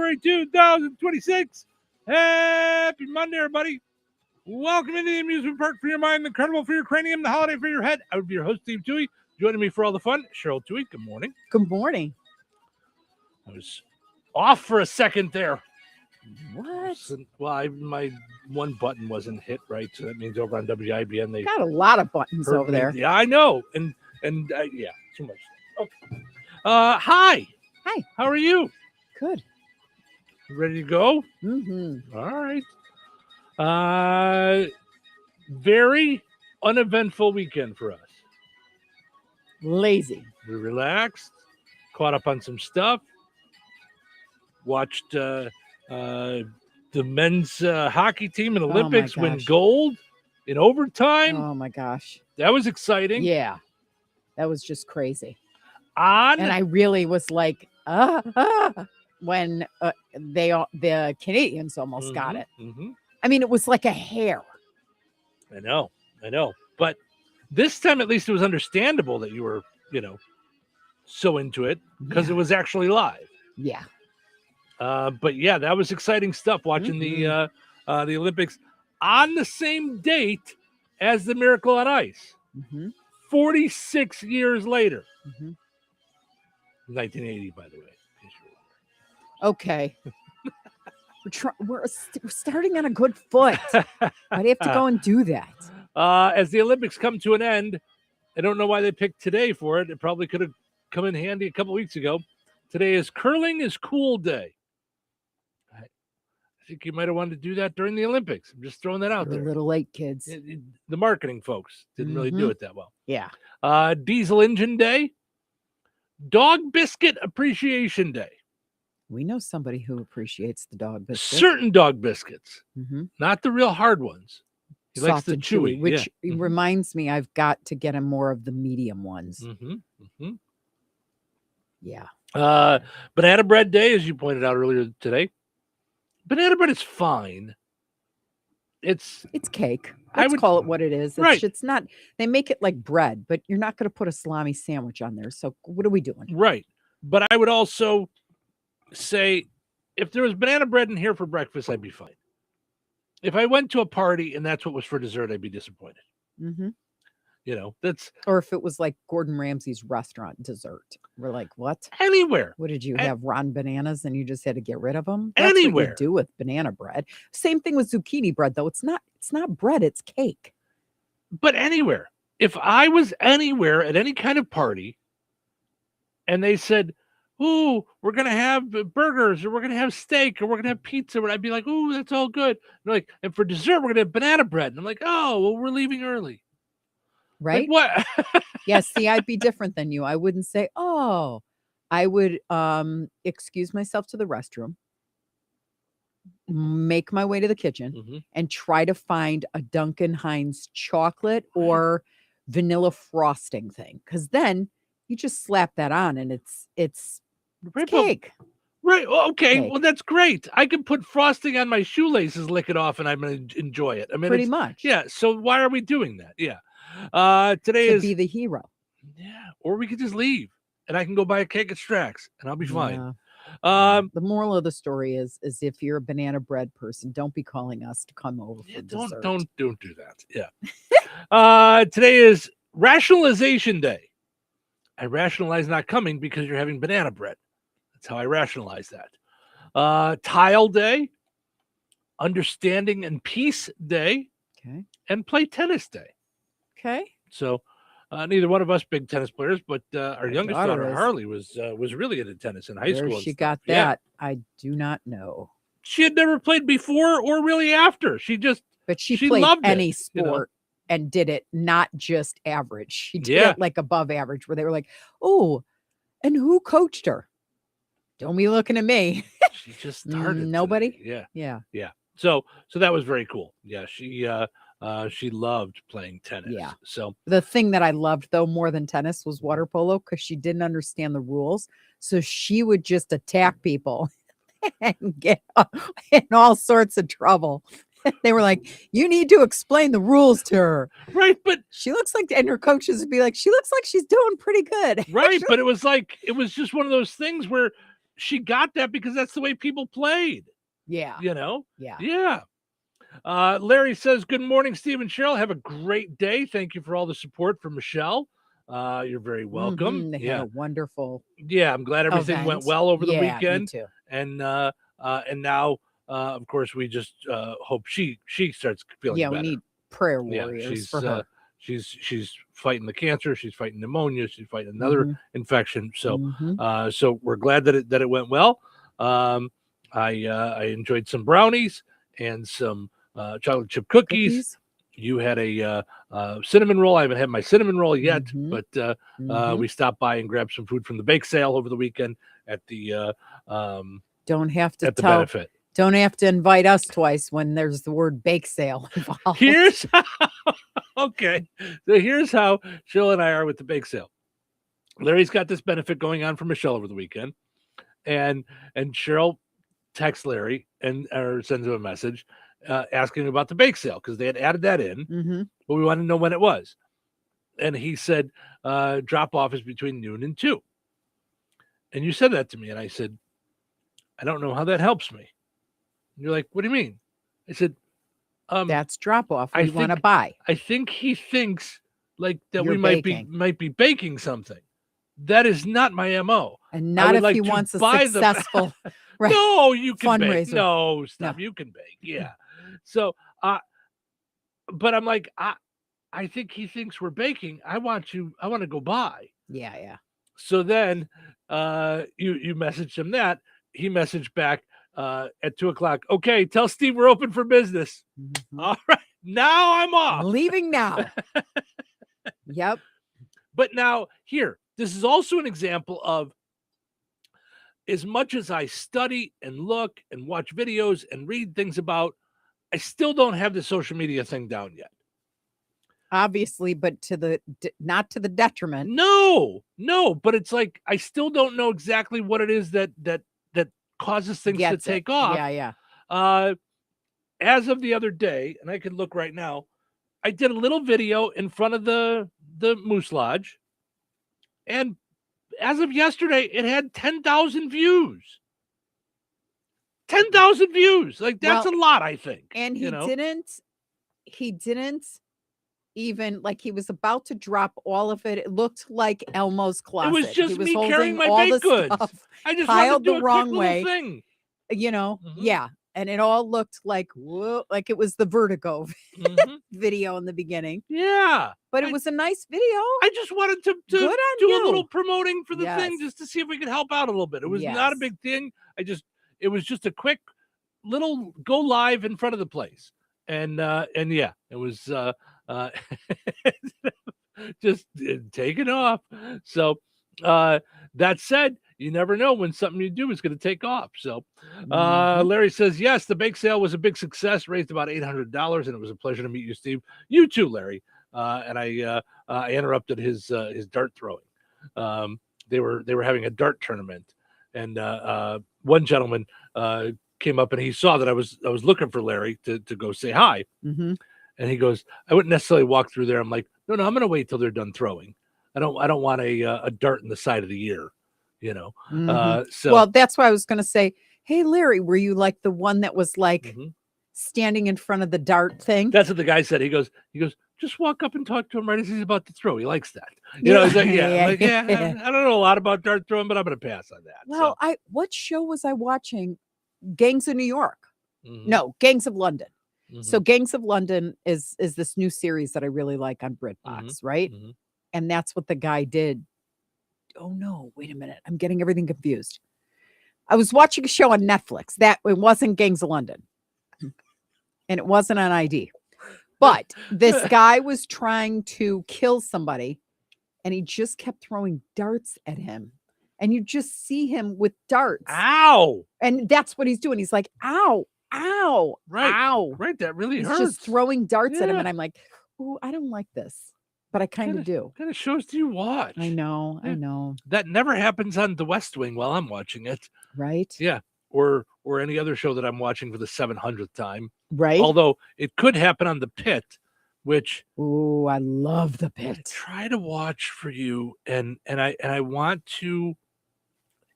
February 2026. Happy Monday, everybody. Welcome into the amusement park for your mind, the carnival for your cranium, the holiday for your head. I would be your host, Steve Touhy. Joining me for all the fun, Cheryl Touhy. Good morning. Good morning. I was off for a second there. What? Well, my one button wasn't hit right, so that means over on WIBN they got a lot of buttons over there. Yeah, I know, and yeah, too much. Okay. Hi. Hi. How are you? Good. You ready to go? Mm-hmm. All right. Very uneventful weekend for us. Lazy. We relaxed, caught up on some stuff, watched the men's hockey team in the Olympics win gold in overtime. Oh my gosh. That was exciting. Yeah. That was just crazy. And I really was like, when the Canadians almost got it. Mm-hmm. I mean, it was like a hair. I know. But this time, at least, it was understandable that you were, so into it because it was actually live. Yeah. But yeah, that was exciting stuff watching the Olympics on the same date as the Miracle on Ice. 46 years later. 1980, by the way. Okay. We're starting on a good foot. Why do you have to go and do that? As the Olympics come to an end, I don't know why they picked today for it. It probably could have come in handy a couple weeks ago. Today is Curling is Cool Day. I think you might have wanted to do that during the Olympics. I'm just throwing that out there. A little late, kids. The marketing folks didn't really do it that well. Yeah. Diesel Engine Day. Dog Biscuit Appreciation Day. We know somebody who appreciates the dog biscuit. Certain dog biscuits, not the real hard ones. He likes Soft the and chewy, which yeah. reminds me, I've got to get him more of the medium ones. Yeah. Banana Bread Day, as you pointed out earlier today. Banana bread is fine. It's cake. Let's call it what it is. It's not. They make it like bread, but you're not going to put a salami sandwich on there. So what are we doing? Right. But I would also say if there was banana bread in here for breakfast, I'd be fine. If I went to a party and that's what was for dessert, I'd be disappointed. That's. Or if it was like Gordon Ramsay's restaurant dessert, we're like, what? Anywhere. What did you have? Rotten bananas, and you just had to get rid of them. That's anywhere. What you do with banana bread. Same thing with zucchini bread, though. It's not bread. It's cake. But anywhere. If I was anywhere at any kind of party, and they said, "Ooh, we're gonna have burgers, or we're gonna have steak, or we're gonna have pizza," and I'd be like, "Ooh, that's all good." And they're like, and for dessert, we're gonna have banana bread. And I'm like, "Oh, well, we're leaving early." Right? Like, what? Yeah, see, I'd be different than you. I wouldn't say, "Oh," I would excuse myself to the restroom, make my way to the kitchen, and try to find a Duncan Hines chocolate or vanilla frosting thing, because then you just slap that on, and it's cake. Right. Okay. Cake. Well, that's great. I can put frosting on my shoelaces, lick it off, and I'm going to enjoy it. I mean, pretty much. Yeah. So why are we doing that? Yeah. Today to is be the hero. Yeah. Or we could just leave, and I can go buy a cake at Strax, and I'll be fine. The moral of the story is if you're a banana bread person, don't be calling us to come over for dessert. Don't do that. Yeah. Today is Rationalization Day. I rationalize not coming because you're having banana bread. That's how I rationalize that. Tile Day, Understanding and Peace Day, and Play Tennis Day. Okay. So neither one of us big tennis players, but our youngest daughter, is. Harley, was really into tennis in high school. Where she got that, I do not know. She had never played before or really after. She played loved any it, sport. And did it not just average. She did it like above average, where they were like, "Oh, and who coached her?" Don't be looking at me. She just started. Nobody. Today. Yeah. So that was very cool. Yeah, she loved playing tennis. Yeah. So the thing that I loved though more than tennis was water polo, because she didn't understand the rules, so she would just attack people and get in all sorts of trouble. They were like, "You need to explain the rules to her." Right, but she looks like, and her coaches would be like, "She looks like she's doing pretty good." Right, but it was just one of those things where she got that because that's the way people played. Yeah. You know? Yeah. Yeah. Larry says, good morning, Steve and Cheryl. Have a great day. Thank you for all the support from Michelle. You're very welcome. They had a wonderful Yeah, I'm glad everything went event. well over the Yeah, weekend. me too. And now, of course, we just hope she starts feeling better. We need prayer warriors for her. She's fighting the cancer. She's fighting pneumonia. She's fighting another infection. So so we're glad that it went well. I enjoyed some brownies and some chocolate chip cookies. You had a cinnamon roll. I haven't had my cinnamon roll yet, but we stopped by and grabbed some food from the bake sale over the weekend at the don't have to at the benefit. Don't have to invite us twice when there's the word bake sale involved. Here's how, okay. So here's how Cheryl and I are with the bake sale. Larry's got this benefit going on for Michelle over the weekend, and Cheryl texts Larry or sends him a message asking about the bake sale because they had added that in, but we wanted to know when it was. And he said, drop off is between noon and 2. And you said that to me, and I said, I don't know how that helps me. And you're like, what do you mean? I said, that's drop off. We want to buy. I think he thinks like that You're we baking. might be baking something. That is not my MO. And not if he wants a successful No, you can fundraiser. bake. No, stop. No. You can bake. Yeah. So but I'm like, I think he thinks we're baking. I want to go buy. Yeah. So then you messaged him that. He messaged back at 2:00. Okay, tell Steve we're open for business. All right. Now I'm off. I'm leaving now. Yep. But now here, this is also an example of as much as I study and look and watch videos and read things about, I still don't have the social media thing down yet. Obviously, but not to the detriment. No, but it's like I still don't know exactly what it is that causes things to take off. Yeah. As of the other day, and I can look right now, I did a little video in front of the Moose Lodge, and as of yesterday, it had 10,000 views. 10,000 views. Like that's a lot, I think. And he didn't even like he was about to drop all of it. It looked like Elmo's closet. It was just me carrying my all baked goods. I just piled wanted to do the wrong way. Thing. Yeah. And it all looked like it was the Vertigo video in the beginning. Yeah. But it was a nice video. I just wanted to do a little promoting for the thing just to see if we could help out a little bit. It was not a big thing. It was just a quick little go live in front of the place. And yeah, it was just taking off. So that said, you never know when something you do is going to take off. So Larry says, yes, the bake sale was a big success, raised about $800, and it was a pleasure to meet you, Steve. You too, Larry. And I interrupted his dart throwing. They were having a dart tournament, and one gentleman came up and he saw that I was looking for Larry to go say hi. And he goes, I wouldn't necessarily walk through there. I'm like, no, I'm going to wait till they're done throwing. I don't want a dart in the side of the ear, So well, that's why I was going to say, hey, Larry, were you like the one that was like standing in front of the dart thing? That's what the guy said. He goes, just walk up and talk to him right as he's about to throw. He likes that. He's like, I don't know a lot about dart throwing, but I'm going to pass on that. Well, what show was I watching? Gangs of New York. No, Gangs of London. So Gangs of London is this new series that I really like on BritBox, right? And that's what the guy did. Oh no, wait a minute. I'm getting everything confused. I was watching a show on Netflix that it wasn't Gangs of London. And it wasn't on ID. But this guy was trying to kill somebody and he just kept throwing darts at him. And you just see him with darts. Ow. And that's what he's doing. He's like, ow, ow, right. Ow. Right. That really he's hurts. Just throwing darts at him. And I'm like, oh, I don't like this. But I kind of do. What kind of shows do you watch? I know. That never happens on The West Wing while I'm watching it. Right. Yeah. Or any other show that I'm watching for the 700th time. Right. Although it could happen on The Pit, which I love The Pit. I try to watch for you, and I want to.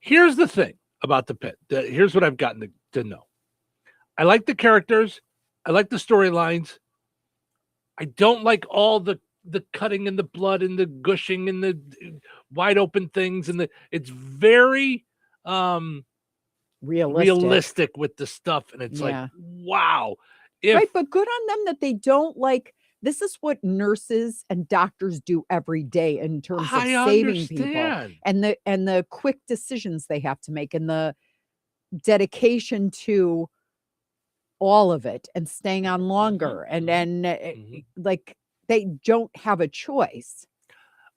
Here's the thing about the pit. Here's what I've gotten to know. I like the characters. I like the storylines. I don't like all the cutting and the blood and the gushing and the wide open things, and it's very realistic with the stuff, and it's like, wow. Right, but good on them that they don't like. This is what nurses and doctors do every day in terms of saving people, and the quick decisions they have to make, and the dedication to all of it, and staying on longer, and then like they don't have a choice.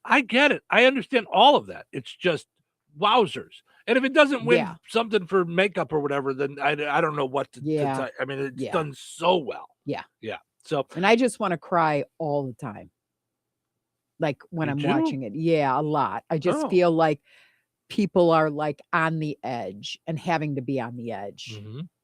I get it. I understand all of that. It's just wowzers. And if it doesn't win something for makeup or whatever, then I don't know what to tell. I mean, it's done so well. Yeah. So, and I just want to cry all the time. Like when I'm watching it. Yeah, a lot. I just feel like people are like on the edge and having to be on the edge,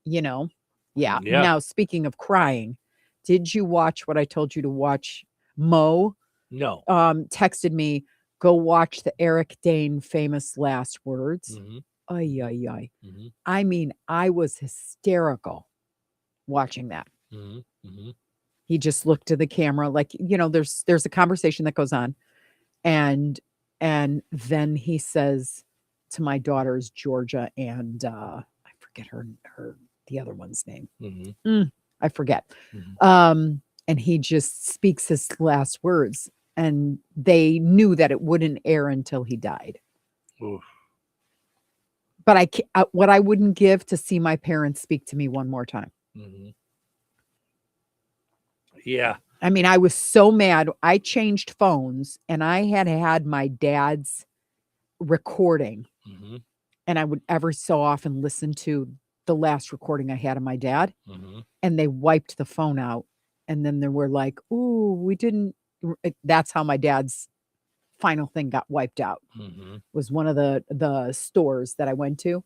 you know? Yeah. Now, speaking of crying, did you watch what I told you to watch? Mo texted me, go watch the Eric Dane famous last words. I mean, I was hysterical watching that. He just looked to the camera like, you know, there's a conversation that goes on, and then he says to my daughters, Georgia and I forget her the other one's name. I forget. And he just speaks his last words, and they knew that it wouldn't air until he died. Oof. But what I wouldn't give to see my parents speak to me one more time. Yeah. I mean, I was so mad. I changed phones, and I had my dad's recording, and I would every so often listen to the last recording I had of my dad, and they wiped the phone out. And then they were like, ooh, we didn't. That's how my dad's final thing got wiped out. Was one of the stores that I went to.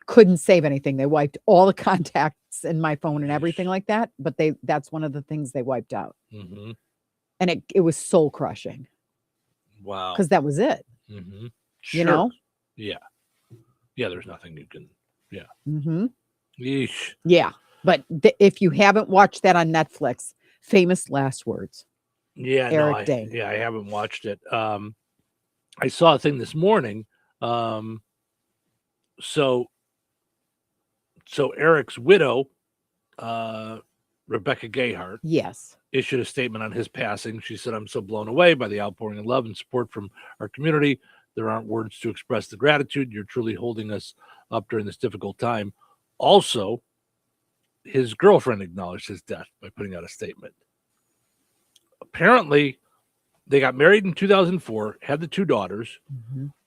Couldn't save anything. They wiped all the contacts in my phone and everything like that. But that's one of the things they wiped out. And it was soul crushing. Wow. Because that was it. You know? Yeah. There's nothing you can. Yeah. Yeesh. Yeah. But if you haven't watched that on Netflix, famous last words. Yeah. Eric Dane. Yeah, I haven't watched it. I saw a thing this morning. So Eric's widow, Rebecca Gayhart, issued a statement on his passing. She said, "I'm so blown away by the outpouring of love and support from our community. There aren't words to express the gratitude. You're truly holding us up during this difficult time." Also, his girlfriend acknowledged his death by putting out a statement. Apparently, they got married in 2004, had the two daughters.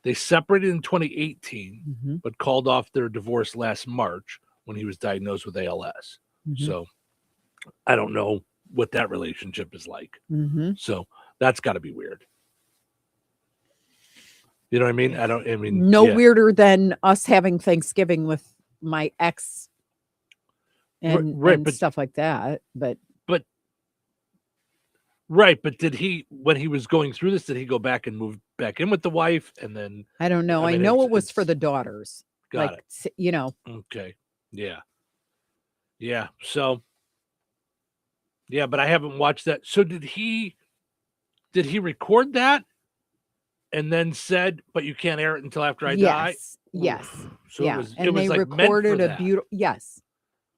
They separated in 2018, but called off their divorce last March when he was diagnosed with ALS. So I don't know what that relationship is like. So that's got to be weird. You know what I mean? No weirder than us having Thanksgiving with my ex and stuff like that. But did he, when he was going through this, did he go back and move back in with the wife? And then I don't know. I know it was for the daughters. Got it. You know. Okay. Yeah. So but I haven't watched that. So did he record that and then said, but you can't air it until after I die? Yes. So yeah. it was they like recorded a beautiful. Yes.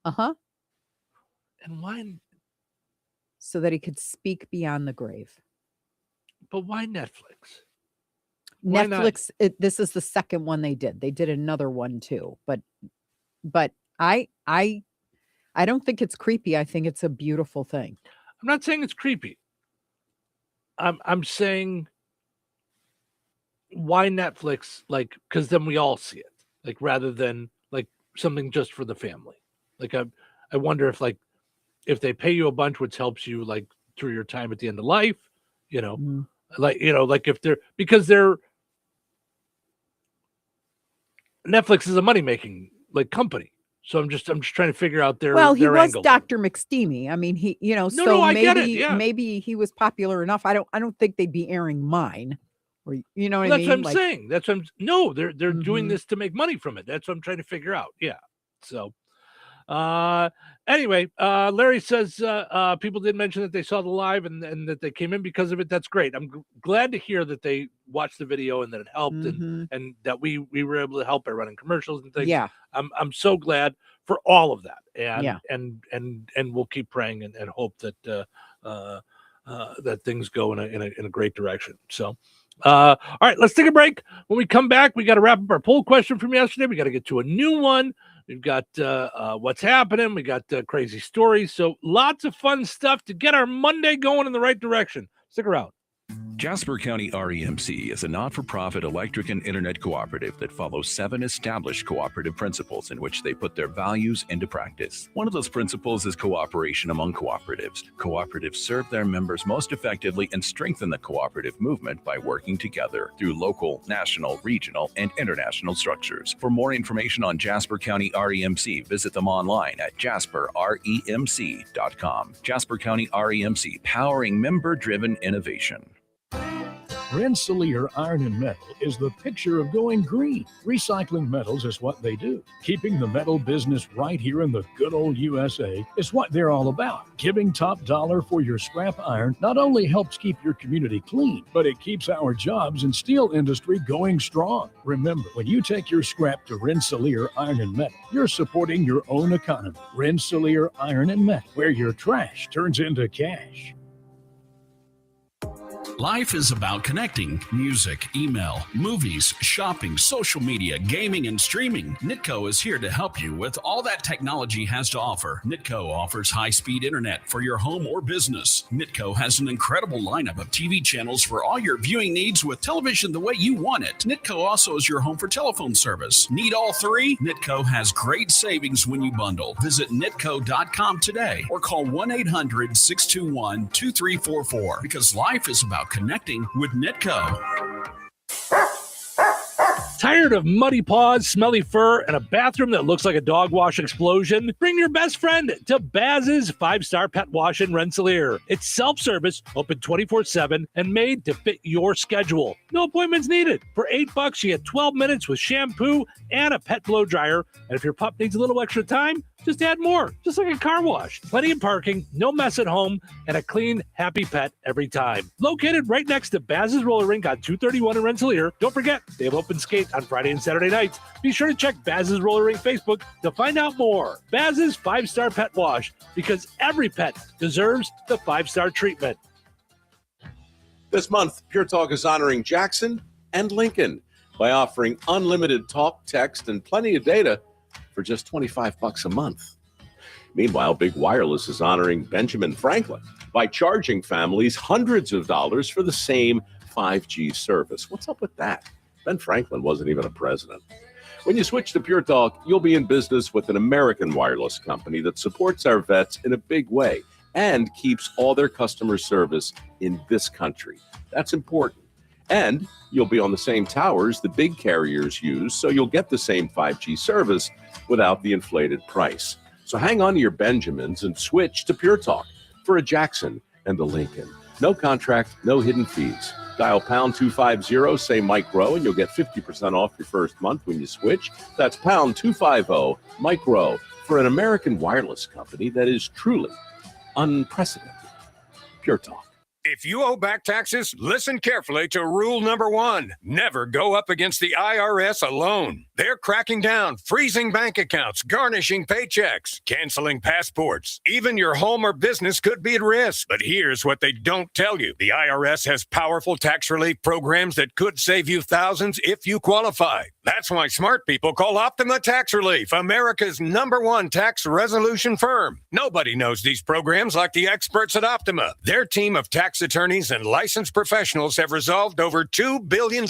And why? So that he could speak beyond the grave. But why Netflix? Netflix. This is the second one they did. They did another one too. But I don't think it's creepy. I think it's a beautiful thing. I'm not saying it's creepy. I'm saying, why Netflix? Like, because then we all see it. Like, rather than like something just for the family. Like, I wonder if they pay you a bunch, which helps you like through your time at the end of life, you know, like if Netflix is a money making like company. So I'm just trying to figure out their he their was angle. Dr. McSteamy. I mean, he, I get it. Yeah. Maybe he was popular enough. I don't think they'd be airing mine Or you know what Well, I that's mean? what I'm saying. That's what I'm. No, they're doing Mhm. this to make money from it. That's what I'm trying to figure out. Yeah. So, anyway, Larry says people did mention that they saw the live and that they came in because of it. That's great. I'm glad to hear that they watched the video and that it helped Mhm. and that we were able to help by running commercials and things. Yeah. I'm so glad for all of that. Yeah. And we'll keep praying and hope that that things go in a great direction. So. All right, let's take a break. When we come back, we got to wrap up our poll question from yesterday. We got to get to a new one. We've got what's happening. We got crazy stories. So lots of fun stuff to get our Monday going in the right direction. Stick around. Jasper County REMC is a not-for-profit electric and internet cooperative that follows 7 established cooperative principles in which they put their values into practice. One of those principles is cooperation among cooperatives. Cooperatives serve their members most effectively and strengthen the cooperative movement by working together through local, national, regional, and international structures. For more information on Jasper County REMC, visit them online at jasperremc.com. Jasper County REMC, powering member-driven innovation. Rensselaer Iron and Metal is the picture of going green. Recycling metals is what they do. Keeping the metal business right here in the good old USA is what they're all about. Giving top dollar for your scrap iron not only helps keep your community clean, but it keeps our jobs and steel industry going strong. Remember, when you take your scrap to Rensselaer Iron and Metal, you're supporting your own economy. Rensselaer Iron and Metal, where your trash turns into cash. Life is about connecting. Music, email, movies, shopping, social media, gaming, and streaming. Nitco is here to help you with all that technology has to offer. Nitco offers high-speed internet for your home or business. Nitco has an incredible lineup of TV channels for all your viewing needs with television the way you want it. Nitco also is your home for telephone service. Need all 3? Nitco has great savings when you bundle. Visit nitco.com today or call 1-800-621-2344 because life is about connecting with Nitco. Tired of muddy paws, smelly fur, and a bathroom that looks like a dog wash explosion? Bring your best friend to Baz's 5-Star Pet Wash in Rensselaer. It's self-service, open 24/7, and made to fit your schedule. No appointments needed. For $8, you get 12 minutes with shampoo and a pet blow dryer. And if your pup needs a little extra time, just add more, just like a car wash. Plenty of parking, no mess at home, and a clean, happy pet every time. Located right next to Baz's Roller Rink on 231 in Rensselaer. Don't forget, they have open skate on Friday and Saturday nights. Be sure to check Baz's Roller Rink Facebook to find out more. Baz's 5-Star Pet Wash, because every pet deserves the 5-star treatment. This month, Pure Talk is honoring Jackson and Lincoln by offering unlimited talk, text, and plenty of data for just $25 a month. Meanwhile, Big Wireless is honoring Benjamin Franklin by charging families hundreds of dollars for the same 5G service. What's up with that? Ben Franklin wasn't even a president. When you switch to Pure Talk, you'll be in business with an American wireless company that supports our vets in a big way and keeps all their customer service in this country. That's important. And you'll be on the same towers the big carriers use, so you'll get the same 5G service without the inflated price. So hang on to your Benjamins and switch to Pure Talk for a Jackson and a Lincoln. No contract, no hidden fees. Dial pound 250, say Mike Rowe, and you'll get 50% off your first month when you switch. That's pound 250, Mike Rowe, for an American wireless company that is truly unprecedented. Pure Talk. If you owe back taxes, listen carefully to rule number 1. Never go up against the IRS alone. They're cracking down, freezing bank accounts, garnishing paychecks, canceling passports. Even your home or business could be at risk. But here's what they don't tell you. The IRS has powerful tax relief programs that could save you thousands if you qualify. That's why smart people call Optima Tax Relief, America's #1 tax resolution firm. Nobody knows these programs like the experts at Optima. Their team of tax attorneys and licensed professionals have resolved over $2 billion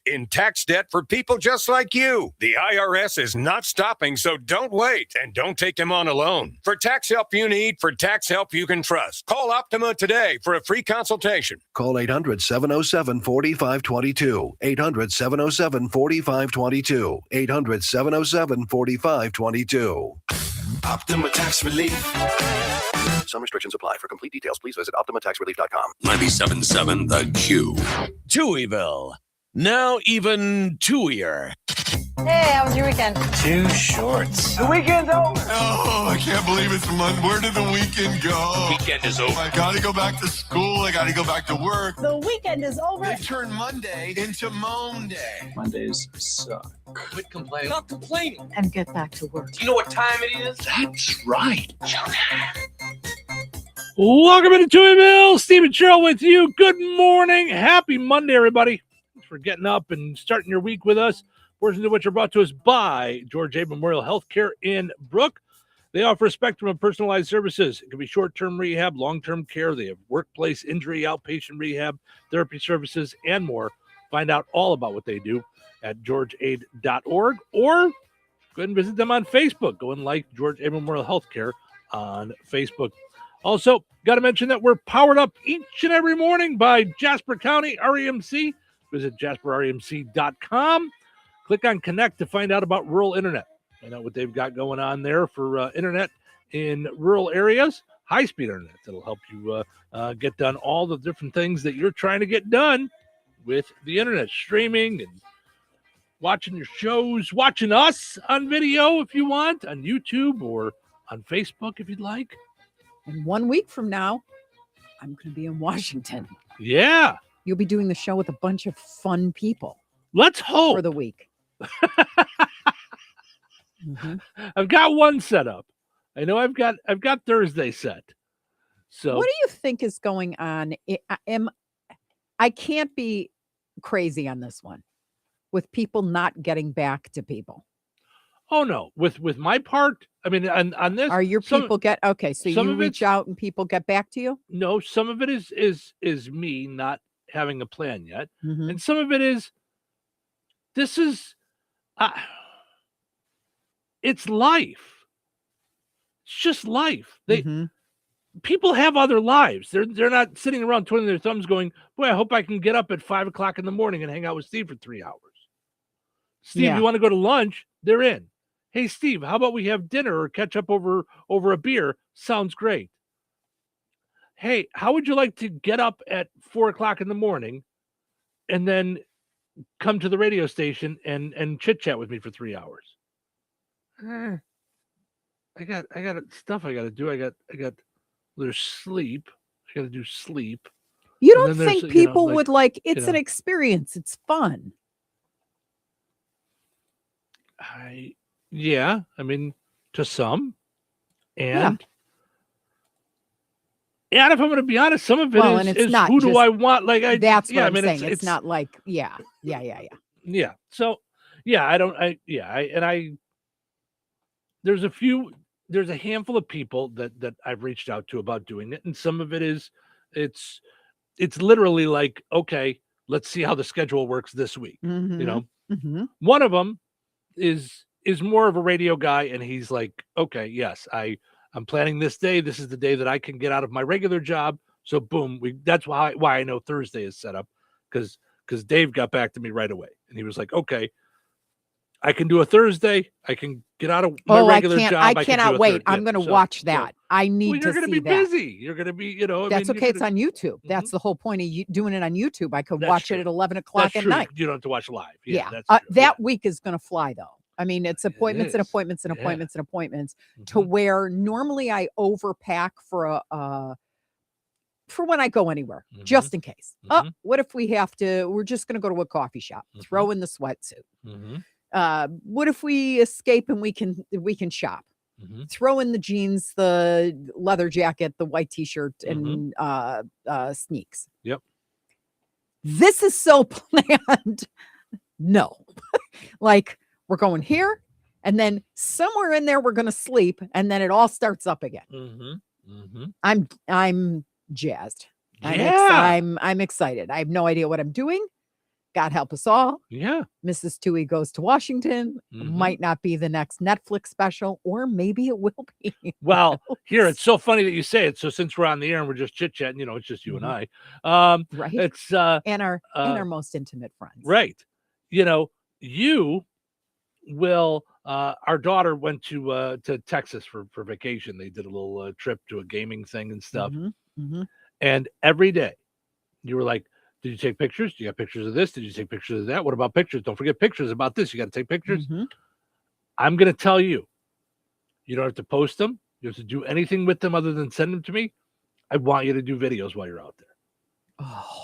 in tax debt for people just like you. The IRS is not stopping, so don't wait and don't take them on alone. For tax help you need, for tax help you can trust, call Optima today for a free consultation. Call 800-707-4522. 800-707-4522. 800-707-4522. Optima Tax Relief. Some restrictions apply. For complete details, please visit OptimaTaxRelief.com. 97.7 The Q. Touhyville. Now even Touhier. Hey, how was your weekend? Too shorts. The weekend's over. Oh, I can't believe it's Monday. Where did the weekend go? Weekend is over. I gotta go back to school. I gotta go back to work. The weekend is over. They turned Monday into Moan Day. Mondays suck. Quit complaining. Not complaining. And get back to work. Do you know what time it is? That's right. Welcome into Touhyville. Steve and Cheryl with you. Good morning. Happy Monday, everybody. Thanks for getting up and starting your week with us. Portions of which are brought to us by George A. Memorial Healthcare in Brook. They offer a spectrum of personalized services. It can be short-term rehab, long-term care. They have workplace injury, outpatient rehab, therapy services, and more. Find out all about what they do at georgeaid.org or go ahead and visit them on Facebook. Go and like George A. Memorial Healthcare on Facebook. Also, got to mention that we're powered up each and every morning by Jasper County REMC. Visit jasperremc.com. Click on Connect to find out about rural internet. Find out what they've got going on there for internet in rural areas. High-speed internet that'll help you get done all the different things that you're trying to get done with the internet. Streaming and watching your shows, watching us on video if you want, on YouTube or on Facebook if you'd like. And 1 week from now, I'm going to be in Washington. Yeah. You'll be doing the show with a bunch of fun people. Let's hope. For the week. Mm-hmm. I've got one set up. I know I've got Thursday set. So what do you think is going on? I can't be crazy on this one with people not getting back to people. Oh no, with my part, I mean on this, are your people so you reach out and people get back to you? No, some of it is me not having a plan yet, mm-hmm. and some of it is it's life. It's just life. People have other lives. They're not sitting around twiddling their thumbs going, boy, I hope I can get up at 5 o'clock in the morning and hang out with Steve for 3 hours. Steve, you want to go to lunch? They're in. Hey, Steve, how about we have dinner or catch up over a beer? Sounds great. Hey, how would you like to get up at 4 o'clock in the morning and then come to the radio station and chit chat with me for 3 hours? I got stuff I got to do. There's sleep. I got to do sleep. You don't think people would like, it's an experience. It's fun. I mean, to some. And if I'm going to be honest, some of it is not who do I want? Like, that's what I'm saying. It's not like, yeah. So, there's a handful of people that I've reached out to about doing it. And some of it is, it's literally like, okay, let's see how the schedule works this week. Mm-hmm. One of them is more of a radio guy. And he's like, okay, yes, I'm planning this day. This is the day that I can get out of my regular job. So boom, that's why I know Thursday is set up because Dave got back to me right away. And he was like, okay, I can do a Thursday. I can get out of my regular job. I cannot wait. I'm going to watch that. I need to see that. You're going to be busy. You're going to be, That's okay. It's on YouTube. Mm-hmm. That's the whole point of you doing it on YouTube. I could watch it at 11 o'clock at night. You don't have to watch live. That week is going to fly though. I mean, it's appointments and appointments and appointments and appointments to where normally I overpack for when I go anywhere, just in case. What if we're just going to go to a coffee shop, throw in the sweatsuit. What if we escape and we can shop? Throw in the jeans, the leather jacket, the white t-shirt, and sneaks. Yep. This is so planned. No. Like, we're going here, and then somewhere in there we're going to sleep, and then it all starts up again. I'm jazzed. I'm excited. I have no idea what I'm doing. God help us all. Yeah. Mrs. Touhy goes to Washington. Might not be the next Netflix special, or maybe it will be. Well, here, it's so funny that you say it. So since we're on the air and we're just chit-chatting, it's just you and I. Right. It's and our most intimate friends. Right. You will Our daughter went to Texas for vacation. They did a little trip to a gaming thing and stuff. And every day, you were like, "Did you take pictures? Do you have pictures of this? Did you take pictures of that? What about pictures? Don't forget pictures about this. You got to take pictures." I'm going to tell you, you don't have to post them. You don't have to do anything with them other than send them to me. I want you to do videos while you're out there. Oh,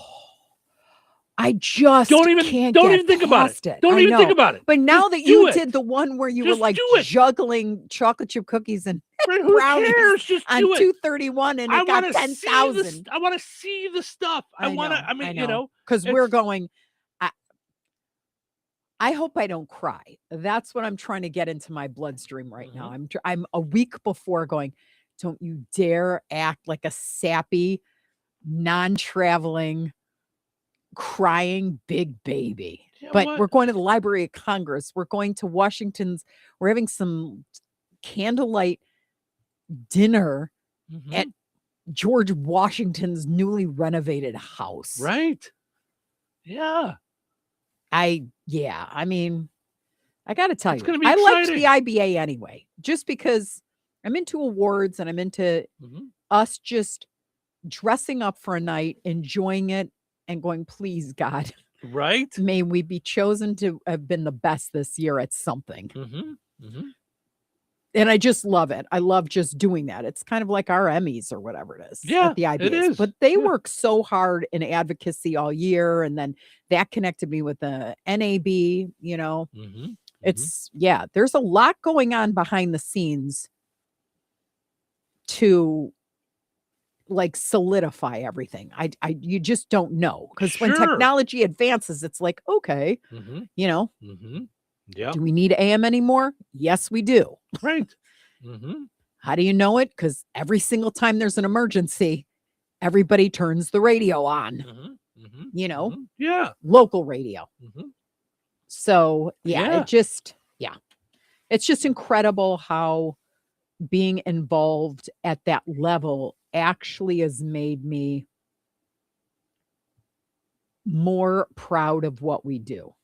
I just don't even think about it. Don't even think about it. But now Just that do you it. did the one where you Just were like do it. juggling chocolate chip cookies and Right, who brownies cares? Just on do it. 231 and it got wanna see 10,000. I want to see the stuff. I mean, you know, because it's- we're going. I hope I don't cry. That's what I'm trying to get into my bloodstream right now. I'm a week before going. Don't you dare act like a sappy, non-traveling, crying big baby. Yeah, But what? we're going to the Library of Congress. We're going to Washington's. We're having some candlelight dinner at George Washington's newly renovated house. Right. Yeah. I mean, I got to tell It's you, gonna be I liked exciting. the IBA anyway, just because I'm into awards and I'm into us just dressing up for a night, enjoying it, and going, please, God, Right. may we be chosen to have been the best this year at something. And I just love it. I love just doing that. It's kind of like our Emmys or whatever it is Yeah, at the IBAs. it is. But they work so hard in advocacy all year. And then that connected me with the NAB, you know. It's, there's a lot going on behind the scenes to like solidify everything. You just don't know. Because when Sure. technology advances, it's like, okay, you know. Yeah. Do we need AM anymore? Yes, we do. Right. How do you know it? Because every single time there's an emergency, everybody turns the radio on. You know, Yeah. local radio. So Yeah. it's just incredible how being involved at that level actually has made me more proud of what we do.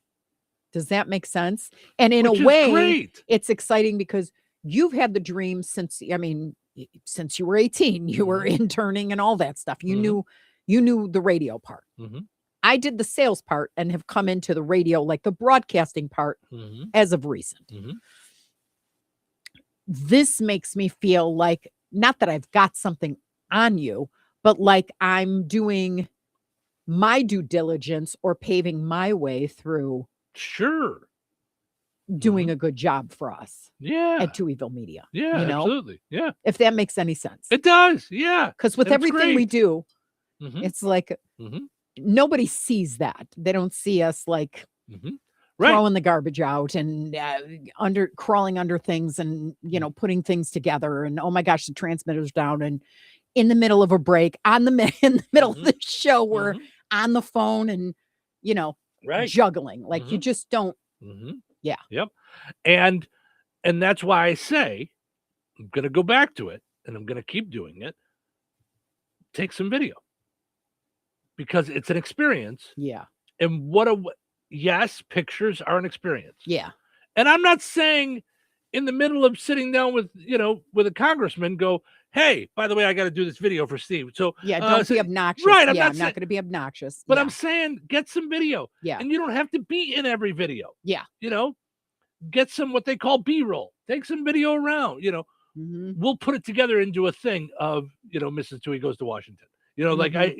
Does that make sense? And in Which a is way, great. it's exciting because you've had the dream since you were 18, you were interning and all that stuff. You knew the radio part. I did the sales part and have come into the radio, like the broadcasting part, as of recent. This makes me feel like, not that I've got something on you, but like I'm doing my due diligence or paving my way through doing a good job for us at Touhyville Media. Yeah, you know? absolutely. Yeah. If that makes any sense. It does. Yeah. Because with And it's everything we great. do, it's like nobody sees that. They don't see us like Right. throwing the garbage out and crawling under things and, you know, putting things together. And oh my gosh, the transmitter's down. And in the middle of a break, in the middle of the show, we're on the phone and, you know, Right. juggling. Like you just don't. Yeah. Yep. And that's why I say I'm going to go back to it and I'm going to keep doing it. Take some video because it's an experience. Yeah. And yes, pictures are an experience. Yeah. And I'm not saying in the middle of sitting down with a congressman go, hey, by the way, I got to do this video for Steve. So yeah, don't be obnoxious. Right. I'm not going to be obnoxious. But I'm saying get some video. Yeah. And you don't have to be in every video. Yeah. You know, get some what they call B-roll. Take some video around, you know. We'll put it together into a thing of, you know, Mrs. Touhy goes to Washington. You know, like I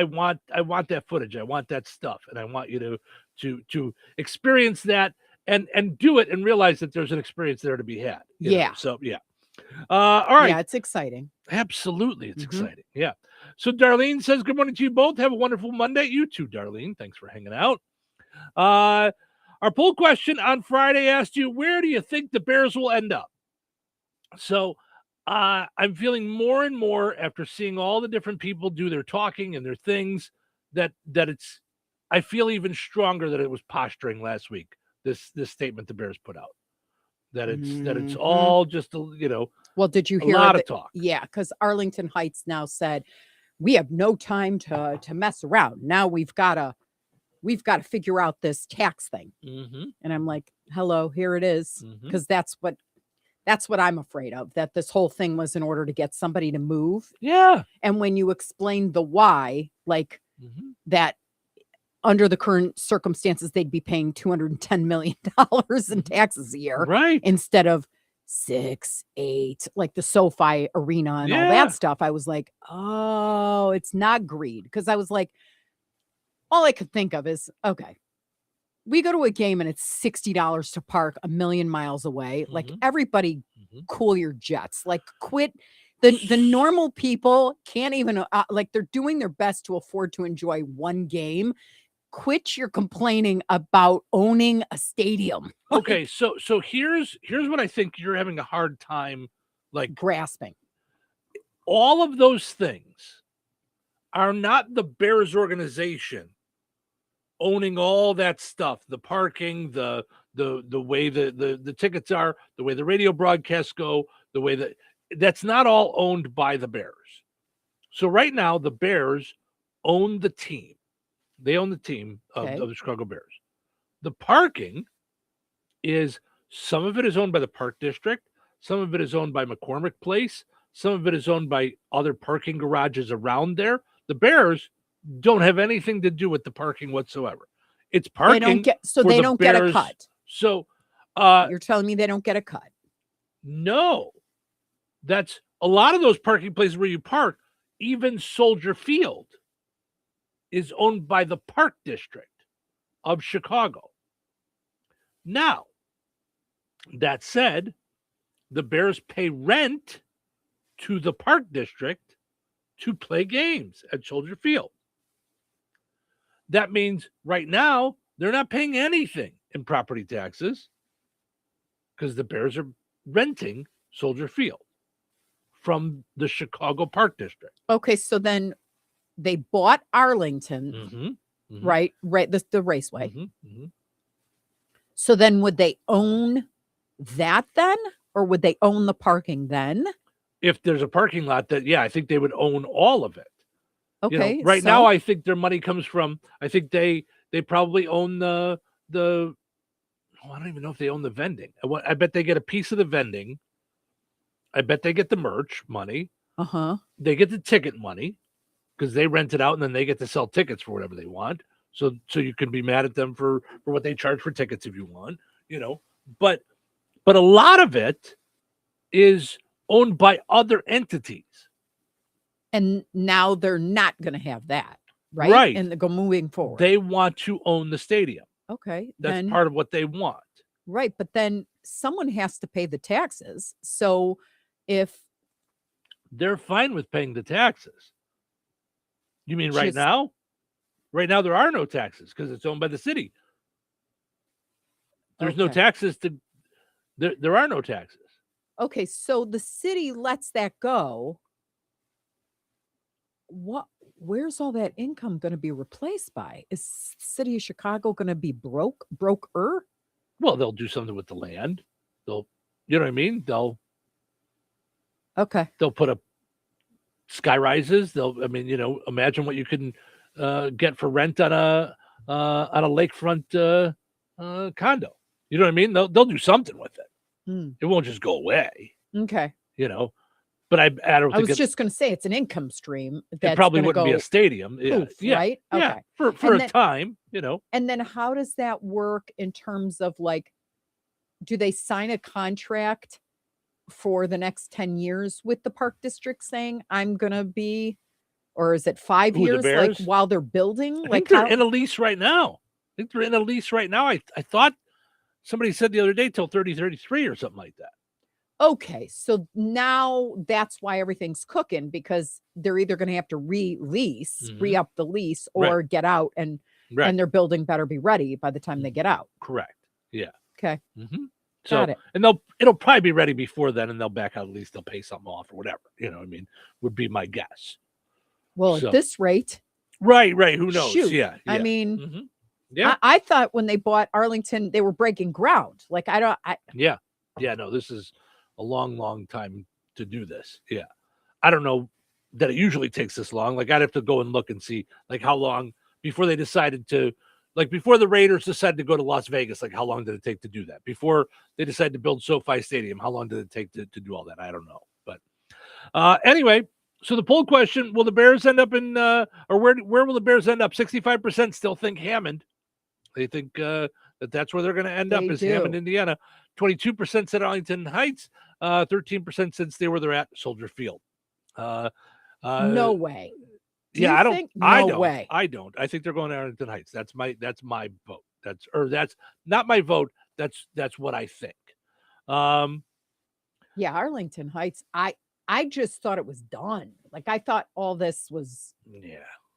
want that footage. I want that stuff. And I want you to experience that and do it and realize that there's an experience there to be had. you know? So yeah. All right. Yeah, it's exciting. Absolutely. It's exciting. Yeah. So Darlene says, good morning to you both. Have a wonderful Monday. You too, Darlene. Thanks for hanging out. Our poll question on Friday asked you, where do you think the Bears will end up? So I'm feeling more and more after seeing all the different people do their talking and their things that I feel even stronger that it was posturing last week. This statement the Bears put out that it's all just well, did you hear a lot of talk? Yeah, because Arlington Heights now said we have no time to mess around. Now we've got to we've got to figure out this tax thing. Mm-hmm. And I'm like, hello, here it is. Mhm. Because that's what I'm afraid of, that this whole thing was in order to get somebody to move. Yeah. And when you explain the why, like Mhm. that under the current circumstances, they'd be paying $210 million in taxes a year Right. instead of 6, 8, like the SoFi arena and all Yeah. that stuff. I was like, oh, it's not greed. Because I was like, all I could think of is, okay, we go to a game and it's $60 to park a million miles away. Like, Mhm. everybody Mhm. cool your jets. Like, quit. The normal people can't even like, they're doing their best to afford to enjoy one game. Quit your complaining about owning a stadium. Okay, so here's what I think you're having a hard time, like, Grasping. all of those things are not the Bears organization owning all that stuff, the parking, the way the tickets are, the way the radio broadcasts go, the way that's not all owned by the Bears. So right now the Bears own the team. They own the team of the Chicago Bears. The parking is, some of it is owned by the Park District, some of it is owned by McCormick Place, some of it is owned by other parking garages around there. The Bears don't have anything to do with the parking whatsoever. It's parking. They don't get, so for they the don't get a Bears. cut. So You're telling me they don't get a cut? no, that's a lot of those parking places where you park. Even Soldier Field is owned by the Park District of Chicago. Now, that said, the Bears pay rent to the Park District to play games at Soldier Field. That means right now they're not paying anything in property taxes because the Bears are renting Soldier Field from the Chicago Park District. Okay, so then they bought Arlington, Mm-hmm. Mm-hmm. right? Right, the raceway. Mm-hmm. Mm-hmm. So then would they own that then? Or would they own the parking then? If there's a parking lot, that, yeah, I think they would own all of it. Okay. You know, right now, I think their money comes from, I think they probably own the I don't even know if they own the vending. I bet they get a piece of the vending. I bet they get the merch money. Uh-huh. They get the ticket money because they rent it out and then they get to sell tickets for whatever they want. So you can be mad at them for what they charge for tickets if you want, you know. But a lot of it is owned by other entities. And now they're not going to have that, right? Right. And they go moving forward. They want to own the stadium. Okay. That's then, part of what they want. right. But then someone has to pay the taxes. So if they're fine with paying the taxes. You mean right Just- now? Right now there are no taxes because it's owned by the city. There's no Okay. taxes to there are no taxes. Okay, so the city lets that go. Where's all that income going to be replaced by? Is city of Chicago going to be broker? Well, they'll do something with the land. They'll, you know what I mean? Okay. They'll put up sky rises. I mean, you know, imagine what you can get for rent on a lakefront condo. You know what I mean? They'll do something with it. It won't just go away. Okay. You know, but I don't I think was just going to say it's an income stream. it That's probably gonna wouldn't be go a stadium. Yeah, poof, yeah, right? yeah. Okay. For And a then- time, you know. And then how does that work in terms of, like, do they sign a contract for the next 10 years with the park district saying I'm going to be, or is it 5 Who, the years, like, Bears? while they're building? I Like, think they're how- in a lease right now. I thought somebody said the other day till 3033 or something like that. Okay, so now that's why everything's cooking, because they're either going to have to Mhm. re-up the lease, Right. or get out, and Right. and their building better be ready by the time they get out. Correct. Yeah. Okay, Mm-hmm. So, got it. and it'll probably be ready before then, and they'll back out. At least they'll pay something off or whatever. You know what I mean? Would be my guess. Well, So- at this rate, Right. Who knows? shoot. Yeah. I yeah. mean, Mhm. Yeah. I thought when they bought Arlington, they were breaking ground. Like, Yeah. No, this is a long time to do this. Yeah. I don't know that it usually takes this long. Like, I'd have to go and look and see, like, how long before they decided to Like before the Raiders decided to go to Las Vegas, like how long did it take to do that? Before they decided to build SoFi Stadium, how long did it take to do all that? I don't know. But anyway, so the poll question, will the Bears end up in, or where will the Bears end up? 65% still think Hammond. They think that's where they're going to end up is Hammond, Indiana. 22% said Arlington Heights. 13% said stay where they're at, Soldier Field. No way. Yeah, I don't. Think? I No don't. way. I don't. I think they're going to Arlington Heights. That's my vote. That's not my vote. That's what I think. Yeah, Arlington Heights. I just thought it was done. Like I thought all this was.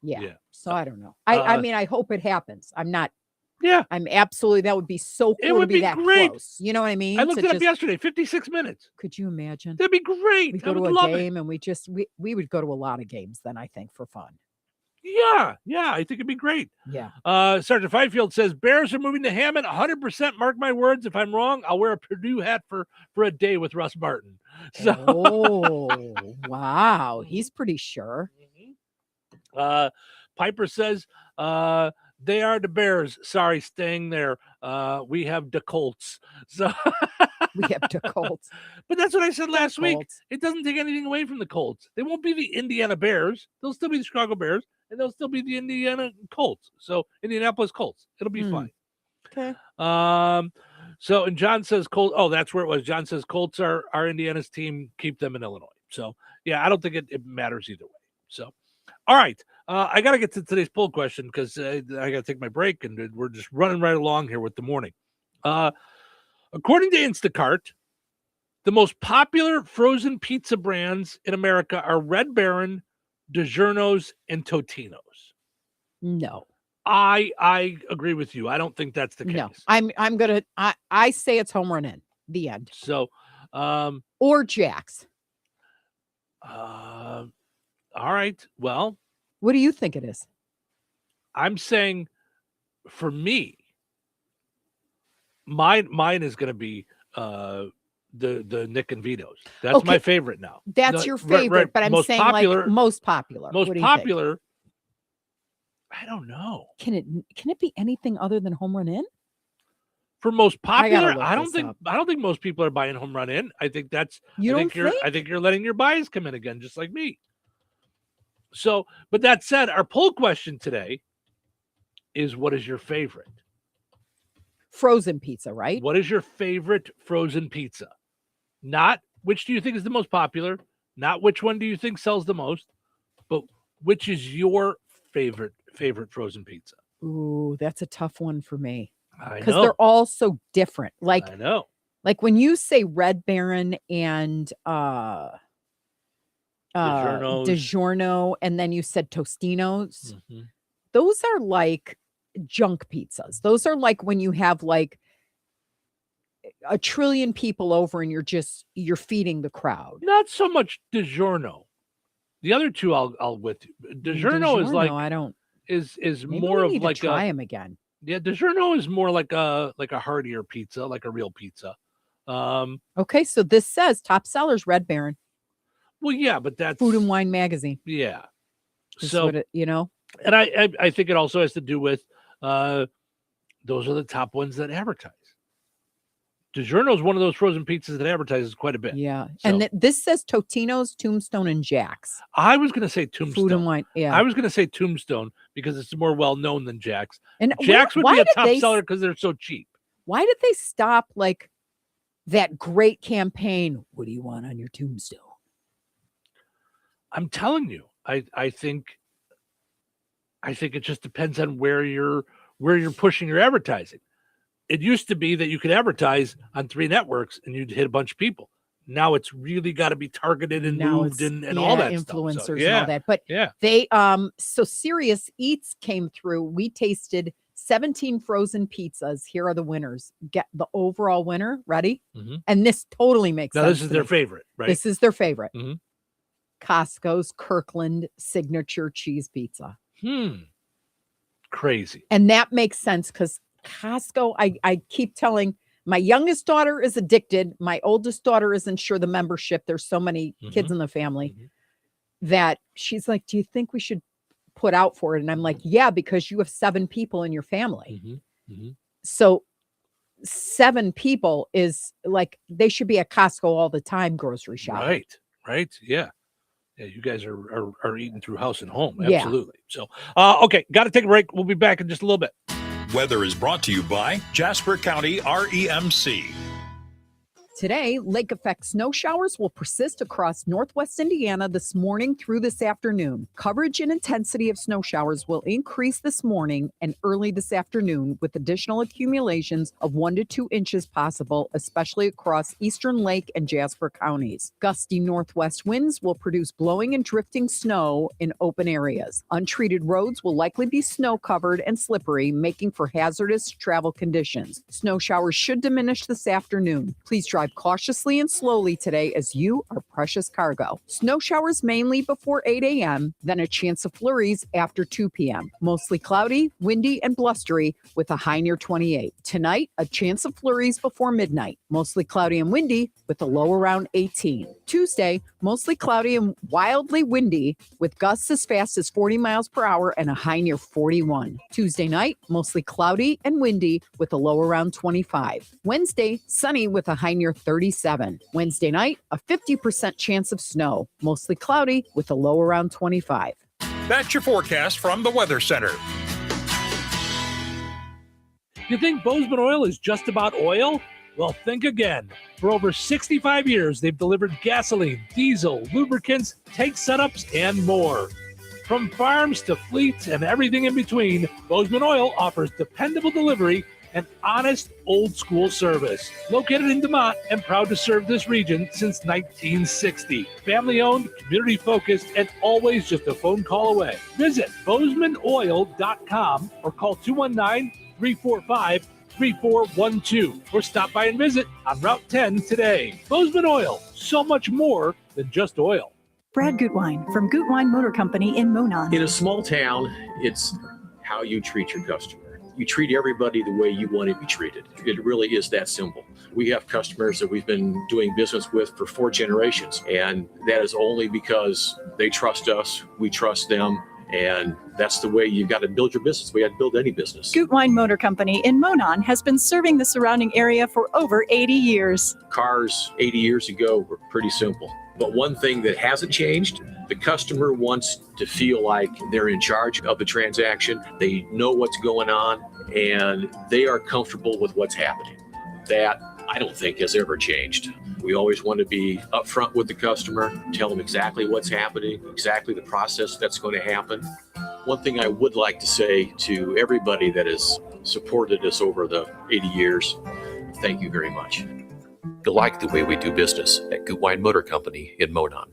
Yeah. So I don't know. I mean, I hope it happens. I'm not. Yeah. I'm absolutely. That would be so cool. It would to be be that great. close. You know what I mean? I looked it up yesterday. 56 minutes. Could you imagine? That'd be great. We go to a game and we would go to a lot of games then, I think, for fun. Yeah, I think it'd be great. Yeah. Sergeant Fifield says Bears are moving to Hammond. 100%. Mark my words. If I'm wrong, I'll wear a Purdue hat for a day with Russ Martin. So. Oh, wow. He's pretty sure. Piper says they are the Bears. Sorry, staying there. We have the Colts. So we have the Colts. But that's what I said last week. Colts. It doesn't take anything away from the Colts. They won't be the Indiana Bears. They'll still be the Chicago Bears, and they'll still be the Indiana Colts. So Indianapolis Colts. It'll be fine. Okay. So and John says Colts. Oh, that's where it was. John says Colts are Indiana's team. Keep them in Illinois. So yeah, I don't think it matters either way. So. All right. I got to get to today's poll question because I got to take my break and we're just running right along here with the morning. According to Instacart, the most popular frozen pizza brands in America are Red Baron, DiGiorno's, and Totino's. No. I agree with you. I don't think that's the case. No. I'm going to I say it's home run in. The end. So or Jack's. All right. Well, what do you think it is? I'm saying for me, mine is going to be the Nick and Vito's. That's my favorite now. That's your favorite, right. But I'm saying popular, like most popular. Most popular. I don't know. Can it be anything other than home run in? For most popular, I don't think most people are buying home run in. I think that's I think you're letting your bias come in again, just like me. So, but that said, our poll question today is what is your favorite? Frozen pizza, right? What is your favorite frozen pizza? Not which do you think is the most popular, not which one do you think sells the most, but which is your favorite frozen pizza? Ooh, that's a tough one for me. Because they're all so different. Like I know. Like when you say Red Baron and DiGiorno, and then you said Tostino's. Mm-hmm. Those are like junk pizzas. Those are like when you have like a trillion people over and you're feeding the crowd. Not so much DiGiorno. The other two I'll with you. DiGiorno is like I don't is maybe more we of need like to try them again. Yeah, DiGiorno is more like a heartier pizza, like a real pizza. Okay, so this says top sellers Red Baron. Well, yeah, but that's Food and Wine magazine. Yeah. That's so and I think it also has to do with those are the top ones that advertise. DiGiorno is one of those frozen pizzas that advertises quite a bit. Yeah. So, and this says Totino's, Tombstone, and Jack's. I was going to say Tombstone. Food and Wine. Yeah. I was going to say Tombstone because it's more well known than Jack's. And Jack's would be a top seller because they're so cheap. Why did they stop like that great campaign? What do you want on your tombstone? I'm telling you, I think it just depends on where you're pushing your advertising. It used to be that you could advertise on 3 networks and you'd hit a bunch of people. Now it's really got to be targeted and moved and all that influencers stuff. So, and all that. But they so Serious Eats came through. We tasted 17 frozen pizzas. Here are the winners. Get the overall winner. Ready? Mm-hmm. And this totally makes sense. This is their favorite, right? This is their favorite. Mm-hmm. Costco's Kirkland signature cheese pizza. Crazy. And that makes sense because Costco, I keep telling my youngest daughter is addicted. My oldest daughter isn't sure the membership. There's so many kids in the family that she's like, do you think we should put out for it. And I'm like, yeah, because you have 7 people in your family. Mm-hmm. So 7 people is like, they should be at Costco all the time grocery shopping. Right. Yeah. Yeah, you guys are eating through house and home. Yeah. Absolutely. So, okay, got to take a break. We'll be back in just a little bit. Weather is brought to you by Jasper County REMC. Today, lake effect snow showers will persist across northwest Indiana this morning through this afternoon. Coverage and intensity of snow showers will increase this morning and early this afternoon, with additional accumulations of 1 to 2 inches possible, especially across eastern Lake and Jasper counties. Gusty northwest winds will produce blowing and drifting snow in open areas. Untreated roads will likely be snow covered and slippery, making for hazardous travel conditions. Snow showers should diminish this afternoon. Please drive cautiously and slowly today, as you are precious cargo. Snow showers mainly before 8 a.m., then a chance of flurries after 2 p.m. Mostly cloudy, windy, and blustery with a high near 28. Tonight, a chance of flurries before midnight. Mostly cloudy and windy with a low around 18. Tuesday, mostly cloudy and wildly windy with gusts as fast as 40 miles per hour and a high near 41. Tuesday night, mostly cloudy and windy with a low around 25. Wednesday, sunny with a high near 37. Wednesday night, a 50% chance of snow, mostly cloudy with a low around 25. That's your forecast from the Weather Center. You think Bozeman Oil is just about oil? Well, think again. For over 65 years, they've delivered gasoline, diesel, lubricants, tank setups, and more. From farms to fleets and everything in between, Bozeman Oil offers dependable delivery and honest, old-school service. Located in DeMont and proud to serve this region since 1960. Family-owned, community-focused, and always just a phone call away. Visit BozemanOil.com or call 219-345-3412 or stop by and visit on Route 10 today. Bozeman Oil, so much more than just oil. Brad Gutwein from Gutwein Motor Company in Monon. In a small town, it's how you treat your customer. You treat everybody the way you want to be treated. It really is that simple. We have customers that we've been doing business with for 4 generations, and that is only because they trust us, we trust them, and that's the way you've got to build your business. We got to build any business. Gutwein Motor Company in Monon has been serving the surrounding area for over 80 years. Cars 80 years ago were pretty simple. But one thing that hasn't changed, the customer wants to feel like they're in charge of the transaction. They know what's going on, and they are comfortable with what's happening. That, I don't think, has ever changed. We always want to be upfront with the customer, tell them exactly what's happening, exactly the process that's going to happen. One thing I would like to say to everybody that has supported us over the 80 years, thank you very much. You like the way we do business at Gutwein Motor Company in Monon.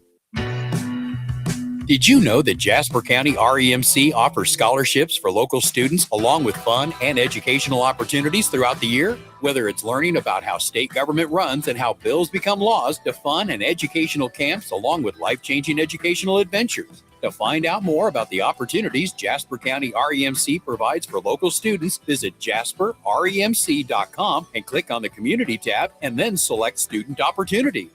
Did you know that Jasper County REMC offers scholarships for local students along with fun and educational opportunities throughout the year? Whether it's learning about how state government runs and how bills become laws, to fun and educational camps along with life-changing educational adventures. To find out more about the opportunities Jasper County REMC provides for local students, visit jasperremc.com and click on the Community tab and then select Student Opportunities.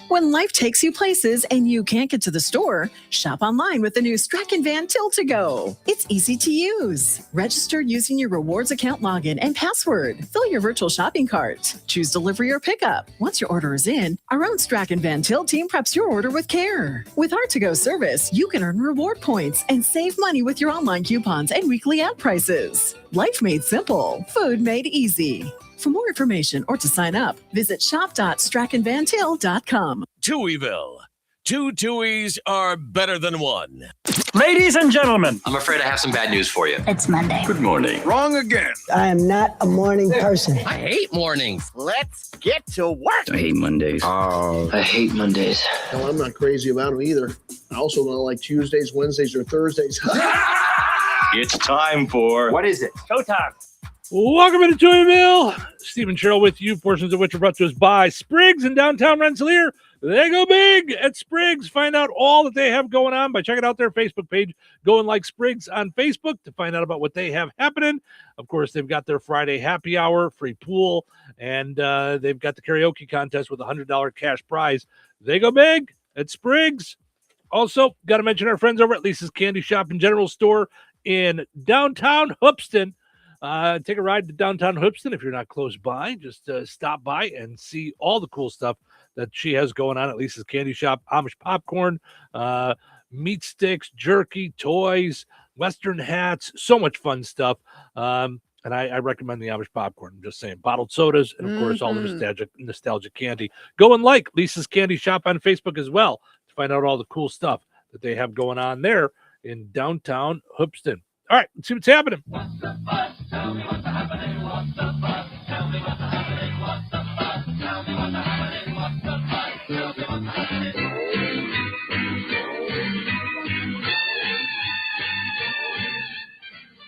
When life takes you places and you can't get to the store, shop online with the new Strachan Van Til to Go. It's easy to use. Register using your rewards account login and password. Fill your virtual shopping cart. Choose delivery or pickup. Once your order is in, our own Strachan Van Til team preps your order with care. With our to-go service, you can earn reward points and save money with your online coupons and weekly ad prices. Life made simple. Food made easy. For more information or to sign up, visit shop.strachanvantil.com. Touhyville. 2 Tuohys are better than 1. Ladies and gentlemen, I'm afraid I have some bad news for you. It's Monday. Good morning. Wrong again. I am not a morning person. I hate mornings. let's get to work. I hate Mondays. I hate Mondays. No, I'm not crazy about them either. I also don't like Tuesdays, Wednesdays, or Thursdays. It's time for... What is it? Showtime. Welcome into Touhyville. Stephen Sherrill with you, portions of which are brought to us by Spriggs in downtown Rensselaer. They go big at Spriggs. Find out all that they have going on by checking out their Facebook page. Go and like Spriggs on Facebook to find out about what they have happening. Of course, they've got their Friday happy hour, free pool, and they've got the karaoke contest with a $100 cash prize. They go big at Spriggs. Also, got to mention our friends over at Lisa's Candy Shop and General Store in downtown Hoopston. Take a ride to downtown Hoopston if you're not close by. Just stop by and see all the cool stuff that she has going on at Lisa's Candy Shop. Amish popcorn, meat sticks, jerky, toys, Western hats, so much fun stuff. And I recommend the Amish popcorn. I'm just saying, bottled sodas, and of course, all the nostalgic candy. Go and like Lisa's Candy Shop on Facebook as well to find out all the cool stuff that they have going on there in downtown Hoopston. All right, let's see what's happening.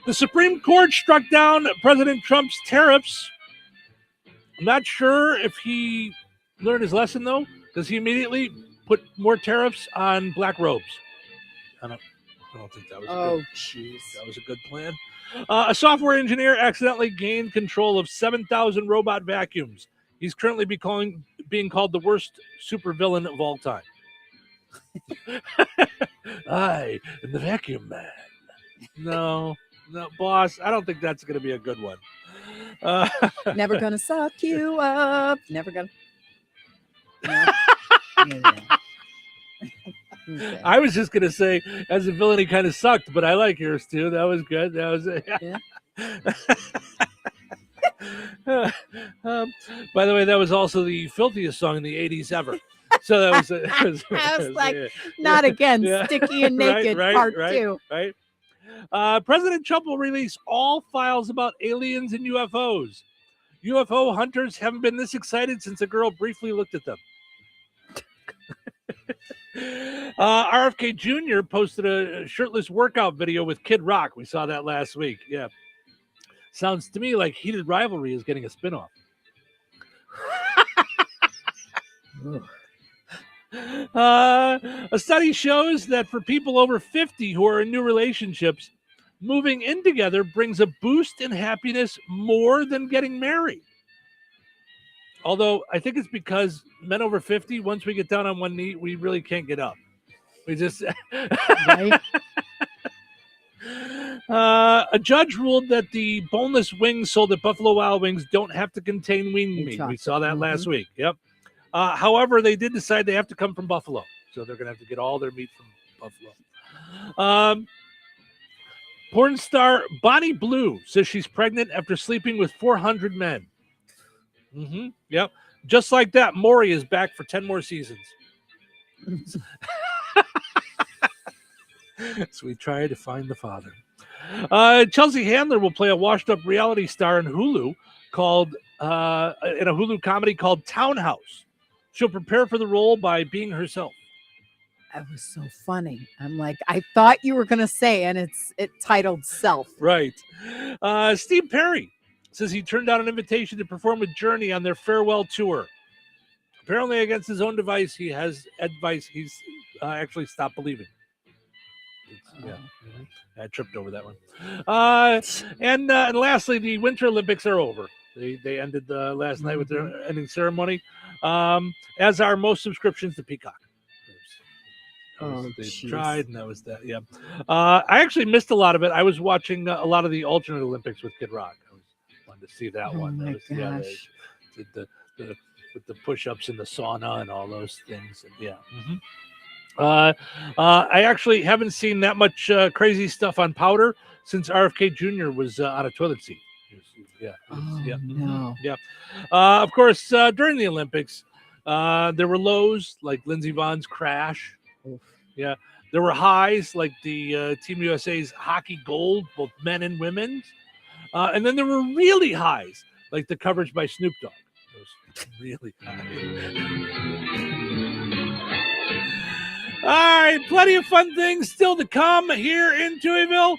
The Supreme Court struck down President Trump's tariffs. I'm not sure if he learned his lesson, though, because he immediately put more tariffs on black robes. I don't think that was that was a good plan. A software engineer accidentally gained control of 7,000 robot vacuums. He's currently being called the worst supervillain of all time. I am the vacuum man. No, boss, I don't think that's going to be a good one. Never gonna suck you up. Never gonna. Okay. I was just going to say, as a villain, he kind of sucked, but I like yours too. That was good. That was by the way, that was also the filthiest song in the 80s ever. So that was, I was like, not again, Sticky and Naked, part 2. Right. President Trump will release all files about aliens and UFOs. UFO hunters haven't been this excited since a girl briefly looked at them. RFK Jr. posted a shirtless workout video with Kid Rock. We saw that last week. Yeah. Sounds to me like Heated Rivalry is getting a spinoff. A study shows that for people over 50 who are in new relationships, moving in together brings a boost in happiness more than getting married. Although I think it's because men over 50, once we get down on one knee, we really can't get up. We just right? A judge ruled that the boneless wings sold at Buffalo Wild Wings don't have to contain wing meat. We saw that last week. Yep. However, they did decide they have to come from Buffalo, so they're going to have to get all their meat from Buffalo. Porn star Bonnie Blue says she's pregnant after sleeping with 400 men. Yep. Just like that, Maury is back for 10 more seasons. So we try to find the father. Chelsea Handler will play a washed-up reality star in Hulu called in a Hulu comedy called Townhouse. She'll prepare for the role by being herself. That was so funny. I'm like, I thought you were gonna say, and it's titled Self. Right. Steve Perry says he turned down an invitation to perform with Journey on their farewell tour. Apparently, against his own advice, he's actually stopped believing. Yeah, I tripped over that one. And lastly, the Winter Olympics are over. They ended last night with their ending ceremony, as are most subscriptions to Peacock. They tried, and that was that. Yeah, I actually missed a lot of it. I was watching a lot of the alternate Olympics with Kid Rock. I wanted to see that one. My gosh. Yeah, with the push-ups in the sauna and all those things. And yeah. I actually haven't seen that much crazy stuff on Powder since RFK Jr. was on a toilet seat. No. Yeah. Of course, during the Olympics, there were lows like Lindsey Vohn's crash. Yeah. There were highs like the Team USA's hockey gold, both men and women's. And then there were really highs like the coverage by Snoop Dogg. It was really high. All right, plenty of fun things still to come here in Touhyville.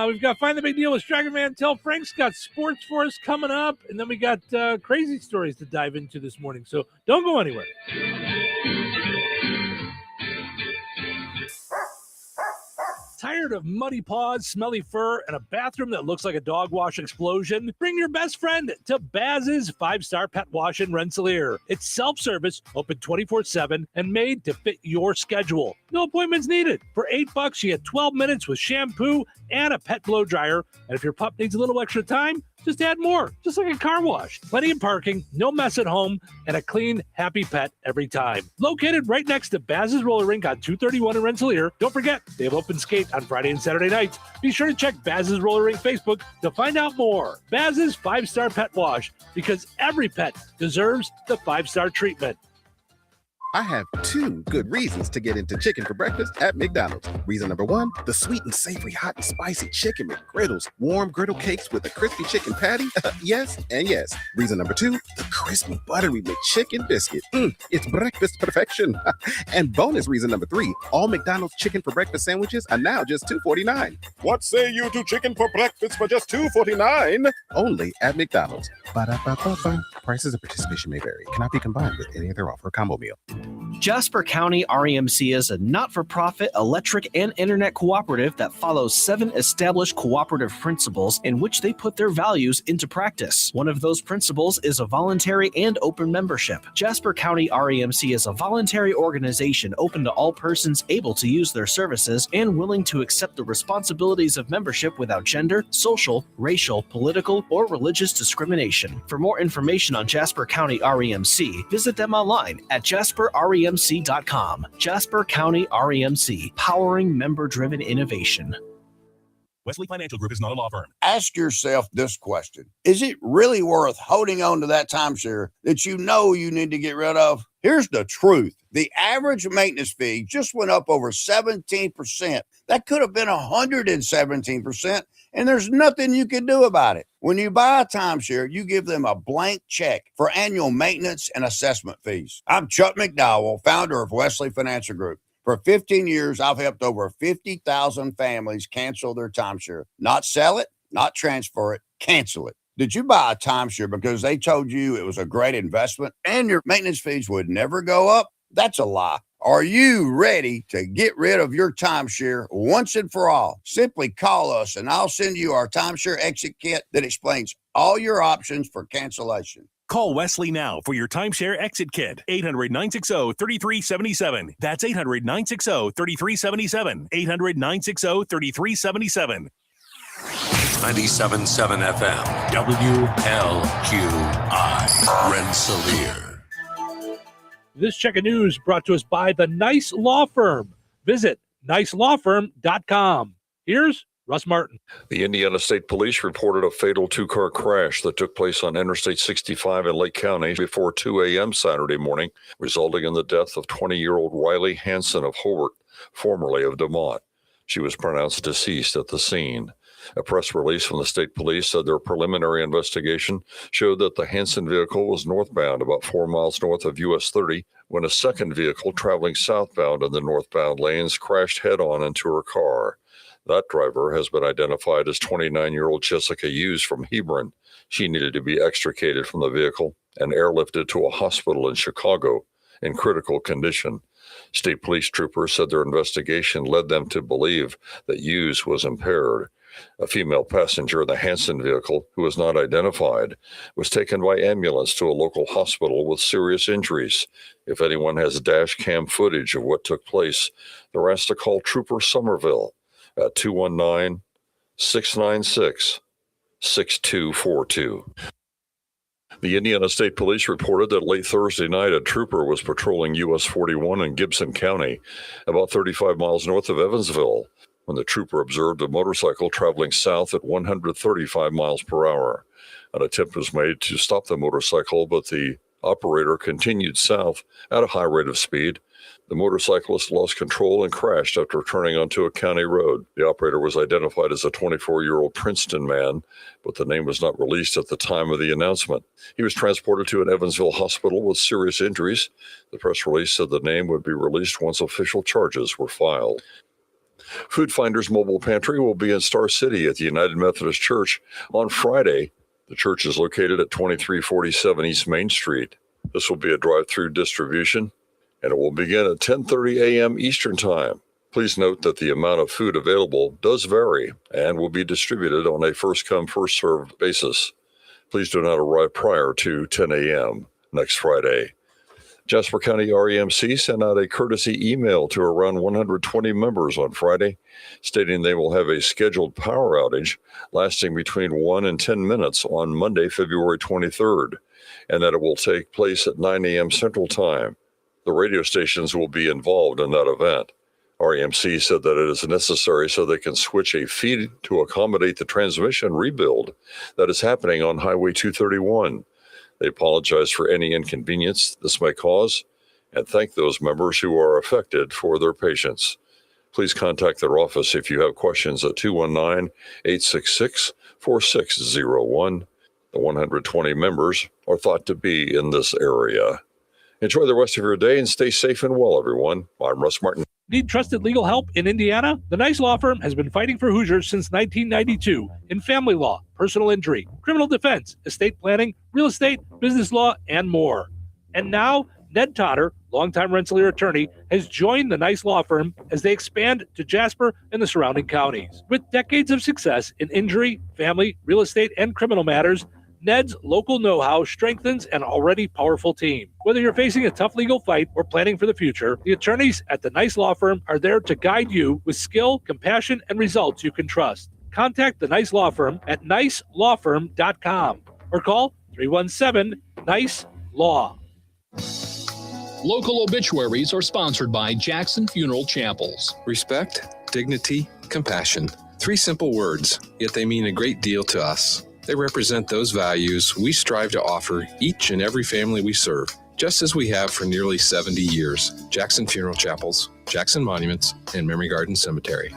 We've got Find the Big Deal with Striker Van Tel. Frank's got sports for us coming up, and then we got crazy stories to dive into this morning. So don't go anywhere. Tired of muddy paws, smelly fur, and a bathroom that looks like a dog wash explosion? Bring your best friend to Baz's 5-Star Pet Wash in Rensselaer. It's self-service, open 24/7, and made to fit your schedule. No appointments needed. For $8, you get 12 minutes with shampoo and a pet blow dryer. And if your pup needs a little extra time, just add more, just like a car wash. Plenty of parking, no mess at home, and a clean, happy pet every time. Located right next to Baz's Roller Rink on 231 in Rensselaer. Don't forget, they have open skate on Friday and Saturday nights. Be sure to check Baz's Roller Rink Facebook to find out more. Baz's 5-Star Pet Wash, because every pet deserves the 5-star treatment. I have 2 good reasons to get into chicken for breakfast at McDonald's. Reason number 1, the sweet and savory, hot and spicy chicken McGriddles. Warm griddle cakes with a crispy chicken patty. Yes and yes. Reason number 2, the crispy, buttery McChicken biscuit. It's breakfast perfection. And bonus reason number 3, all McDonald's chicken for breakfast sandwiches are now just $2.49. What say you to chicken for breakfast for just $2.49? Only at McDonald's. Ba-da-ba-ba-ba. Prices of participation may vary. Cannot be combined with any other offer or combo meal. Jasper County REMC is a not-for-profit electric and internet cooperative that follows 7 established cooperative principles in which they put their values into practice. One of those principles is a voluntary and open membership. Jasper County REMC is a voluntary organization open to all persons able to use their services and willing to accept the responsibilities of membership without gender, social, racial, political, or religious discrimination. For more information on Jasper County REMC, visit them online at jasperremc.com. Jasper County REMC, powering member-driven innovation. Wesley Financial Group is not a law firm. Ask yourself this question. Is it really worth holding on to that timeshare that you know you need to get rid of? Here's the truth. The average maintenance fee just went up over 17%. That could have been 117%, and there's nothing you can do about it. When you buy a timeshare, you give them a blank check for annual maintenance and assessment fees. I'm Chuck McDowell, founder of Wesley Financial Group. For 15 years, I've helped over 50,000 families cancel their timeshare. Not sell it, not transfer it, cancel it. Did you buy a timeshare because they told you it was a great investment and your maintenance fees would never go up? That's a lie. Are you ready to get rid of your timeshare once and for all? Simply call us and I'll send you our timeshare exit kit that explains all your options for cancellation. Call Wesley now for your timeshare exit kit. 800-960-3377. That's 800-960-3377. 800-960-3377. 97.7 FM. WLQI. Rensselaer. This check of news brought to us by the Nice Law Firm. Visit nicelawfirm.com. Here's Russ Martin. The Indiana State Police reported a fatal 2-car crash that took place on Interstate 65 in Lake County before 2 a.m. Saturday morning, resulting in the death of 20-year-old Riley Hansen of Hobart, formerly of DeMont. She was pronounced deceased at the scene. A press release from the state police said their preliminary investigation showed that the Hansen vehicle was northbound about 4 miles north of US 30 when a second vehicle traveling southbound in the northbound lanes crashed head-on into her car. That driver has been identified as 29-year-old Jessica Hughes from Hebron. She needed to be extricated from the vehicle and airlifted to a hospital in Chicago in critical condition. State police troopers said their investigation led them to believe that Hughes was impaired. A female passenger in the Hansen vehicle, who was not identified, was taken by ambulance to a local hospital with serious injuries. If anyone has dash cam footage of what took place, they're asked to call Trooper Somerville at 219-696-6242. The Indiana State Police reported that late Thursday night, a trooper was patrolling US 41 in Gibson County, about 35 miles north of Evansville, when the trooper observed a motorcycle traveling south at 135 miles per hour. An attempt was made to stop the motorcycle, but the operator continued south at a high rate of speed. The motorcyclist lost control and crashed after turning onto a county road. The operator was identified as a 24-year-old Princeton man, but the name was not released at the time of the announcement. He was transported to an Evansville hospital with serious injuries. The press release said the name would be released once official charges were filed. Food Finders Mobile Pantry will be in Star City at the United Methodist Church on Friday. The church is located at 2347 East Main Street. This will be a drive-through distribution, and it will begin at 10:30 a.m. Eastern Time. Please note that the amount of food available does vary and will be distributed on a first-come, first-served basis. Please do not arrive prior to 10 a.m. next Friday. Jasper County REMC sent out a courtesy email to around 120 members on Friday, stating they will have a scheduled power outage lasting between 1 and 10 minutes on Monday, February 23rd, and that it will take place at 9 a.m. Central Time. The radio stations will be involved in that event. REMC said that it is necessary so they can switch a feed to accommodate the transmission rebuild that is happening on Highway 231. They apologize for any inconvenience this may cause and thank those members who are affected for their patience. Please contact their office if you have questions at 219-866-4601. The 120 members are thought to be in this area. Enjoy the rest of your day and stay safe and well, everyone. I'm Russ Martin. Need trusted legal help in Indiana? The Nice Law Firm has been fighting for Hoosiers since 1992 in family law, personal injury, criminal defense, estate planning, real estate, business law, and more. And now, Ned Totter, longtime Rensselaer attorney, has joined the Nice Law Firm as they expand to Jasper and the surrounding counties. With decades of success in injury, family, real estate, and criminal matters, Ned's local know-how strengthens an already powerful team. Whether you're facing a tough legal fight or planning for the future, the attorneys at the Nice Law Firm are there to guide you with skill, compassion, and results you can trust. Contact the Nice Law Firm at nicelawfirm.com or call 317-NICE-LAW. Local obituaries are sponsored by Jackson Funeral Chapels. Respect, dignity, compassion. 3 simple words, yet they mean a great deal to us. They represent those values we strive to offer each and every family we serve, just as we have for nearly 70 years. Jackson Funeral Chapels, Jackson Monuments, and Memory Garden Cemetery.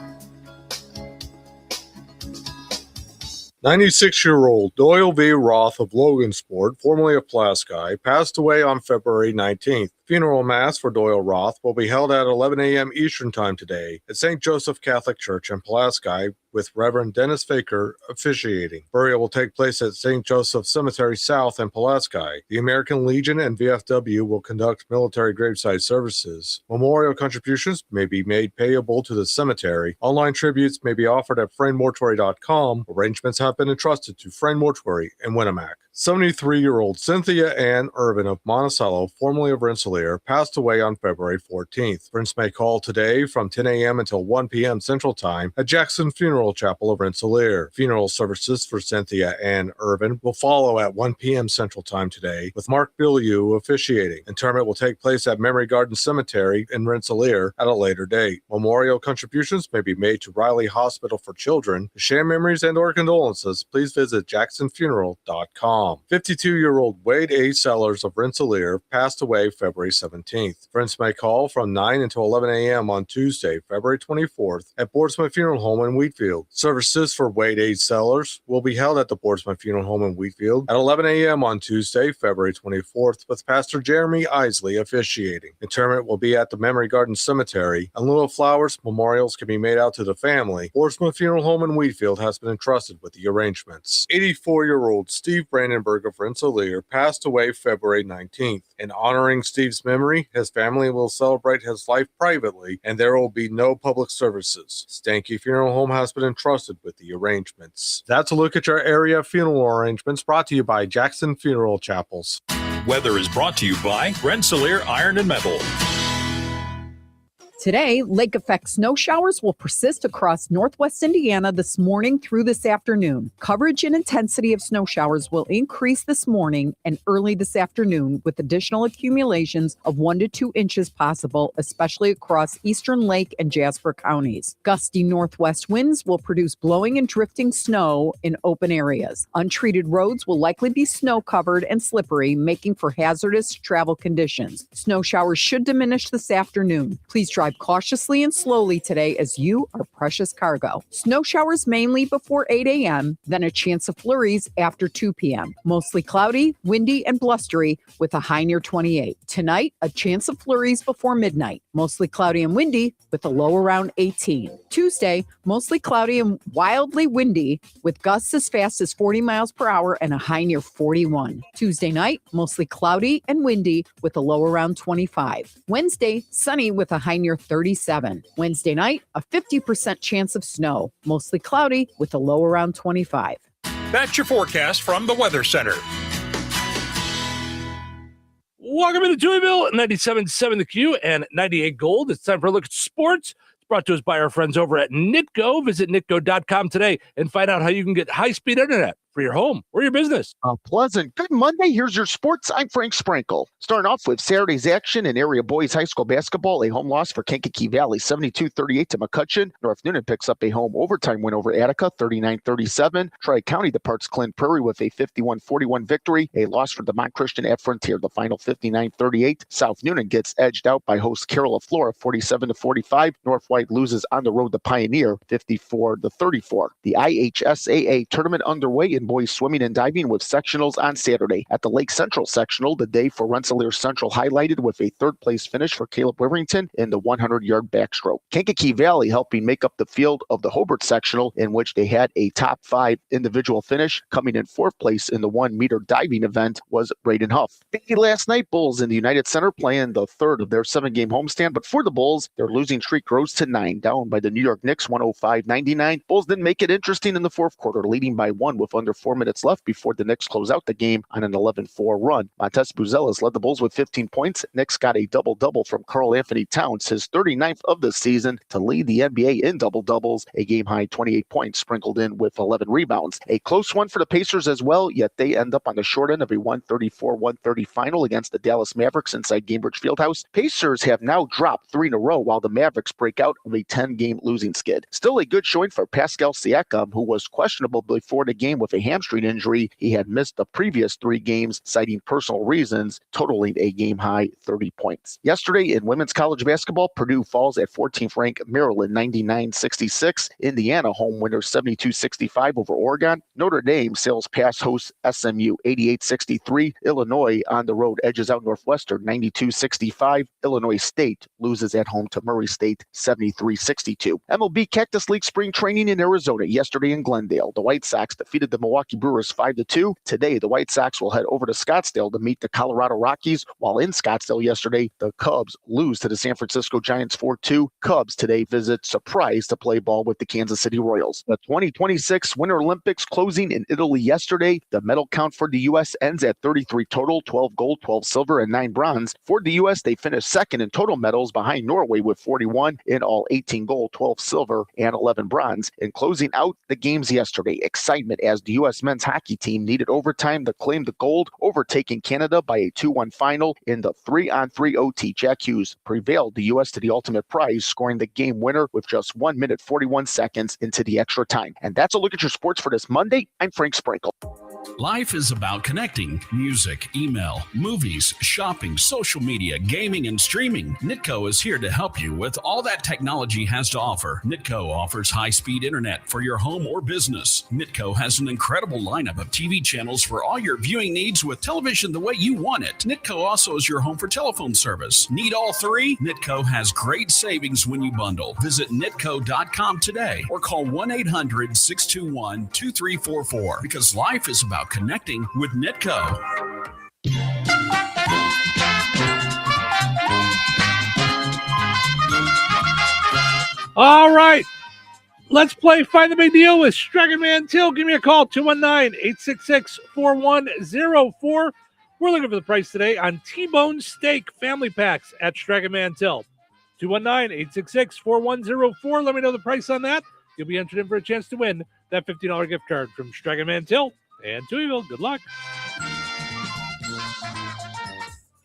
96-year-old Doyle V. Roth of Logansport, formerly of Pulaski, passed away on February 19th. Funeral Mass for Doyle Roth will be held at 11 a.m. Eastern Time today at St. Joseph Catholic Church in Pulaski, with Reverend Dennis Faker officiating. Burial will take place at St. Joseph Cemetery South in Pulaski. The American Legion and VFW will conduct military graveside services. Memorial contributions may be made payable to the cemetery. Online tributes may be offered at friendmortuary.com. Arrangements have been entrusted to Friend Mortuary in Winnemac. 73-year-old Cynthia Ann Irvin of Monticello, formerly of Rensselaer, passed away on February 14th. Friends may call today from 10 a.m. until 1 p.m. Central Time at Jackson Funeral Chapel of Rensselaer. Funeral services for Cynthia Ann Irvin will follow at 1 p.m. Central Time today, with Mark Bilyeu officiating. Interment will take place at Memory Garden Cemetery in Rensselaer at a later date. Memorial contributions may be made to Riley Hospital for Children. To share memories and or condolences, please visit jacksonfuneral.com. 52-year-old Wade A. Sellers of Rensselaer passed away February 17th. Friends may call from 9 until 11 a.m. on Tuesday, February 24th at Boardsman Funeral Home in Wheatfield. Services for Wade A. Sellers will be held at the Boardsman Funeral Home in Wheatfield at 11 a.m. on Tuesday, February 24th, with Pastor Jeremy Isley officiating. Interment will be at the Memory Garden Cemetery. In lieu of flowers, memorials can be made out to the family. Boardsman Funeral Home in Wheatfield has been entrusted with the arrangements. 84-year-old Steve Brandenburg of Rensselaer passed away February 19th. In honoring Steve's memory, his family will celebrate his life privately, and there will be no public services. Stanky Funeral Home has been entrusted with the arrangements. That's a look at your area funeral arrangements, brought to you by Jackson Funeral Chapels. Weather is brought to you by Rensselaer Iron and Metal. Today, lake effect snow showers will persist across northwest Indiana this morning through this afternoon. Coverage and intensity of snow showers will increase this morning and early this afternoon, with additional accumulations of 1 to 2 inches possible, especially across eastern Lake and Jasper counties. Gusty northwest winds will produce blowing and drifting snow in open areas. Untreated roads will likely be snow covered and slippery, making for hazardous travel conditions. Snow showers should diminish this afternoon. Please drive cautiously and slowly today, as you are precious cargo. Snow showers mainly before 8 a.m., then a chance of flurries after 2 p.m. Mostly cloudy, windy, and blustery with a high near 28. Tonight, a chance of flurries before midnight. Mostly cloudy and windy with a low around 18. Tuesday, mostly cloudy and wildly windy with gusts as fast as 40 miles per hour and a high near 41. Tuesday night, mostly cloudy and windy with a low around 25. Wednesday, sunny with a high near 37. Wednesday night, a 50% chance of snow, mostly cloudy with a low around 25. That's your forecast from the Weather Center. Welcome to Touhyville, 97.7 The Q and 98 Gold. It's time for a look at sports. It's brought to us by our friends over at Nitco. Visit nitco.com today and find out how you can get high-speed internet for your home or your business. A pleasant good Monday. Here's your sports. I'm Frank Sprinkle. Starting off with Saturday's action in area boys high school basketball, a home loss for Kankakee Valley, 72-38 to McCutcheon. North Noonan picks up a home overtime win over Attica, 39-37. Tri-County departs Clint Prairie with a 51-41 victory. A loss for DeMont Christian at Frontier, the final 59-38. South Noonan gets edged out by host Carroll of Flora, 47-45. North White loses on the road to Pioneer, 54-34. The IHSAA tournament underway in boys swimming and diving with sectionals on Saturday. At the Lake Central sectional, the day for Rensselaer Central highlighted with a third-place finish for Caleb Witherington in the 100-yard backstroke. Kankakee Valley helping make up the field of the Hobart sectional, in which they had a top 5 individual finish. Coming in 4th place in the 1-meter diving event was Braden Huff. Last night, Bulls in the United Center playing the 3rd of their 7-game homestand, but for the Bulls, their losing streak grows to 9, down by the New York Knicks 105-99. Bulls didn't make it interesting in the 4th quarter, leading by 1 with under 4 minutes left before the Knicks close out the game on an 11-4 run. Montez Buzelis led the Bulls with 15 points. Knicks got a double-double from Karl Anthony Towns, his 39th of the season, to lead the NBA in double-doubles, a game-high 28 points sprinkled in with 11 rebounds. A close one for the Pacers as well, yet they end up on the short end of a 134-130 final against the Dallas Mavericks inside Gainbridge Fieldhouse. Pacers have now dropped 3 in a row, while the Mavericks break out of a 10-game losing skid. Still a good showing for Pascal Siakam, who was questionable before the game with a hamstring injury. He had missed the previous 3 games, citing personal reasons, totaling a game-high 30 points. Yesterday in women's college basketball, Purdue falls at 14th-ranked Maryland 99-66. Indiana home winner 72-65 over Oregon. Notre Dame sails past host SMU 88-63. Illinois on the road edges out Northwestern 92-65. Illinois State loses at home to Murray State 73-62. MLB Cactus League spring training in Arizona yesterday in Glendale. The White Sox defeated the Milwaukee Brewers 5-2. Today, the White Sox will head over to Scottsdale to meet the Colorado Rockies, while in Scottsdale yesterday, the Cubs lose to the San Francisco Giants 4-2. Cubs today visit Surprise to play ball with the Kansas City Royals. The 2026 Winter Olympics closing in Italy yesterday. The medal count for the U.S. ends at 33 total, 12 gold, 12 silver, and 9 bronze. For the U.S., they finished second in total medals behind Norway with 41, in all 18 gold, 12 silver, and 11 bronze. In closing out the games yesterday, excitement as the U.S. men's hockey team needed overtime to claim the gold, overtaking Canada by a 2-1 final in the 3-on-3 OT. Jack Hughes prevailed the U.S. to the ultimate prize, scoring the game winner with just 1 minute 41 seconds into the extra time. And that's a look at your sports for this Monday. I'm Frank Sprinkle. Life is about connecting. Music, email, movies, shopping, social media, gaming, and streaming. Nitco is here to help you with all that technology has to offer. Nitco offers high-speed internet for your home or business. Nitco has an incredible lineup of TV channels for all your viewing needs with television the way you want it. Nitco also is your home for telephone service. Need all 3? Nitco has great savings when you bundle. Visit nitco.com today or call 1-800-621-2344 because life is about connecting with Nitco. All right. Let's play Find the Big Deal with Stricken Man Till. Give me a call, 219-866-4104. We're looking for the price today on T-Bone Steak Family Packs at Stricken Man Till. 219-866-4104. Let me know the price on that. You'll be entered in for a chance to win that $50 gift card from Stricken Man Till and Touhyville. Good luck.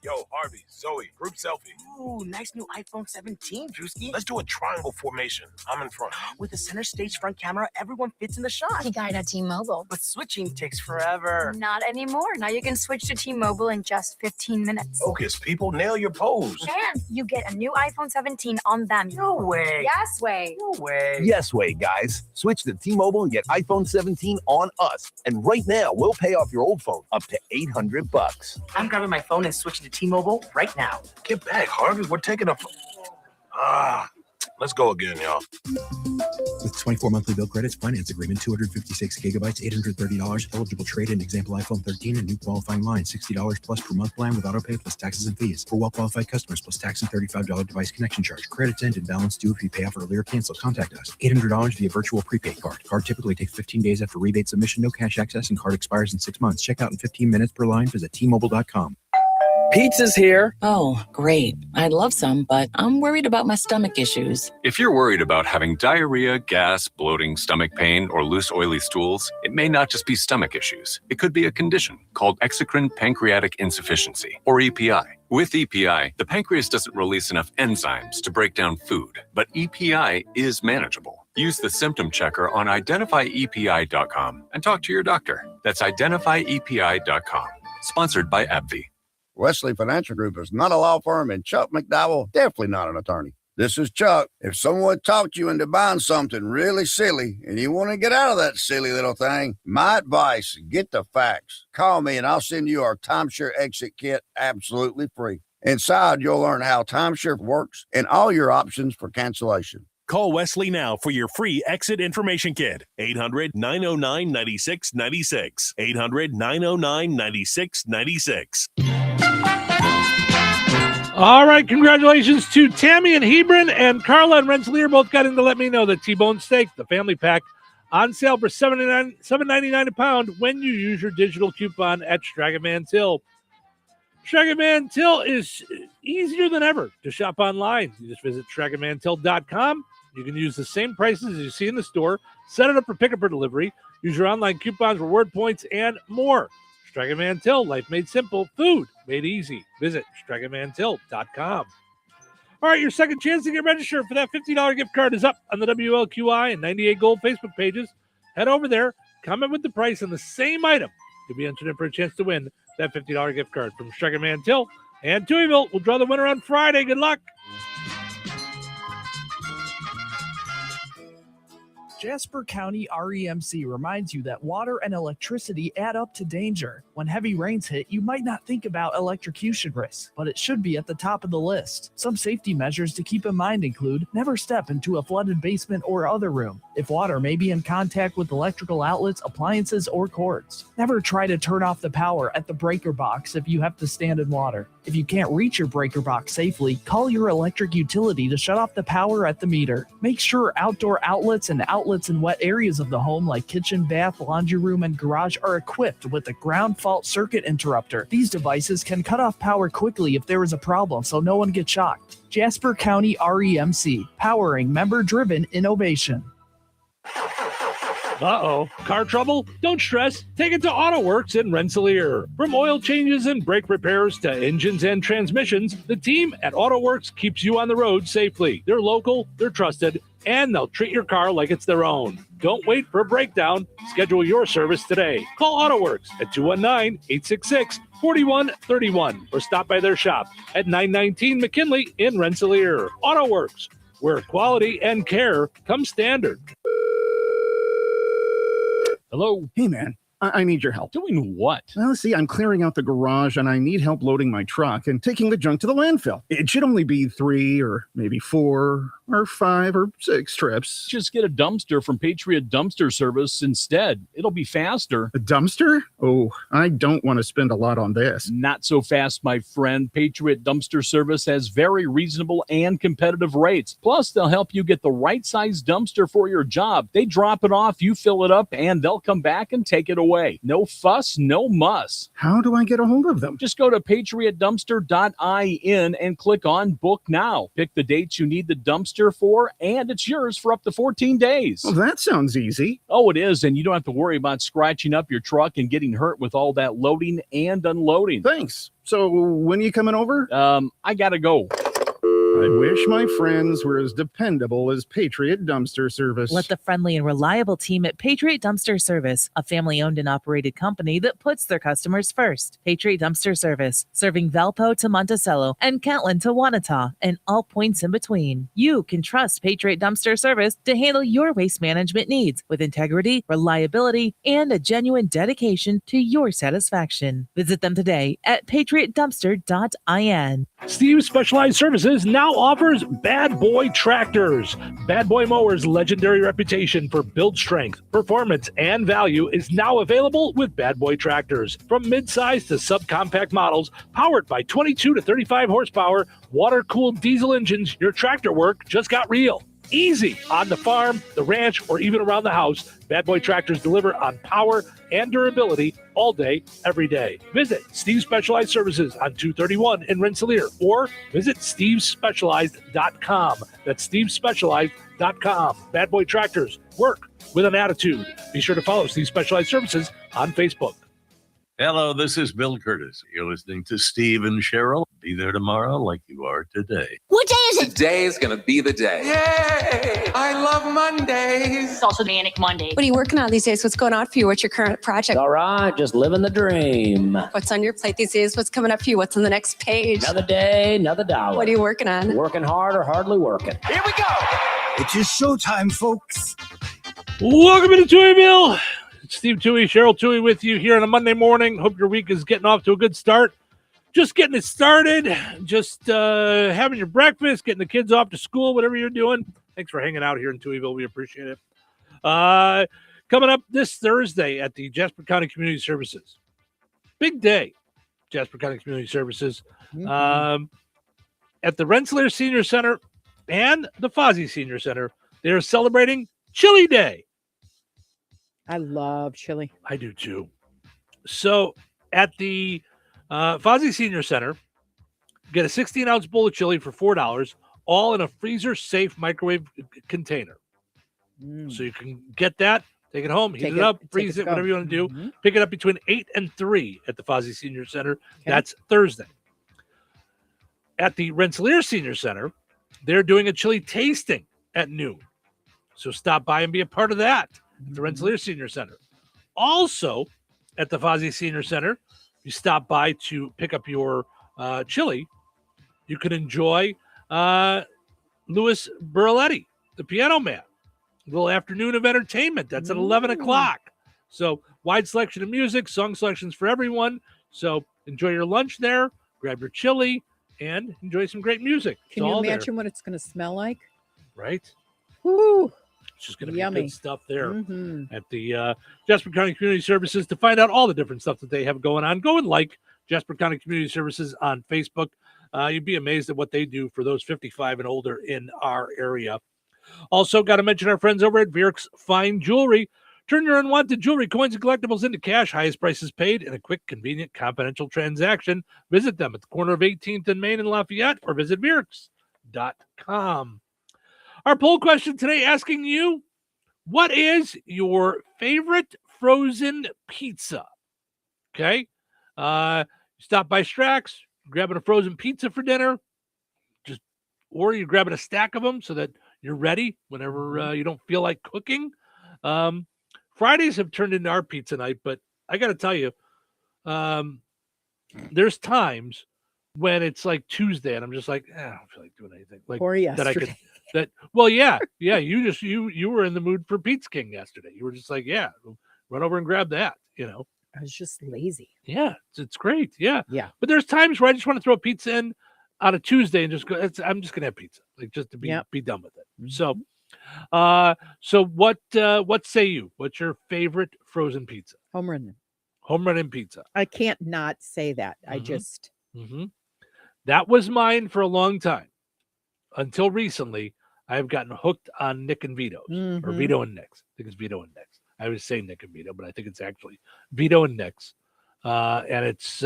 Yo, Harvey, Zoe, group selfie. Ooh, nice new iPhone 17, Drewski. Let's do a triangle formation. I'm in front. With a center stage front camera, everyone fits in the shot. You got it at T-Mobile. But switching takes forever. Not anymore. Now you can switch to T-Mobile in just 15 minutes. Focus, people. Nail your pose. And you get a new iPhone 17 on them. No way. Yes way. No way. Yes way, guys. Switch to T-Mobile and get iPhone 17 on us. And right now, we'll pay off your old phone up to $800. I'm grabbing my phone and switching to T-Mobile right now. Get back, Harvey. We're taking a... Let's go again, y'all. With 24 monthly bill credits, finance agreement, 256 gigabytes, $830, eligible trade-in, example iPhone 13, and new qualifying line, $60 plus per month plan with auto pay plus taxes and fees. For well-qualified customers, plus tax and $35 device connection charge. Credits end and balance due if you pay off early or cancel. Contact us. $800 via virtual prepaid card. Card typically takes 15 days after rebate submission, no cash access, and card expires in 6 months. Check out in 15 minutes per line. Visit T-Mobile.com. Pizza's here. Oh, great. I'd love some, but I'm worried about my stomach issues. If you're worried about having diarrhea, gas, bloating, stomach pain, or loose, oily stools, it may not just be stomach issues. It could be a condition called exocrine pancreatic insufficiency, or EPI. With EPI, the pancreas doesn't release enough enzymes to break down food, but EPI is manageable. Use the symptom checker on identifyepi.com and talk to your doctor. That's identifyepi.com. Sponsored by AbbVie. Wesley Financial Group is not a law firm, and Chuck McDowell, definitely not an attorney. This is Chuck. If someone talked you into buying something really silly and you want to get out of that silly little thing, my advice, get the facts. Call me and I'll send you our timeshare exit kit absolutely free. Inside, you'll learn how timeshare works and all your options for cancellation. Call Wesley now for your free exit information kit. 800-909-9696. 800-909-9696. All right, congratulations to Tammy and Hebron, and Carla and Rensselaer both got in to let me know that T-Bone Steak, the family pack, on sale for $7.99 a pound when you use your digital coupon at Stragaman Till. Stragaman Till is easier than ever to shop online. You just visit StragamanTill.com. You can use the same prices as you see in the store, set it up for pickup or delivery, use your online coupons, reward points, and more. Stragaman Till, life made simple, food made easy. Visit StragamanTill.com. All right, your second chance to get registered for that $50 gift card is up on the WLQI and 98 Gold Facebook pages. Head over there, comment with the price on the same item. You'll be entered in for a chance to win that $50 gift card from Stragaman Till and Touhyville. We'll draw the winner on Friday. Good luck. Jasper County REMC reminds you that water and electricity add up to danger. When heavy rains hit, you might not think about electrocution risks, but it should be at the top of the list. Some safety measures to keep in mind include never step into a flooded basement or other room. If water may be in contact with electrical outlets, appliances, or cords. Never try to turn off the power at the breaker box if you have to stand in water. If you can't reach your breaker box safely, call your electric utility to shut off the power at the meter. Make sure outdoor outlets and outlets in wet areas of the home like kitchen, bath, laundry room, and garage are equipped with a ground fault circuit interrupter. These devices can cut off power quickly if there is a problem so no one gets shocked. Jasper County REMC, powering member-driven innovation. Uh-oh. Car trouble? Don't stress. Take it to AutoWorks in Rensselaer. From oil changes and brake repairs to engines and transmissions, the team at AutoWorks keeps you on the road safely. They're local, they're trusted, and they'll treat your car like it's their own. Don't wait for a breakdown. Schedule your service today. Call AutoWorks at 219-866-4131 or stop by their shop at 919 McKinley in Rensselaer. AutoWorks, where quality and care come standard. Hello. Hey, man. I need your help. Doing what? Well, see, I'm clearing out the garage and I need help loading my truck and taking the junk to the landfill. It should only be 3 or maybe 4 or 5 or 6 trips. Just get a dumpster from Patriot Dumpster Service instead. It'll be faster. A dumpster? Oh, I don't want to spend a lot on this. Not so fast, my friend. Patriot Dumpster Service has very reasonable and competitive rates. Plus, they'll help you get the right size dumpster for your job. They drop it off, you fill it up, and they'll come back and take it away. No fuss, no muss. How do I get a hold of them? Just go to patriotdumpster.in and click on Book Now. Pick the dates you need the dumpster for, and it's yours for up to 14 days. Well, that sounds easy. Oh, it is, and you don't have to worry about scratching up your truck and getting hurt with all that loading and unloading. Thanks. So when are you coming over? I gotta go. I wish my friends were as dependable as Patriot Dumpster Service. Let the friendly and reliable team at Patriot Dumpster Service, a family-owned and operated company that puts their customers first. Patriot Dumpster Service, serving Valpo to Monticello and Catlin to Wanata and all points in between. You can trust Patriot Dumpster Service to handle your waste management needs with integrity, reliability, and a genuine dedication to your satisfaction. Visit them today at patriotdumpster.in. Steve's Specialized Services now now offers Bad Boy Tractors. Bad Boy Mowers' legendary reputation for build strength, performance, and value is now available with Bad Boy Tractors. From mid-size to subcompact models, powered by 22 to 35 horsepower, water-cooled diesel engines, your tractor work just got real. Easy on the farm, the ranch, or even around the house. Bad Boy Tractors deliver on power and durability all day, every day. Visit Steve's Specialized Services on 231 in Rensselaer or visit stevespecialized.com. That's stevespecialized.com. Bad Boy Tractors, work with an attitude. Be sure to follow Steve Specialized Services on Facebook. Hello, this is Bill Curtis. You're listening to Steve and Cheryl. Be there tomorrow like you are today. What day is it? Today is going to be the day. Yay! I love Mondays. It's also Manic Monday. What are you working on these days? What's going on for you? What's your current project? All right, just living the dream. What's on your plate these days? What's coming up for you? What's on the next page? Another day, another dollar. What are you working on? Working hard or hardly working. Here we go. It's your showtime, folks. Welcome into Touhyville. It's Steve Touhy, Cheryl Touhy with you here on a Monday morning. Hope your week is getting off to a good start. Just getting it started, just having your breakfast, getting the kids off to school, whatever you're doing. Thanks for hanging out here in Touhyville. We appreciate it. Coming up this Thursday at the Jasper County Community Services. Big day, Jasper County Community Services. At the Rensselaer Senior Center and the Fozzie Senior Center, they're celebrating Chili Day. I love chili. I do too. So at the Fozzie Senior Center, get a 16-ounce bowl of chili for $4, all in a freezer-safe microwave container. So you can get that, take it home, heat it up, freeze it, whatever you want to do. Pick it up between 8 and 3 at the Fozzie Senior Center. Okay. That's Thursday. At the Rensselaer Senior Center, they're doing a chili tasting at noon. So stop by and be a part of that at the Rensselaer Senior Center. Also, at the Fozzie Senior Center, you stop by to pick up your chili, you can enjoy Louis Burletti, the piano man. A little afternoon of entertainment. That's at 11 o'clock. So wide selection of music, song selections for everyone. So enjoy your lunch there, grab your chili, and enjoy some great music. Can you imagine what it's going to smell like? Right? Woo! It's just going to be good stuff there at the Jasper County Community Services. To find out all the different stuff that they have going on, go and like Jasper County Community Services on Facebook. You'd be amazed at what they do for those 55 and older in our area. Also, got to mention our friends over at Vierk's Fine Jewelry. Turn your unwanted jewelry, coins, and collectibles into cash. Highest prices paid in a quick, convenient, confidential transaction. Visit them at the corner of 18th and Main in Lafayette or visit Vierks.com. Our poll question today asking you, what is your favorite frozen pizza? Okay. Stop by Strax, grabbing a frozen pizza for dinner, or you're grabbing a stack of them so that you're ready whenever you don't feel like cooking. Fridays have turned into our pizza night, but I got to tell you, there's times when it's like Tuesday and I'm just like, I don't feel like doing anything. Like or yesterday. You were in the mood for Pizza King yesterday. You were just like, run over and grab that, I was just lazy. Yeah, it's great. Yeah. Yeah. But there's times where I just want to throw a pizza in on a Tuesday and just go, I'm just going to have pizza, like just to be done with it. So what say you? What's your favorite frozen pizza? Home run in pizza. I can't not say that. I just. That was mine for a long time. Until recently, I've gotten hooked on Nick and Vito's or Vito and Nick's. I think it's Vito and Nick's. I was saying Nick and Vito, but I think it's actually Vito and Nick's. And it's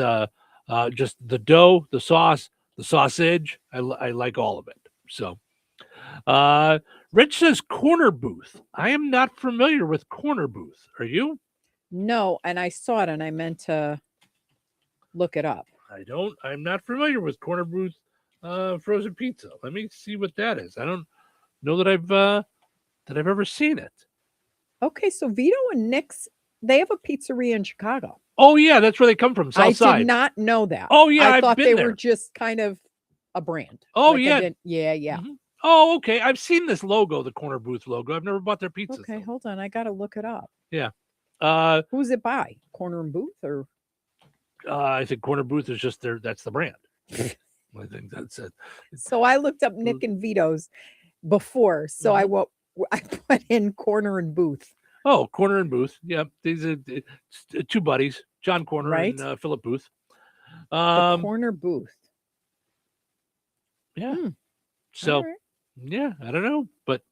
just the dough, the sauce, the sausage. I like all of it. So Rich says Corner Booth. I am not familiar with Corner Booth. Are you? No, and I saw it and I meant to look it up. I'm not familiar with Corner Booth frozen pizza. Let me see what that is. I don't know that I've ever seen it. Okay, so Vito and Nick's, they have a pizzeria in Chicago. Oh yeah, that's where they come from. South Side. I did not know that. Oh yeah, I thought they were just kind of a brand. Oh like yeah. Oh okay, I've seen this logo, the Corner Booth logo. I've never bought their pizza. Okay, hold on, I gotta look it up. Yeah. Who's it by? Corner and Booth or? I think Corner Booth is just that's the brand. I think So I looked up Nick and Vito's before. So I put in Corner and Booth. Oh, Corner and Booth. Yeah, these are two buddies, John Corner Right. and Philip Booth. The Corner Booth. Yeah. So, right. yeah, I don't know, but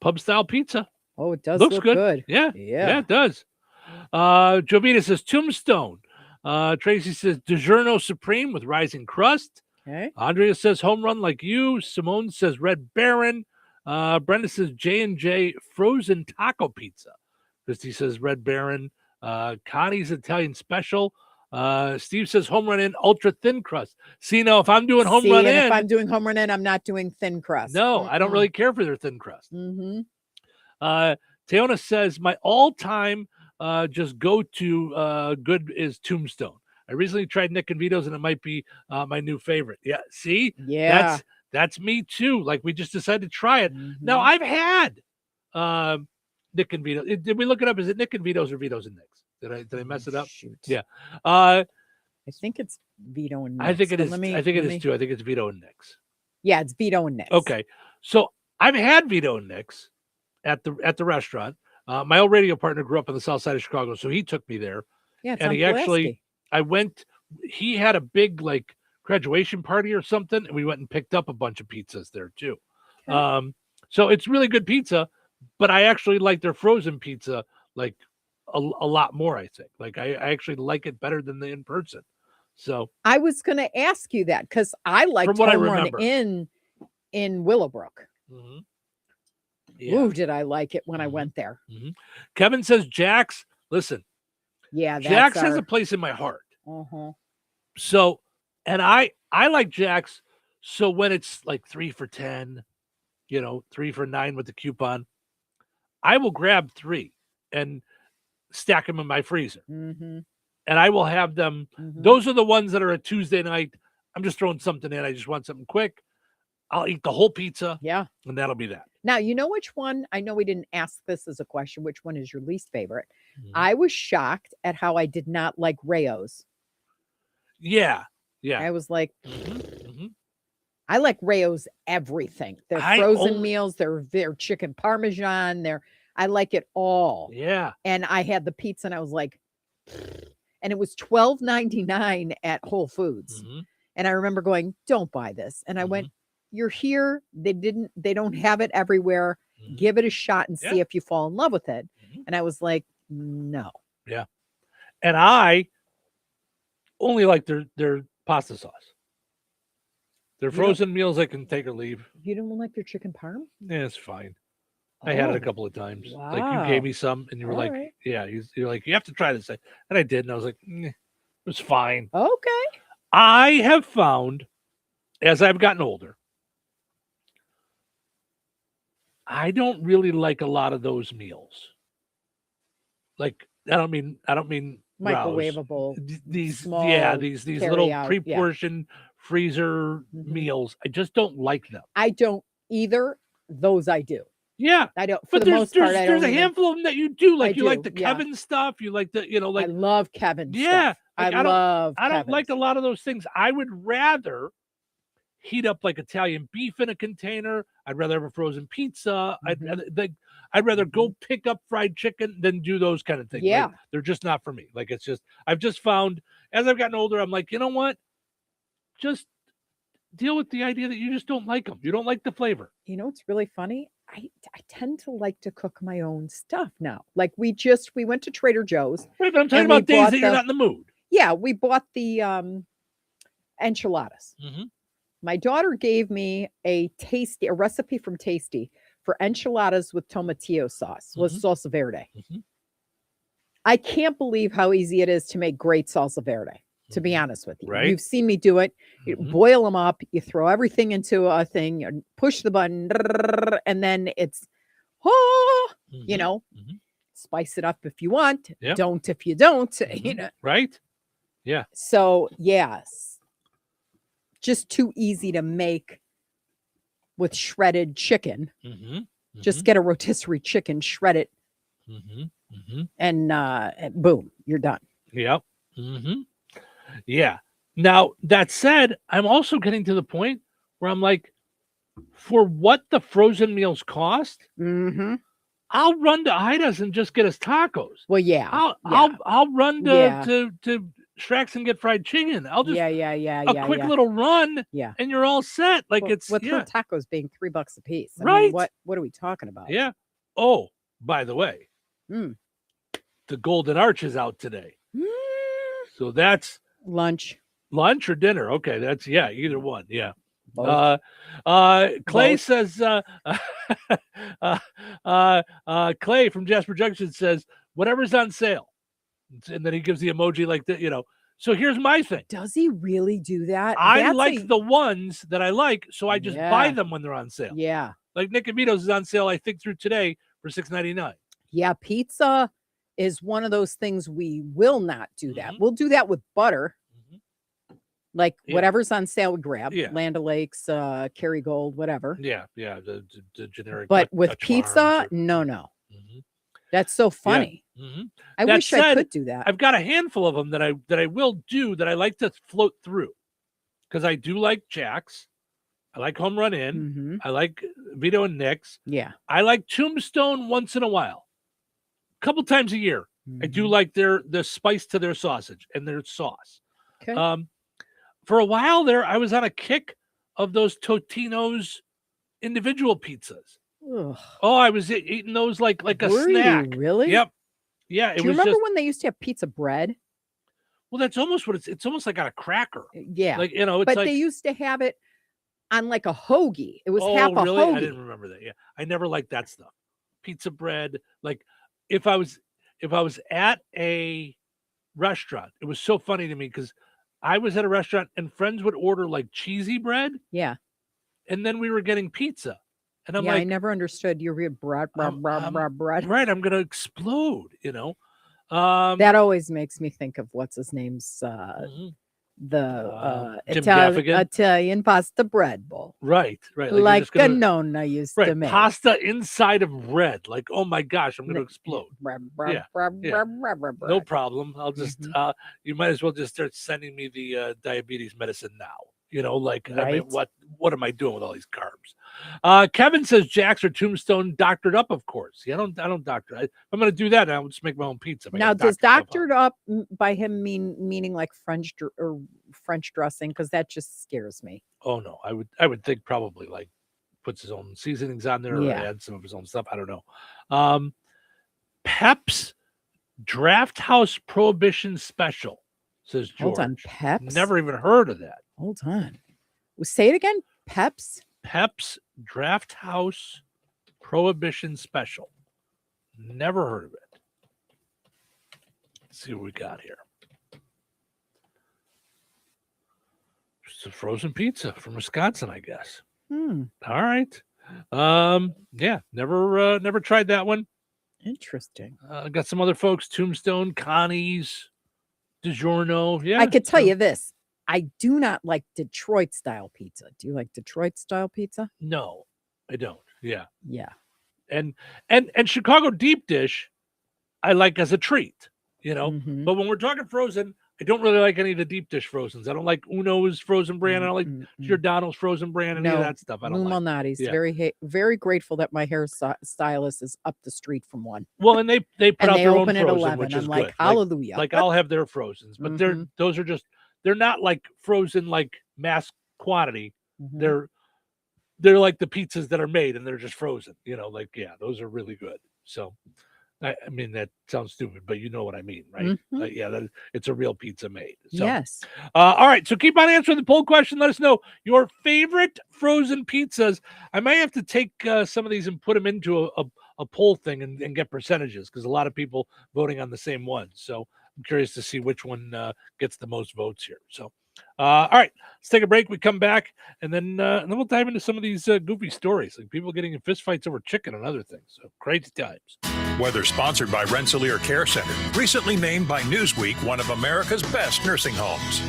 pub style pizza. Oh, it does Looks look good. Yeah, it does. Jovita says Tombstone. Tracy says DiGiorno Supreme with rising crust. Okay. Andrea says home run like you. Simone says Red Baron. Brenda says J&J frozen taco pizza. Christy says Red Baron. Connie's Italian special. Steve says home run in ultra thin crust. See, now if I'm doing home run in, if I'm doing home run in, I'm not doing thin crust. no, I don't really care for their thin crust. Mm-hmm. Teona says my all-time just go-to good is Tombstone. I recently tried Nick and Vito's and it might be my new favorite. Yeah, see? Yeah. That's me too. Like we just decided to try it. Now I've had Nick and Vito. Did we look it up? Is it Nick and Vito's or Vito's and Nick's? Did I mess it up? Shoot. Yeah. I think it's Vito and Nick's. I think it is. Let me- I think it let is me- too. I think it's Vito and Nick's. Yeah, it's Vito and Nick's. Okay. So I've had Vito and Nick's at the restaurant. My old radio partner grew up on the south side of Chicago, so he took me there. Yeah, it's and on he actually, Pulaski. I went. He had a big like graduation party or something, and we went and picked up a bunch of pizzas there too. So it's really good pizza, but I actually like their frozen pizza like a lot more. I think like I actually like it better than the in person. So I was going to ask you that because I liked From what I home run remember. in Willowbrook. Yeah. Ooh, did I like it when I went there? Kevin says Jack's. Listen, Yeah, that's Jack's has our- a place in my heart. Uh-huh. So, and I like Jack's. So when it's like 3 for $10, 3 for $9 with the coupon, I will grab 3 and stack them in my freezer. Mm-hmm. And I will have them. Those are the ones that are a Tuesday night. I'm just throwing something in. I just want something quick. I'll eat the whole pizza. Yeah. And that'll be that. Now, you know which one? I know we didn't ask this as a question. Which one is your least favorite? Mm-hmm. I was shocked at how I did not like Rayo's. Yeah. Yeah. I was like, I like Rayo's everything. Their I frozen only- meals, their chicken parmesan, I like it all. Yeah. And I had the pizza and I was like, and it was $12.99 at Whole Foods. Mm-hmm. And I remember going, don't buy this. And I went, you're here. They don't have it everywhere. Give it a shot and see if you fall in love with it. And I was like, no. Yeah. And I only like their pasta sauce. Their You don't- frozen meals I can take or leave. You don't like their chicken parm? Yeah, it's fine. I had it a Oh, couple of times. Like you wow. gave me some and you were All like, right. yeah, you're like, you have to try this. And I did. And I was like, it was fine. Okay. I have found as I've gotten older, I don't really like a lot of those meals. Like, I don't mean Rouse. Microwavable. These small these little carry-out, pre-portioned freezer meals. I just don't like them. I don't either. Those I do. Yeah. I don't. For But the there's most part, I there's don't a even- handful of them that you do. Like I you like do, the yeah. Kevin stuff. You like the, like I love Kevin. yeah. stuff. I don't- love. I don't Kevin's. like a lot of those things. I would rather heat up like Italian beef in a container. I'd rather have a frozen pizza. I'd rather go pick up fried chicken than do those kind of things. Like, Yeah. they're just not for me. Like it's just I've just found as I've gotten older, I'm like, you know what? Just deal with the idea that you just don't like them. You don't like the flavor. You know, it's really funny. I tend to like to cook my own stuff now. Like we went to Trader Joe's. Right, but I'm talking and we about days bought that you're not in the mood. Yeah, we bought the enchiladas. Mhm. My daughter gave me a recipe from Tasty for enchiladas with tomatillo sauce. Was salsa verde. I can't believe how easy it is to make great salsa verde. To be honest with you, Right. You've seen me do it. You boil them up. You throw everything into a thing. You push the button, and then it's, you know, spice it up if you want. Yep. Don't if you don't. You know. Right? Yeah. So yes, just too easy to make with shredded chicken. Just get a rotisserie chicken, shred it, and boom, you're done. Yep. Yeah. Now, that said, I'm also getting to the point where I'm like, for what the frozen meals cost, I'll run to Ida's and just get us tacos. Well, yeah. I'll run to, Yeah. to Shrek's and get fried chicken. I'll just yeah, quick little run, and you're all set. Like, Well, it's with her tacos being $3 a piece. I Right. mean, what are we talking about? Yeah. Oh, by the way, the Golden Arch is out today. So that's lunch or dinner. Okay, that's either one. Yeah. Both. Clay Both. says Clay from Jasper Junction says whatever's on sale, and then he gives the emoji like that. So here's my thing. Does he really do that? I That's like the ones that I like, so I just buy Yeah. them when they're on sale. Yeah. Like Nicomito's is on sale, I think, through today for $6.99. Yeah, pizza is one of those things we will not do Mm-hmm. that. We'll do that with butter. Like Yeah. whatever's on sale, we grab. Yeah. Land O'Lakes, Kerrygold, whatever. Yeah, the generic. But with Dutch pizza, Farms no. That's so funny. Mhm. I That wish I said, could do that. I've got a handful of them that I will do that I like to float through, because I do like Jack's. I like Home Run Inn. I like Vito and Nick's. Yeah. I like Tombstone once in a while, a couple times a year. I do like the spice to their sausage and their sauce. Okay. For a while there, I was on a kick of those Totino's individual pizzas. Ugh. Oh, I was eating those like a Were you snack. really? Yep. Yeah. It Do you was remember just, when they used to have pizza bread? well, that's almost what it's almost like on a cracker. Yeah. Like, it's but like, they used to have it on like a hoagie. It was oh, half a really? hoagie. I didn't remember that. Yeah. I never liked that stuff. Pizza bread. Like if I was at a restaurant, it was so funny to me because I was at a restaurant and friends would order like cheesy bread. Yeah. And then we were getting pizza. And I'm I like, never understood your bread. Bread. right, I'm gonna explode, That always makes me think of what's his name's the Jim Gaffigan? Italian pasta bread bowl. Right. Like just gonna- a nonna used right, to make. pasta inside of bread. Like, oh my gosh, I'm gonna explode. Yeah. No problem. I'll just you might as well just start sending me the diabetes medicine now. Like, I mean, Right. what am I doing with all these carbs? Kevin says Jack's or Tombstone doctored up, of course. Yeah, I don't doctor. If I'm gonna do that, I'll just make my own pizza. If I Now, gotta does doctor stuff up. doctored up by him meaning like French dressing? Because that just scares me. Oh no, I would think probably like puts his own seasonings on there or Yeah. adds some of his own stuff. I don't know. Pep's Draft House Prohibition Special, says George. Hold on, Peps. Never even heard of that. Hold on. Say it again. Peps. Pep's Draft House Prohibition Special. Never heard of it. Let's see what we got here. It's a frozen pizza from Wisconsin, I guess. All right. Yeah, never tried that one. Interesting. Got some other folks, Tombstone, Connie's, DiGiorno. Yeah. I could tell you this. I do not like Detroit style pizza. Do you like Detroit style pizza? No, I don't. Yeah. Yeah. And Chicago deep dish, I like as a treat, Mm-hmm. But when we're talking frozen, I don't really like any of the deep dish frozens. I don't like Uno's frozen brand. I don't like Giordano's frozen brand. Any of that stuff. I don't Lou like. Malnati's. Yeah. Very grateful that my hair stylist is up the street from one. Well, and they put And out they their own open at frozen, 11. which I'm is like, good. hallelujah. Like I'll have their frozens, but those are just, they're not like frozen like mass quantity. Mhm. They're like the pizzas that are made and they're just frozen. Those are really good. So, I mean that sounds stupid, but you know what I mean, right? It's a real pizza made. So, Yes. all right. So keep on answering the poll question. Let us know your favorite frozen pizzas. I might have to take some of these and put them into a poll thing and get percentages because a lot of people voting on the same one. So I'm curious to see which one gets the most votes here. So, all right, let's take a break. We come back and then we'll dive into some of these goofy stories, like people getting in fistfights over chicken and other things. So crazy times. Whether sponsored by Rensselaer Care Center, recently named by Newsweek one of America's best nursing homes.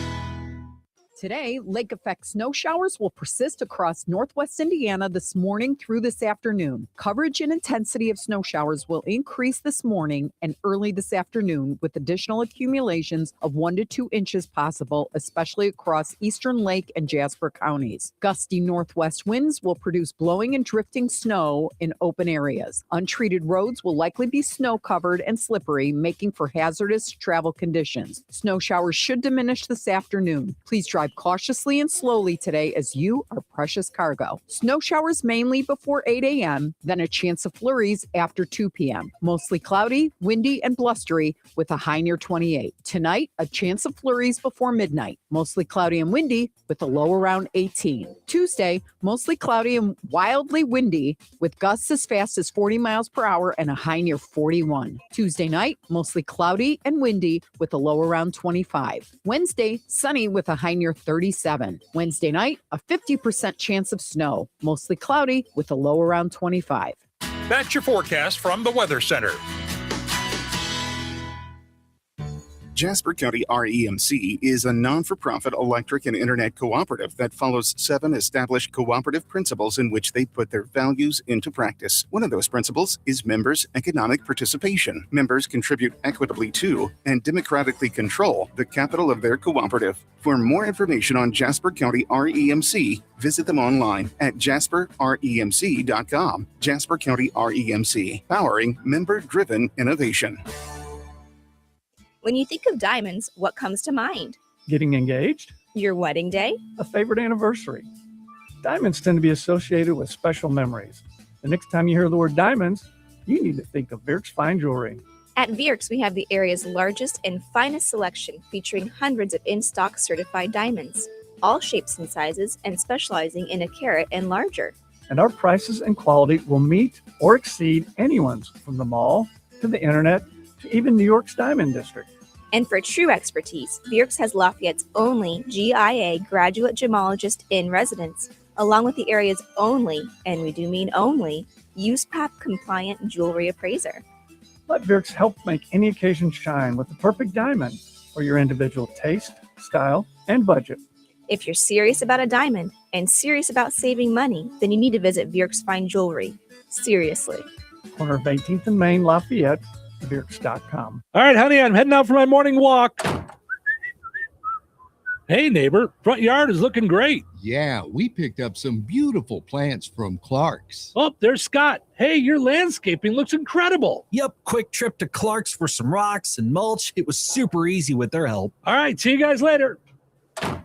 Today, lake effect snow showers will persist across northwest Indiana this morning through this afternoon. Coverage and intensity of snow showers will increase this morning and early this afternoon, with additional accumulations of 1 to 2 inches possible, especially across eastern Lake and Jasper counties. Gusty northwest winds will produce blowing and drifting snow in open areas. Untreated roads will likely be snow covered and slippery, making for hazardous travel conditions. Snow showers should diminish this afternoon. Please drive cautiously and slowly today, as you are precious cargo. Snow showers mainly before 8 a.m., then a chance of flurries after 2 p.m. Mostly cloudy, windy, and blustery with a high near 28. Tonight, a chance of flurries before midnight. Mostly cloudy and windy with a low around 18. Tuesday, mostly cloudy and wildly windy with gusts as fast as 40 miles per hour and a high near 41. Tuesday night, mostly cloudy and windy with a low around 25. Wednesday, sunny with a high near 37. Wednesday night, a 50% chance of snow, mostly cloudy with a low around 25. That's your forecast from the Weather Center. Jasper County REMC is a non-for-profit electric and internet cooperative that follows 7 established cooperative principles in which they put their values into practice. One of those principles is members' economic participation. Members contribute equitably to and democratically control the capital of their cooperative. For more information on Jasper County REMC, visit them online at jasperremc.com. Jasper County REMC, powering member-driven innovation. When you think of diamonds, what comes to mind? Getting engaged? Your wedding day? A favorite anniversary. Diamonds tend to be associated with special memories. The next time you hear the word diamonds, you need to think of Vierk's Fine Jewelry. At Vierk's, we have the area's largest and finest selection, featuring hundreds of in-stock certified diamonds, all shapes and sizes, and specializing in a carat and larger. And our prices and quality will meet or exceed anyone's, from the mall to the internet to even New York's Diamond District. And for true expertise, Vierk's has Lafayette's only GIA graduate gemologist in residence, along with the area's only, and we do mean only, USPAP compliant jewelry appraiser. Let Vierk's help make any occasion shine with the perfect diamond for your individual taste, style, and budget. If you're serious about a diamond and serious about saving money, then you need to visit Vierk's Fine Jewelry. Seriously. Corner of 18th and Main, Lafayette, Vierks.com. All right, honey, I'm heading out for my morning walk. Hey, neighbor, front yard is looking great. Yeah, we picked up some beautiful plants from Clark's. Oh, there's Scott. Hey, your landscaping looks incredible. Yep, quick trip to Clark's for some rocks and mulch. It was super easy with their help. All right, see you guys later.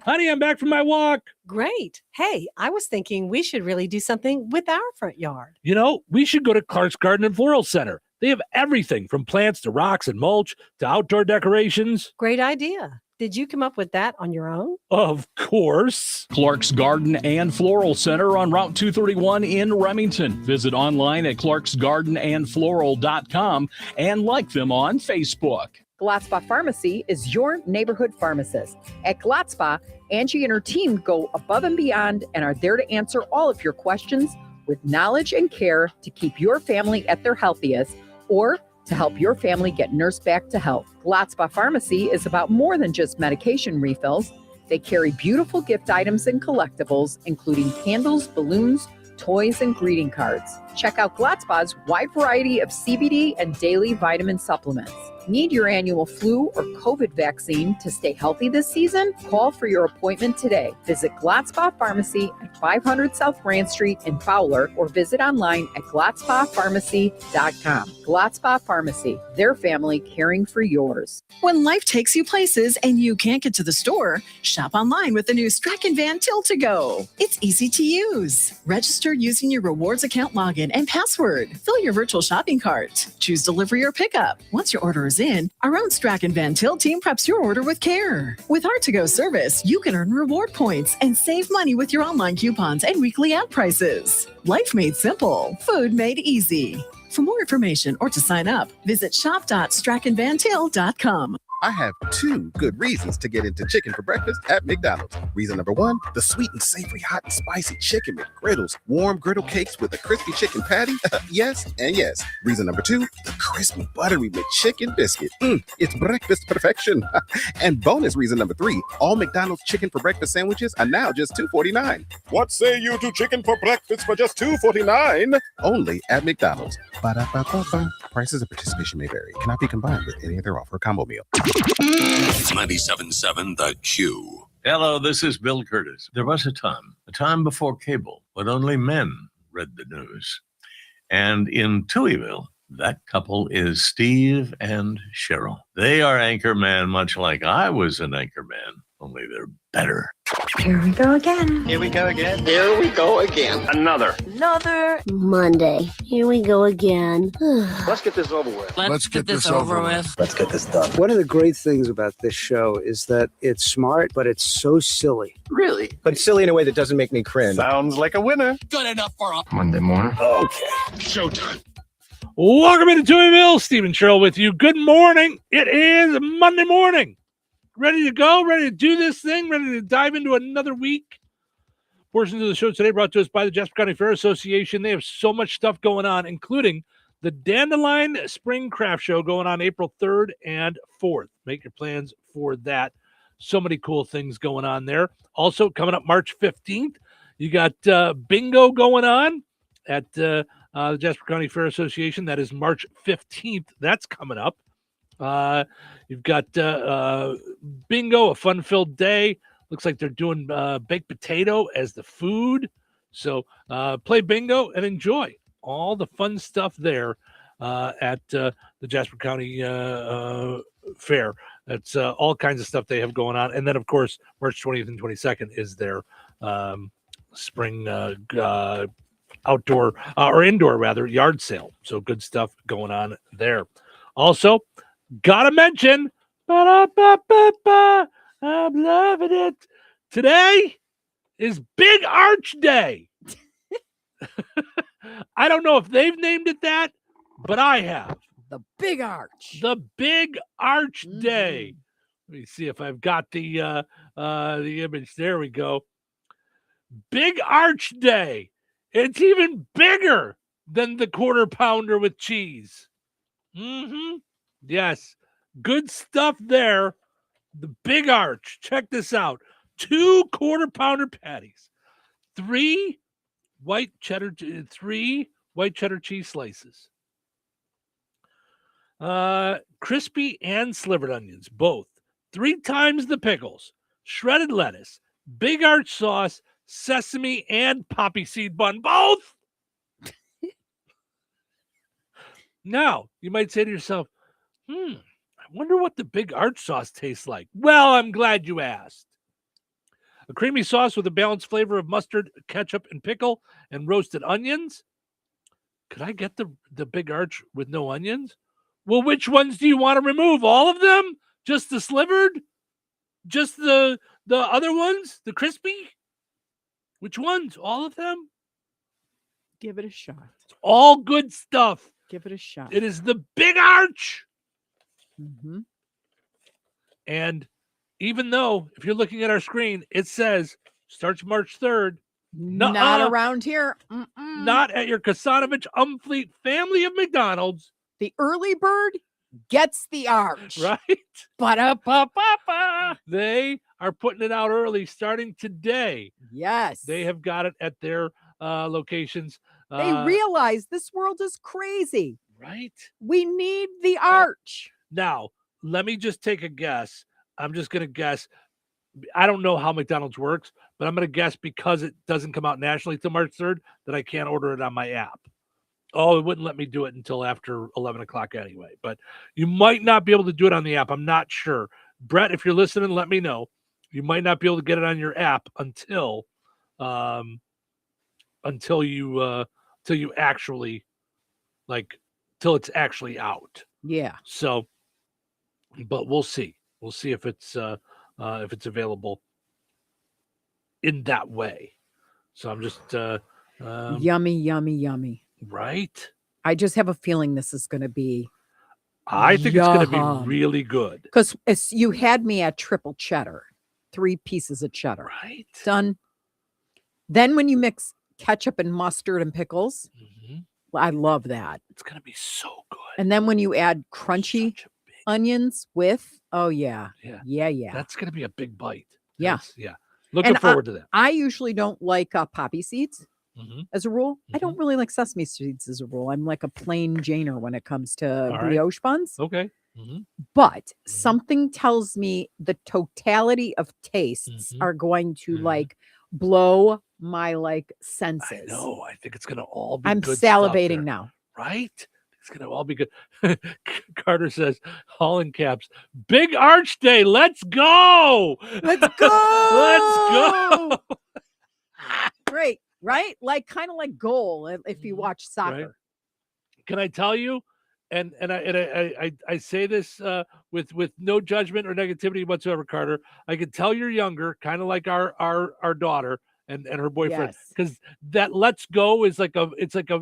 Honey, I'm back from my walk. Great. Hey, I was thinking we should really do something with our front yard. You know, we should go to Clark's Garden and Floral Center. They have everything from plants to rocks and mulch to outdoor decorations. Great idea. Did you come up with that on your own? Of course. Clark's Garden and Floral Center on Route 231 in Remington. Visit online at clarksgardenandfloral.com and like them on Facebook. Glatzpa Pharmacy is your neighborhood pharmacist. At Glatzpa, Angie and her team go above and beyond and are there to answer all of your questions with knowledge and care to keep your family at their healthiest, or to help your family get nursed back to health. Glatzpa Pharmacy is about more than just medication refills. They carry beautiful gift items and collectibles, including candles, balloons, toys, and greeting cards. Check out Glatzpa's wide variety of CBD and daily vitamin supplements. Need your annual flu or COVID vaccine to stay healthy this season? Call for your appointment today. Visit Glatzpa Pharmacy at 500 South Grand Street in Fowler, or visit online at glatzpapharmacy.com. Glatzpa Pharmacy, their family caring for yours. When life takes you places and you can't get to the store, shop online with the new Strachan Van Til to Go. It's easy to use. Register using your rewards account login and password. Fill your virtual shopping cart. Choose delivery or pickup. Once your order is in, our own Strachan Van Til team preps your order with care. With our to-go service, you can earn reward points and save money with your online coupons and weekly ad prices. Life made simple. Food made easy. For more information or to sign up, visit shop.strachanvantil.com. I have two good reasons to get into chicken for breakfast at McDonald's. Reason number one, the sweet and savory hot and spicy chicken McGriddles. Warm griddle cakes with a crispy chicken patty. Yes and yes. Reason number two, the crispy buttery McChicken biscuit. It's breakfast perfection. And bonus reason number three, all McDonald's chicken for breakfast sandwiches are now just $2.49. What say you to chicken for breakfast for just $2.49? Only at McDonald's. Ba-da-ba-ba-ba. Prices of participation may vary. Cannot be combined with any other offer or combo meal. 97.7 The Q. Hello, this is Bill Curtis. There was a time before cable, when only men read the news. And in Touhyville, that couple is Steve and Cheryl. They are anchorman, much like I was an anchorman, only they're better. Here we go again. Here we go again. Here we go again. Another Monday. Here we go again. Let's get this over with. Let's get this over with. Let's get this done. One of the great things about this show is that it's smart, but it's so silly. Really? But silly in a way that doesn't make me cringe. Sounds like a winner. Good enough for a Monday morning. Okay. Showtime. Welcome into Touhyville. Steve and Cheryl with you. Good morning. It is Monday morning. Ready to go? Ready to do this thing? Ready to dive into another week? Portions of the show today brought to us by the Jasper County Fair Association. They have so much stuff going on, including the Dandelion Spring Craft Show going on April 3rd and 4th. Make your plans for that. So many cool things going on there. Also, coming up March 15th, you got bingo going on at the Jasper County Fair Association. That is March 15th. That's coming up. You've got bingo, a fun-filled day. Looks like they're doing baked potato as the food. So play bingo and enjoy all the fun stuff there at the Jasper County Fair. That's all kinds of stuff they have going on. And then, of course, March 20th and 22nd is their spring outdoor or indoor, rather, yard sale. So good stuff going on there. Also, gotta mention, I'm loving it. Today is Big Arch Day. I don't know if they've named it that, but I have. The Big Arch. The Big Arch Day. Let me see if I've got the image. There we go. Big Arch Day. It's even bigger than the quarter pounder with cheese. Yes. Good stuff there. The Big Arch. Check this out. 2 quarter pounder patties. 3 white cheddar cheese slices. Crispy and slivered onions, both. 3 times the pickles. Shredded lettuce. Big Arch sauce. Sesame and poppy seed bun, both. Now, you might say to yourself, I wonder what the Big Arch sauce tastes like. Well, I'm glad you asked. A creamy sauce with a balanced flavor of mustard, ketchup, and pickle, and roasted onions. Could I get the Big Arch with no onions? Well, which ones do you want to remove? All of them? Just the slivered? Just the other ones? The crispy? Which ones? All of them? Give it a shot. It's all good stuff. Give it a shot. It is the Big Arch. Mm-hmm. And even though, if you're looking at our screen, it says starts March 3rd. Not around here. Not at your Kasanovich Umfleet family of McDonald's. The early bird gets the arch. Right? Ba-da-ba-ba-ba. They are putting it out early starting today. Yes. They have got it at their locations. They realize this world is crazy. Right? We need the arch. Now, let me just take a guess. I'm just going to guess. I don't know how McDonald's works, but I'm going to guess because it doesn't come out nationally till March 3rd that I can't order it on my app. Oh, it wouldn't let me do it until after 11 o'clock anyway. But you might not be able to do it on the app. I'm not sure. Brett, if you're listening, let me know. You might not be able to get it on your app until you actually till it's actually out. Yeah. So, but we'll see. We'll see if it's available in that way. So I'm just yummy, yummy, yummy. Right. I just have a feeling this is going to be I think it's going to Yum. be really good. Because you had me at triple cheddar, 3 pieces of cheddar. Right. Done. Then when you mix ketchup and mustard and pickles, I love that. It's going to be so good. And then when you add crunchy onions with, oh yeah. Yeah. That's going to be a big bite. Yeah. Yeah. Looking forward to that. I usually don't like poppy seeds Mhm. as a rule. I don't really like sesame seeds as a rule. I'm like a plain Janer when it comes to right. brioche buns. Okay. But something tells me the totality of tastes are going to like blow my like senses. No, I think it's going to all be I'm good stuff salivating there. now. Right? It's going to all be good. Carter says, all in caps, Big Arch Day. Let's go. Let's go. Let's go. Great, right? Like kind of like goal if you watch soccer. Right. Can I tell you? And I say this with no judgment or negativity whatsoever, Carter. I can tell you're younger, kind of like our daughter and her boyfriend, because that "let's go" is like a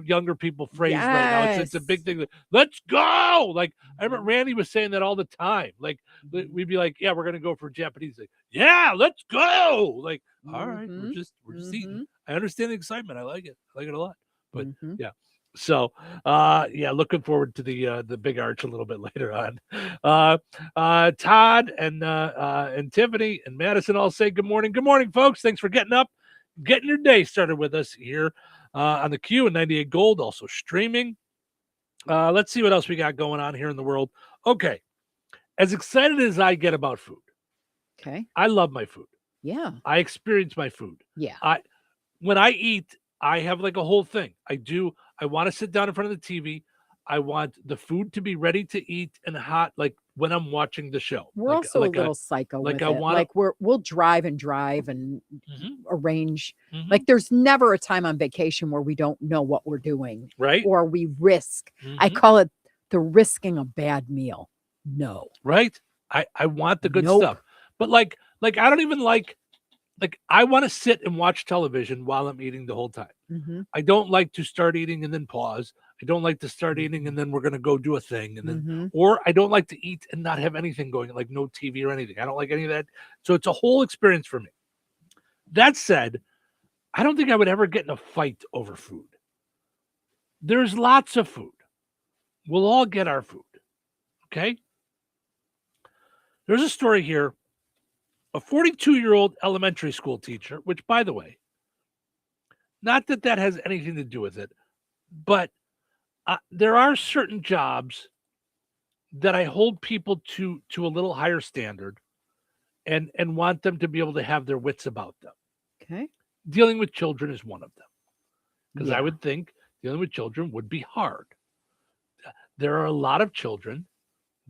younger people phrase right now. It's a big thing. Let's go! Like I remember Randy was saying that all the time. Like we'd be like, yeah, we're gonna go for Japanese. Like, yeah, let's go! Like, all right, we're just eating. I understand the excitement. I like it. I like it a lot. But yeah. So, looking forward to the Big Arch a little bit later on. Todd and Tiffany and Madison all say good morning. Good morning, folks. Thanks for getting up, getting your day started with us here on the Q and 98 Gold, also streaming. Let's see what else we got going on here in the world. Okay. As excited as I get about food. Okay. I love my food. Yeah. I experience my food. Yeah. When I eat, I have like a whole thing. I want to sit down in front of the TV. I want the food to be ready to eat and hot, like when I'm watching the show. We're also a little psycho. Like with I it. want, like we'll drive and arrange. Like there's never a time on vacation where we don't know what we're doing, right? Or we risk. I call it the risking a bad meal. No, right? I want the good stuff, but like I don't even like I want to sit and watch television while I'm eating the whole time. I don't like to start eating and then pause. I don't like to start eating and then we're going to go do a thing. And then, or I don't like to eat and not have anything going, like no TV or anything. I don't like any of that. So it's a whole experience for me. That said, I don't think I would ever get in a fight over food. There's lots of food. We'll all get our food. Okay. There's a story here. A 42-year-old elementary school teacher, which, by the way, not that that has anything to do with it, but there are certain jobs that I hold people to a little higher standard and want them to be able to have their wits about them. Okay. Dealing with children is one of them. Because I would think dealing with children would be hard. There are a lot of children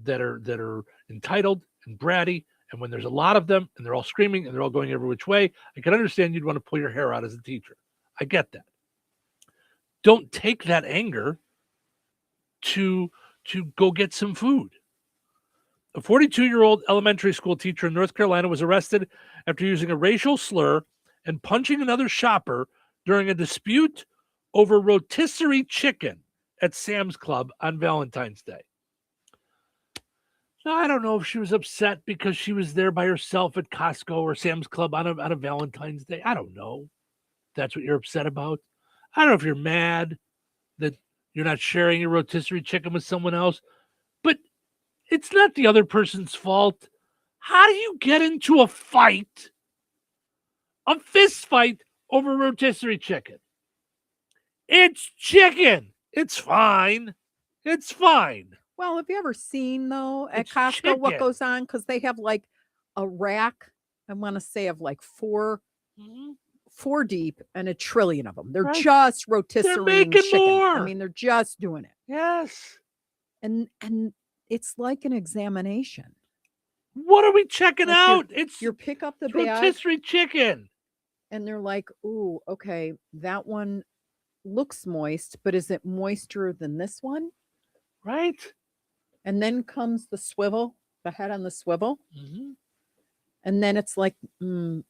that are entitled and bratty. And when there's a lot of them and they're all screaming and they're all going every which way, I can understand you'd want to pull your hair out as a teacher. I get that. Don't take that anger to go get some food. A 42-year-old elementary school teacher in North Carolina was arrested after using a racial slur and punching another shopper during a dispute over rotisserie chicken at Sam's Club on Valentine's Day. Now, I don't know if she was upset because she was there by herself at Costco or Sam's Club on a Valentine's Day. I don't know if that's what you're upset about. I don't know if you're mad that you're not sharing your rotisserie chicken with someone else, but it's not the other person's fault. How do you get into a fight, a fist fight over rotisserie chicken? It's chicken. It's fine. It's fine. Well, have you ever seen though at Costco what goes on? Because they have like a rack, I want to say, of like four deep and a trillion of them. They're just rotisserie They're making chicken. more. I mean, they're just doing it. Yes. And it's like an examination. What are we checking out? It's you pick up the it's bag, rotisserie chicken. and they're like, "Ooh, okay, that one looks moist, but is it moister than this one?" Right. And then comes the swivel, the head on the swivel. Mm-hmm. And then it's like,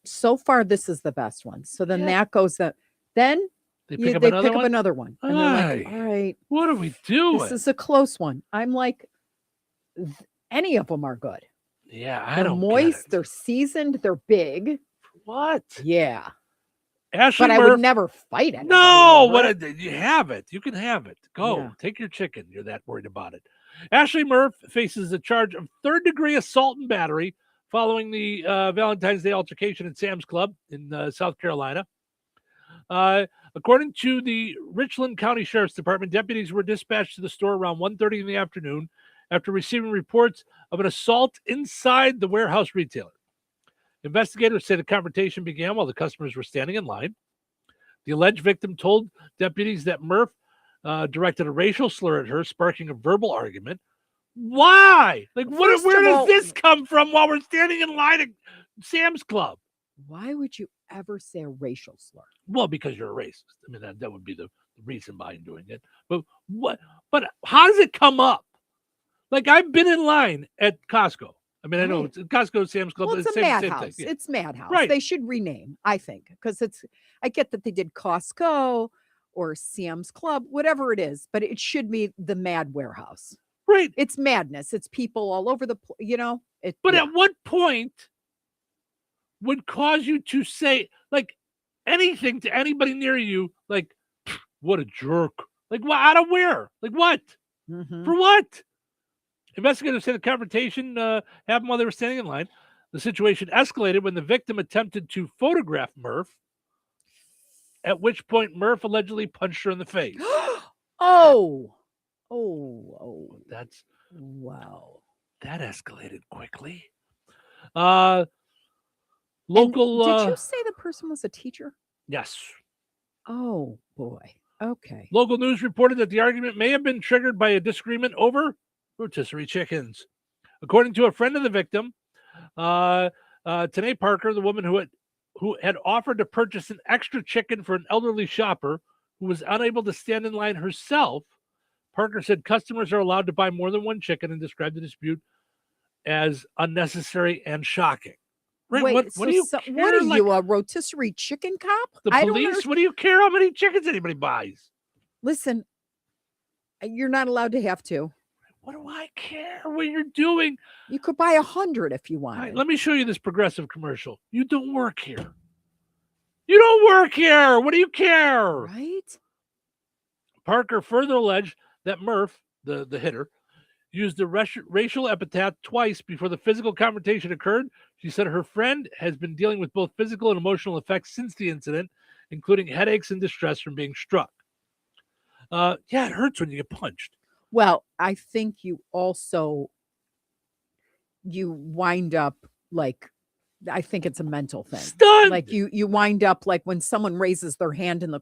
so far, this is the best one. So then that goes up. Then They they pick up pick up another one? another one. And they're like, all right, What are we doing? this is a close one. I'm like, any of them are good. Yeah, I They're don't moist, get it. they're seasoned, they're big. What? Yeah. Ashley But I Murph. would never fight anybody. No, over it. you have it. You can have it. Go. Yeah. Take your chicken. You're that worried about it. Ashley Murph faces a charge of third-degree assault and battery following the Valentine's Day altercation at Sam's Club in South Carolina. According to the Richland County Sheriff's Department, deputies were dispatched to the store around 1:30 in the afternoon after receiving reports of an assault inside the warehouse retailer. Investigators say the confrontation began while the customers were standing in line. The alleged victim told deputies that Murph directed a racial slur at her, sparking a verbal argument. Why? Like, where does this come from while we're standing in line at Sam's Club? Why would you ever say a racial slur? Well, because you're a racist. I mean, that would be the reason behind doing it. But what? But how does it come up? Like, I've been in line at Costco. I mean, I know it's Costco, Sam's Club. Well, but it's a same madhouse. thing. Yeah. It's madhouse. Right. They should rename, I think, because I get that they did Costco or Sam's Club, whatever it is, but it should be the Mad Warehouse. Right. It's madness. It's people all over the, But at what point would cause you to say, like, anything to anybody near you, like, what a jerk? Like, what? Out of where? Like, what? Mm-hmm. For what? Investigators say the confrontation happened while they were standing in line. The situation escalated when the victim attempted to photograph Murph, at which point Murph allegedly punched her in the face. Oh. That's wow. That escalated quickly. Local. Did you say the person was a teacher? Yes. Oh boy. Okay. Local news reported that the argument may have been triggered by a disagreement over rotisserie chickens. According to a friend of the victim, Tanae Parker, the woman who had offered to purchase an extra chicken for an elderly shopper who was unable to stand in line herself, Parker said customers are allowed to buy more than one chicken and described the dispute as unnecessary and shocking. Right? Wait, What do you care? what are Like, you, a rotisserie chicken cop? the I don't police? What do you care how many chickens anybody buys? Listen, you're not allowed to have to. What do I care what you're doing? You could buy 100 if you want. All right, let me show you this progressive commercial. You don't work here. You don't work here. What do you care? Right? Parker further alleged that Murph, the hitter, used the racial epithet twice before the physical confrontation occurred. She said her friend has been dealing with both physical and emotional effects since the incident, including headaches and distress from being struck. Yeah, it hurts when you get punched. Well, I think you wind up like, I think it's a mental thing. Stunned. Like you wind up like when someone raises their hand in the,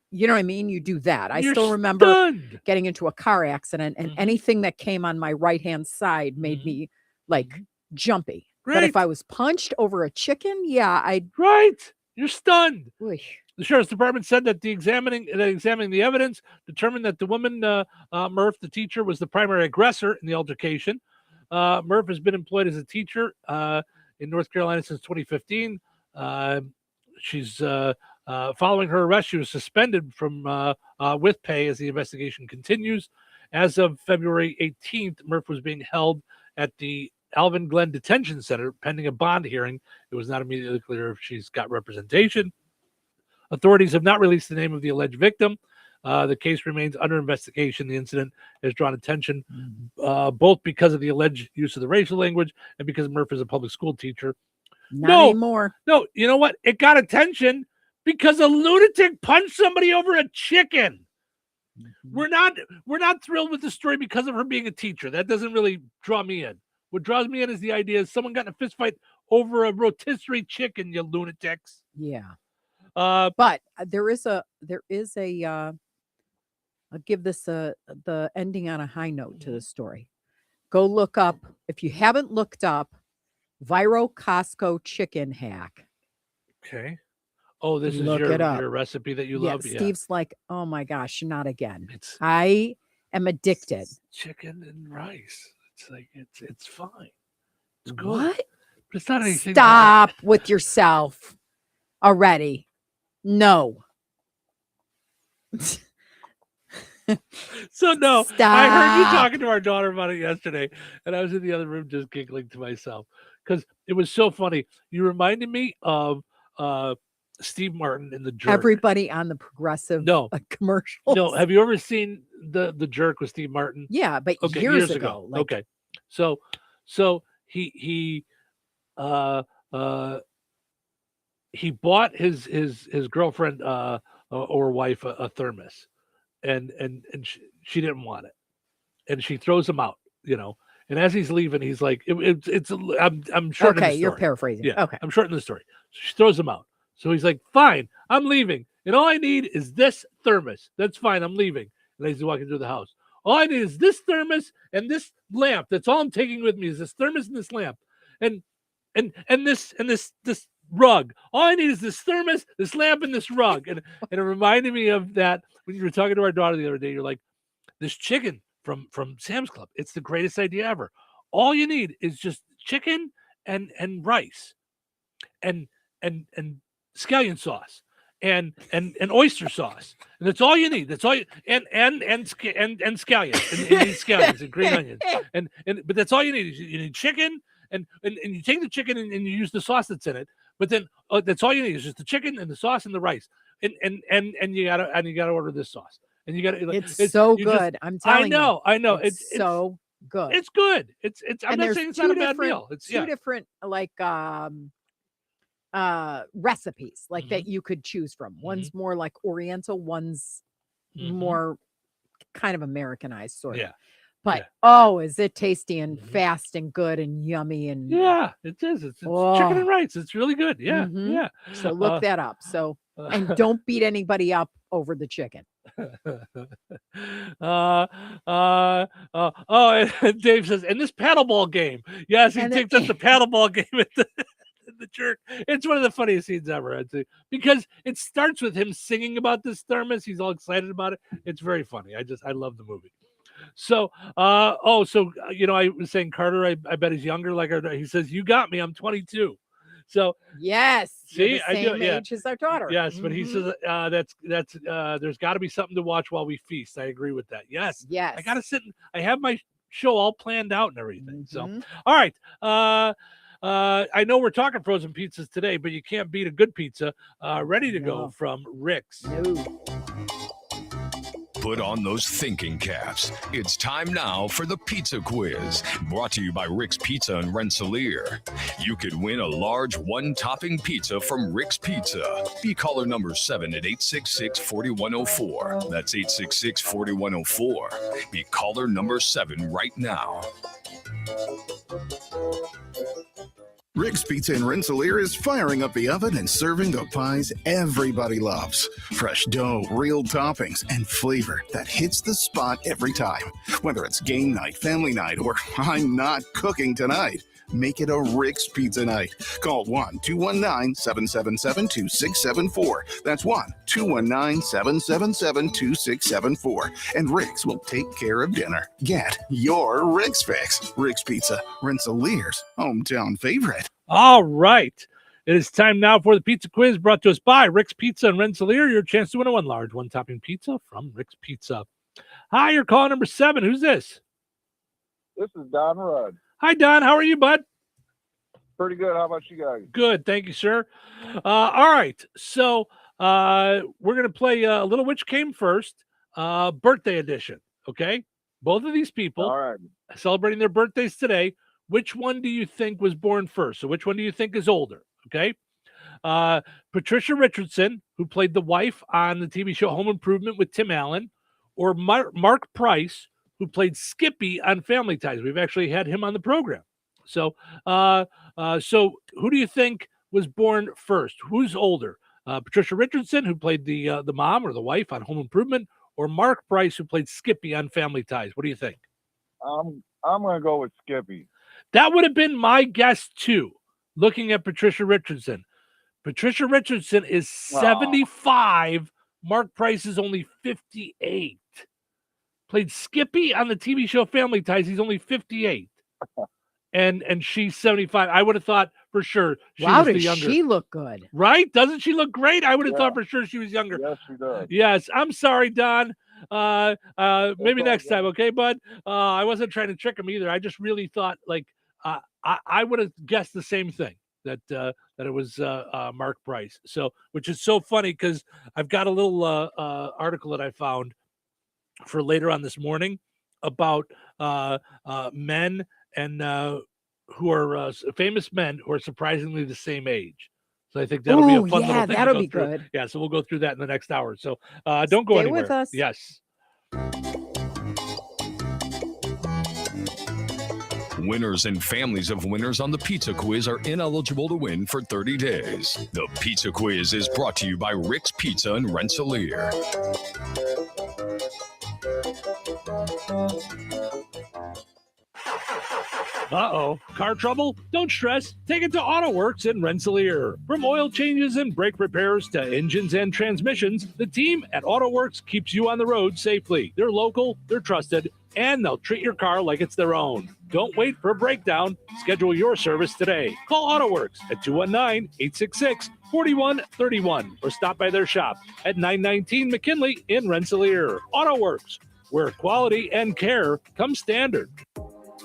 you know what I mean? You do that. I You're still remember stunned. getting into a car accident and anything that came on my right-hand side made me like jumpy. But if Right. I was punched over a chicken, yeah, I'd. Right. You're stunned. Oy. The sheriff's department said that examining the evidence determined that the woman, Murph, the teacher, was the primary aggressor in the altercation. Murph has been employed as a teacher in North Carolina since 2015. She's following her arrest. She was suspended from with pay as the investigation continues. As of February 18th, Murph was being held at the Alvin Glen Detention Center pending a bond hearing. It was not immediately clear if she's got representation. Authorities have not released the name of the alleged victim. The case remains under investigation. The incident has drawn attention both because of the alleged use of the racial language and because Murph is a public school teacher. Not anymore. No, you know what? It got attention because a lunatic punched somebody over a chicken. We're not thrilled with the story because of her being a teacher. That doesn't really draw me in. What draws me in is the idea is someone got in a fist fight over a rotisserie chicken, you lunatics. Yeah. But there is a I'll give this the ending on a high note to the story. Go look up, if you haven't looked up, viral Costco chicken hack. Okay. Oh, this Look is it up. your recipe that you Yeah, love? Yeah. Steve's like, oh my gosh, not again. I am addicted. Chicken and rice. It's like it's fine. It's good. What? But it's not anything. Stop with yourself already. No. So no, I heard you Stop. talking to our daughter about it yesterday, and I was in the other room just giggling to myself because it was so funny. You reminded me of Steve Martin in The Jerk. Everybody on the Progressive commercials. No, have you ever seen the Jerk with Steve Martin? Yeah, but Okay, years ago. Like, okay, so he bought his girlfriend or wife a thermos, and she didn't want it, and she throws him out, And as he's leaving, he's like, I'm shortening the Okay, story. you're paraphrasing. Yeah, Okay. I'm shortening the story. So she throws him out. So he's like, fine, I'm leaving, and all I need is this thermos. That's fine, I'm leaving. And as he's walking through the house, all I need is this thermos and this lamp. That's all I'm taking with me is this thermos and this lamp, and this rug. All I need is this thermos, this lamp, and this rug. And it reminded me of that when you were talking to our daughter the other day. You're like, this chicken from Sam's Club. It's the greatest idea ever. All you need is just chicken and rice, and scallion sauce, and oyster sauce, and that's all you need. That's all you and scallions, and you need scallions and green onions, but that's all you need. You need chicken, and you take the chicken and you use the sauce that's in it. But then that's all you need is just the chicken and the sauce and the rice, and you gotta order this sauce, and you gotta. It's so good. I'm telling you. I know. It's so good. It's good. I'm not saying it's not a bad different- meal. It's two different like recipes like that you could choose from. One's more like Oriental, one's more kind of Americanized sort of. Yeah. But oh, is it tasty and fast and good and yummy and Yeah, it is. It's chicken and rice. It's really good. Yeah, yeah. So look that up. So and don't beat anybody up over the chicken. And Dave says, and this paddleball game. Yes, he takes up the paddleball game at the Jerk. It's one of the funniest scenes ever, I'd say, because it starts with him singing about this thermos. He's all excited about it. It's very funny. I love the movie. So, I was saying Carter, I bet he's younger. He says, you got me. I'm 22. So yes, see, the same age as our daughter. Yes, but he says that's there's got to be something to watch while we feast. I agree with that. Yes, yes. I got to sit. I have my show all planned out and everything. So, all right. I know we're talking frozen pizzas today, but you can't beat a good pizza ready to go from Rick's. Put on those thinking caps. It's time now for the pizza quiz, brought to you by Rick's Pizza and Rensselaer. You could win a large one-topping pizza from Rick's Pizza. Be caller number 7 at 866-4104. That's 866-4104. Be caller number 7 right now. Rick's Pizza in Rensselaer is firing up the oven and serving the pies everybody loves. Fresh dough, real toppings, and flavor that hits the spot every time. Whether it's game night, family night, or I'm not cooking tonight, make it a Rick's Pizza night. Call 1-219-777-2674. That's 1-219-777-2674. And Rick's will take care of dinner. Get your Rick's fix. Rick's Pizza, Rensselaer's hometown favorite. All right. It is time now for the pizza quiz brought to us by Rick's Pizza and Rensselaer. Your chance to win a large one-topping pizza from Rick's Pizza. Hi, you're calling number 7. Who's this? This is Don Rudd. Hi, Don. How are you, bud? Pretty good. How about you guys? Good. Thank you, sir. All right. So we're going to play a little Which Came First, birthday edition. Okay? Both of these people celebrating their birthdays today. Which one do you think was born first? So which one do you think is older? Okay. Patricia Richardson, who played the wife on the TV show Home Improvement with Tim Allen, or Mark Price, who played Skippy on Family Ties. We've actually had him on the program. So who do you think was born first? Who's older? Patricia Richardson, who played the mom or the wife on Home Improvement, or Mark Price, who played Skippy on Family Ties? What do you think? I'm going to go with Skippy. That would have been my guess too, looking at Patricia Richardson. Patricia Richardson is 75. Mark Price is only 58. Played Skippy on the TV show Family Ties. He's only 58. And she's 75. I would have thought for sure she was the younger. She look good? Right? Doesn't she look great? I would have thought for sure she was younger. Yes, she does. Yes. I'm sorry, Don. Maybe next time, okay, bud? I wasn't trying to trick him either. I just really thought, like, I would have guessed the same thing, that it was Mark Price. So, which is so funny because I've got a little article that I found for later on this morning about men and who are famous men who are surprisingly the same age. So I think that'll be a fun little thing. That'll to be go through. good. Yeah, so we'll go through that in the next hour. So don't go Stay anywhere. with us. Yes. Winners and families of winners on the Pizza Quiz are ineligible to win for 30 days. The Pizza Quiz is brought to you by Rick's Pizza in Rensselaer. Uh-oh. Car trouble? Don't stress. Take it to AutoWorks in Rensselaer. From oil changes and brake repairs to engines and transmissions, the team at AutoWorks keeps you on the road safely. They're local, they're trusted, and they'll treat your car like it's their own. Don't wait for a breakdown. Schedule your service today. Call AutoWorks at 219-866-4131 or stop by their shop at 919 McKinley in Rensselaer. AutoWorks, where quality and care come standard.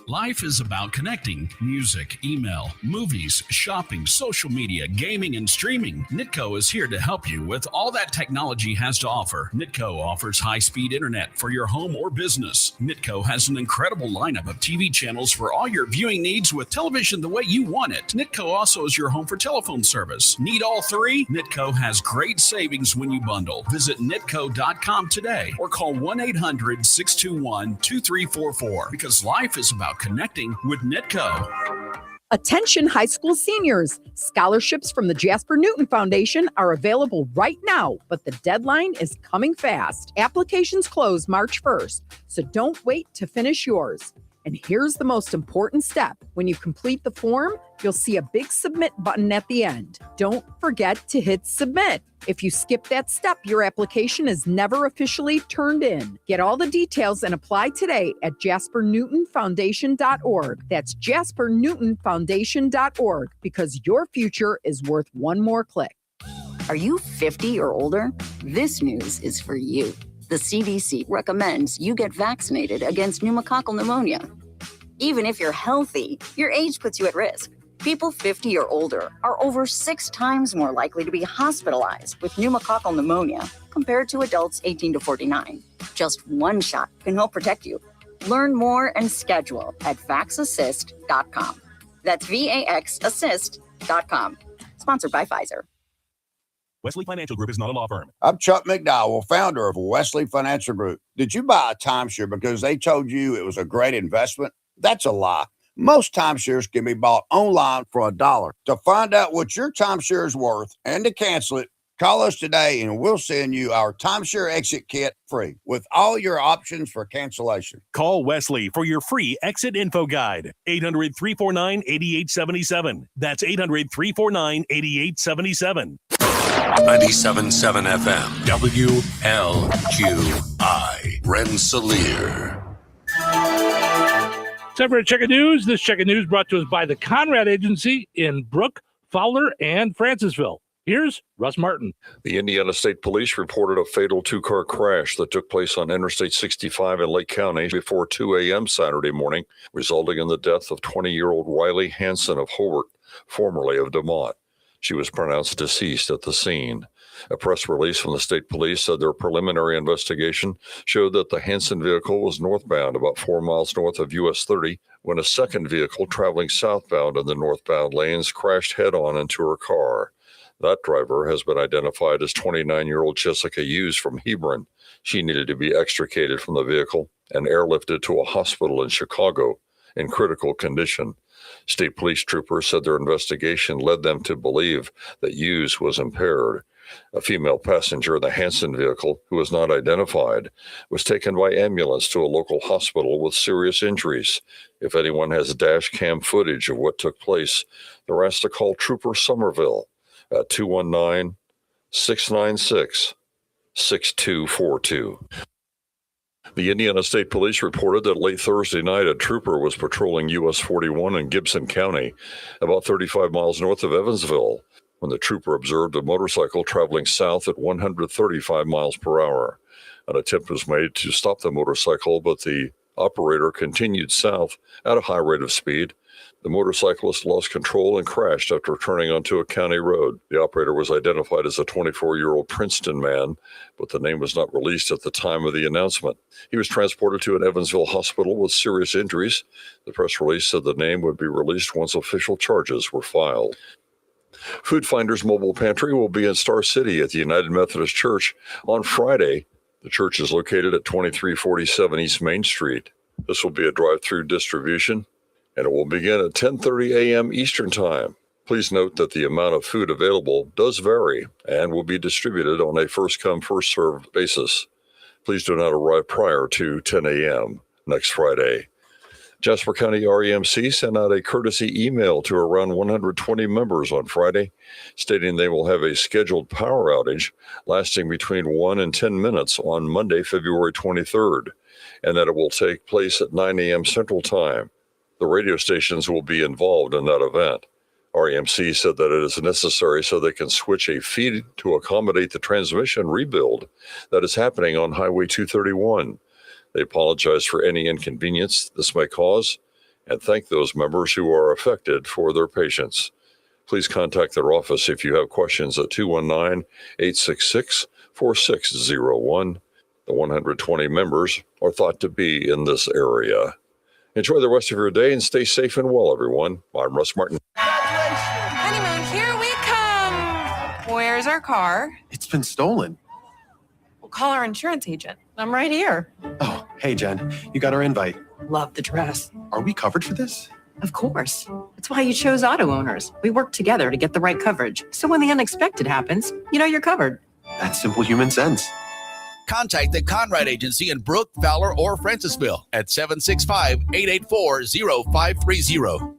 Life is about connecting. Music, email, movies, shopping, social media, gaming, and streaming. Nitco is here to help you with all that technology has to offer. Nitco offers high-speed internet for your home or business. Nitco has an incredible lineup of TV channels for all your viewing needs with television the way you want it. Nitco also is your home for telephone service. Need all three? Nitco has great savings when you bundle. Visit nitco.com today or call 1-800-621-2344 because life is about connecting with Nitco. Attention high school seniors. Scholarships from the Jasper Newton Foundation are available right now, but the deadline is coming fast. Applications close March 1st, so don't wait to finish yours. And here's the most important step. When you complete the form, you'll see a big submit button at the end. Don't forget to hit submit. If you skip that step, your application is never officially turned in. Get all the details and apply today at JasperNewtonFoundation.org. That's JasperNewtonFoundation.org, because your future is worth one more click. Are you 50 or older? This news is for you. The CDC recommends you get vaccinated against pneumococcal pneumonia. Even if you're healthy, your age puts you at risk. People 50 or older are over 6 times more likely to be hospitalized with pneumococcal pneumonia compared to adults 18 to 49. Just one shot can help protect you. Learn more and schedule at vaxassist.com. That's VAXassist.com. Sponsored by Pfizer. Wesley Financial Group is not a law firm. I'm Chuck McDowell, founder of Wesley Financial Group. Did you buy a timeshare because they told you it was a great investment? That's a lie. Most timeshares can be bought online for $1. To find out what your timeshare is worth and to cancel it, call us today and we'll send you our timeshare exit kit free with all your options for cancellation. Call Wesley for your free exit info guide. 800-349-8877. That's 800-349-8877. 97.7 FM, WLQI, Rensselaer. Time for a check of news. This check of news brought to us by the Conrad Agency in Brook, Fowler, and Francisville. Here's Russ Martin. The Indiana State Police reported a fatal two-car crash that took place on Interstate 65 in Lake County before 2 a.m. Saturday morning, resulting in the death of 20-year-old Riley Hansen of Hobart, formerly of DeMont. She was pronounced deceased at the scene. A press release from the state police said their preliminary investigation showed that the Hansen vehicle was northbound about 4 miles north of US 30 when a second vehicle traveling southbound in the northbound lanes crashed head-on into her car. That driver has been identified as 29-year-old Jessica Hughes from Hebron. She needed to be extricated from the vehicle and airlifted to a hospital in Chicago in critical condition. State police troopers said their investigation led them to believe that Hughes was impaired. A female passenger in the Hansen vehicle, who was not identified, was taken by ambulance to a local hospital with serious injuries. If anyone has dash cam footage of what took place, they're asked to call Trooper Somerville at 219-696-6242. The Indiana State Police reported that late Thursday night, a trooper was patrolling US 41 in Gibson County, about 35 miles north of Evansville, when the trooper observed a motorcycle traveling south at 135 miles per hour. An attempt was made to stop the motorcycle, but the operator continued south at a high rate of speed. The motorcyclist lost control and crashed after turning onto a county road. The operator was identified as a 24-year-old Princeton man, but the name was not released at the time of the announcement. He was transported to an Evansville hospital with serious injuries. The press release said the name would be released once official charges were filed. Food Finders Mobile Pantry will be in Star City at the United Methodist Church on Friday. The church is located at 2347 East Main Street. This will be a drive-through distribution, and it will begin at 10:30 a.m. Eastern Time. Please note that the amount of food available does vary and will be distributed on a first-come, first-served basis. Please do not arrive prior to 10 a.m. next Friday. Jasper County REMC sent out a courtesy email to around 120 members on Friday, stating they will have a scheduled power outage lasting between 1 and 10 minutes on Monday, February 23rd, and that it will take place at 9 a.m. Central Time. The radio stations will be involved in that event. REMC said that it is necessary so they can switch a feed to accommodate the transmission rebuild that is happening on Highway 231. They apologize for any inconvenience this may cause and thank those members who are affected for their patience. Please contact their office if you have questions at 219-866-4601. The 120 members are thought to be in this area. Enjoy the rest of your day and stay safe and well, everyone. I'm Russ Martin. Honeymoon, here we come. Where's our car? It's been stolen. We'll call our insurance agent. I'm right here. Oh, hey, Jen. You got our invite. Love the dress. Are we covered for this? Of course. That's why you chose auto owners. We work together to get the right coverage. So when the unexpected happens, you know you're covered. That's simple human sense. Contact the Conrad Agency in Brook, Fowler, or Francisville at 765-884-0530.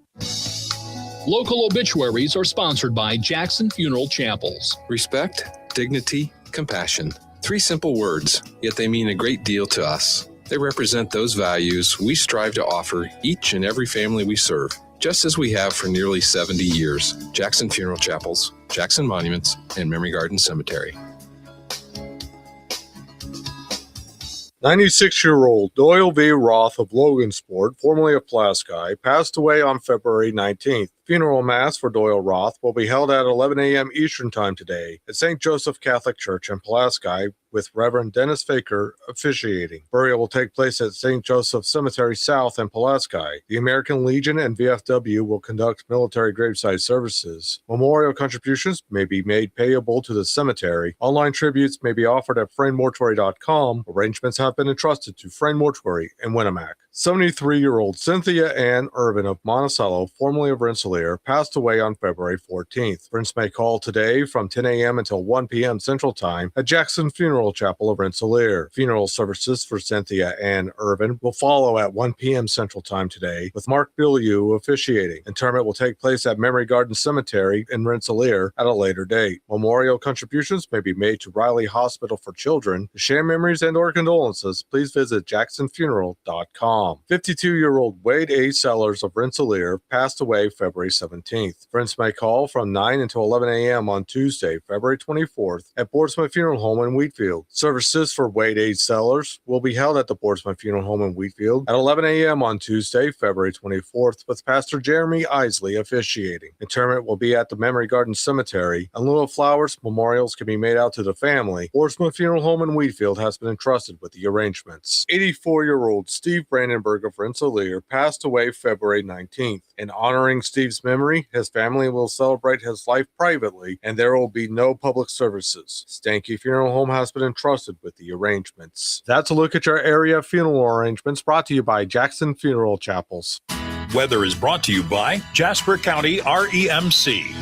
Local obituaries are sponsored by Jackson Funeral Chapels. Respect, dignity, compassion. 3 simple words, yet they mean a great deal to us. They represent those values we strive to offer each and every family we serve, just as we have for nearly 70 years. Jackson Funeral Chapels, Jackson Monuments, and Memory Garden Cemetery. 96-year-old Doyle V. Roth of Logansport, formerly of Pulaski, passed away on February 19th. Funeral mass for Doyle Roth will be held at 11 a.m. Eastern Time today at St. Joseph Catholic Church in Pulaski, with Reverend Dennis Faker officiating. Burial will take place at St. Joseph Cemetery South in Pulaski. The American Legion and VFW will conduct military graveside services. Memorial contributions may be made payable to the cemetery. Online tributes may be offered at friendmortuary.com. Arrangements have been entrusted to Friend Mortuary in Winnemac. 73-year-old Cynthia Ann Irvin of Monticello, formerly of Rensselaer, passed away on February 14th. Friends may call today from 10 a.m. until 1 p.m. Central Time at Jackson Funeral Chapel of Rensselaer. Funeral services for Cynthia Ann Irvin will follow at 1 p.m. Central Time today, with Mark Bilyeu officiating. Interment will take place at Memory Garden Cemetery in Rensselaer at a later date. Memorial contributions may be made to Riley Hospital for Children. To share memories and or condolences, please visit jacksonfuneral.com. 52-year-old Wade A. Sellers of Rensselaer passed away February 17th. Friends may call from 9 until 11 a.m. on Tuesday, February 24th at Boardsman Funeral Home in Wheatfield. Services for Wade A. Sellers will be held at the Boardsman Funeral Home in Wheatfield at 11 a.m. on Tuesday, February 24th, with Pastor Jeremy Isley officiating. Interment will be at the Memory Garden Cemetery. In lieu of flowers, memorials can be made out to the family. Boardsman Funeral Home in Wheatfield has been entrusted with the arrangements. 84-year-old Steve Brandenburg of Rensselaer passed away February 19th. In honoring Steve's memory, his family will celebrate his life privately, and there will be no public services. Stanky Funeral Home has been entrusted with the arrangements. That's a look at your area funeral arrangements, brought to you by Jackson Funeral Chapels. Weather is brought to you by Jasper County REMC.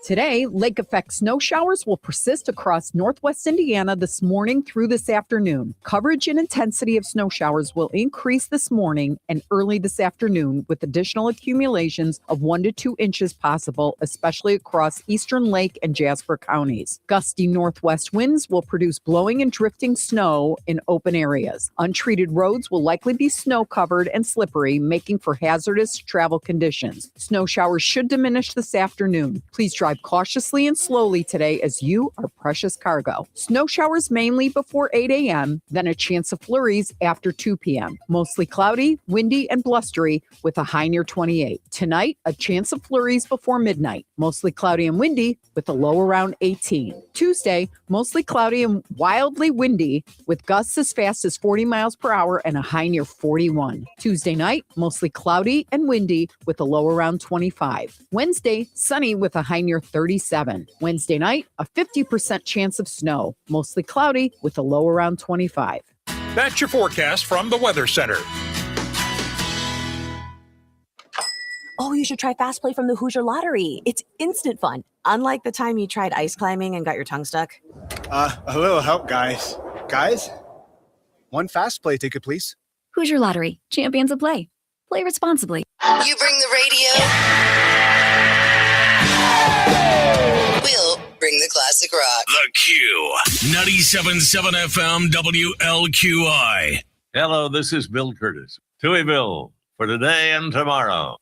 Today, lake effect snow showers will persist across northwest Indiana this morning through this afternoon. Coverage and intensity of snow showers will increase this morning and early this afternoon, with additional accumulations of 1 to 2 inches possible, especially across eastern Lake and Jasper counties. Gusty northwest winds will produce blowing and drifting snow in open areas. Untreated roads will likely be snow covered and slippery, making for hazardous travel conditions. Snow showers should diminish this afternoon. Please drive Drive cautiously and slowly today as you are precious cargo. Snow showers mainly before 8 a.m., then a chance of flurries after 2 p.m. Mostly cloudy, windy, and blustery with a high near 28. Tonight, a chance of flurries before midnight. Mostly cloudy and windy with a low around 18. Tuesday, mostly cloudy and wildly windy with gusts as fast as 40 miles per hour and a high near 41. Tuesday night, mostly cloudy and windy with a low around 25. Wednesday, sunny with a high near 37. Wednesday night, a 50% chance of snow. Mostly cloudy with a low around 25. That's your forecast from the Weather Center. Oh, you should try Fast Play from the Hoosier Lottery. It's instant fun. Unlike the time you tried ice climbing and got your tongue stuck. A little help, guys. Guys? One Fast Play ticket, please. Hoosier Lottery. Champions of play. Play responsibly. You bring the radio. We'll bring the classic rock. The Q. 97.7 FM WLQI. Hello, this is Bill Curtis. Touhyville for today and tomorrow.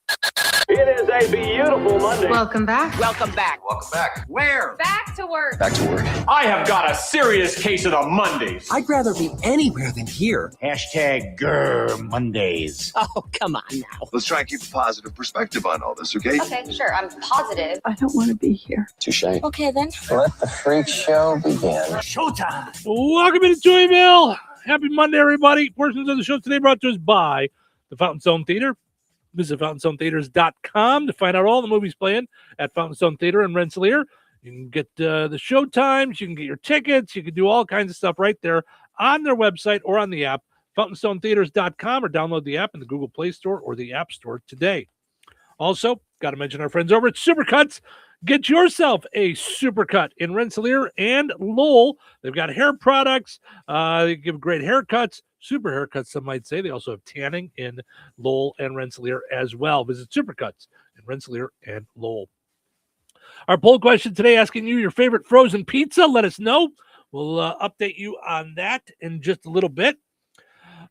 It is a beautiful Monday. Welcome back. Welcome back. Welcome back. Where? Back to work. Back to work. I have got a serious case of the Mondays. I'd rather be anywhere than here. Hashtag Grr Mondays. Oh, come on now. Let's try and keep a positive perspective on all this, okay? Okay, sure. I'm positive. I don't want to be here. Touche. Okay, then. Let the freak show begin. Showtime. Welcome to Touhyville. Happy Monday, everybody. Portions of the show today brought to us by the Fountain Stone Theater. Visit fountainstonetheaters.com to find out all the movies playing at Fountain Stone Theater in Rensselaer. You can get the show times. You can get your tickets. You can do all kinds of stuff right there on their website or on the app, fountainstonetheaters.com, or download the app in the Google Play Store or the App Store today. Also, got to mention our friends over at Supercuts. Get yourself a Supercut in Rensselaer and Lowell. They've got hair products. They give great haircuts, super haircuts, some might say. They also have tanning in Lowell and Rensselaer as well. Visit Supercuts in Rensselaer and Lowell. Our poll question today asking you your favorite frozen pizza. Let us know. We'll update you on that in just a little bit.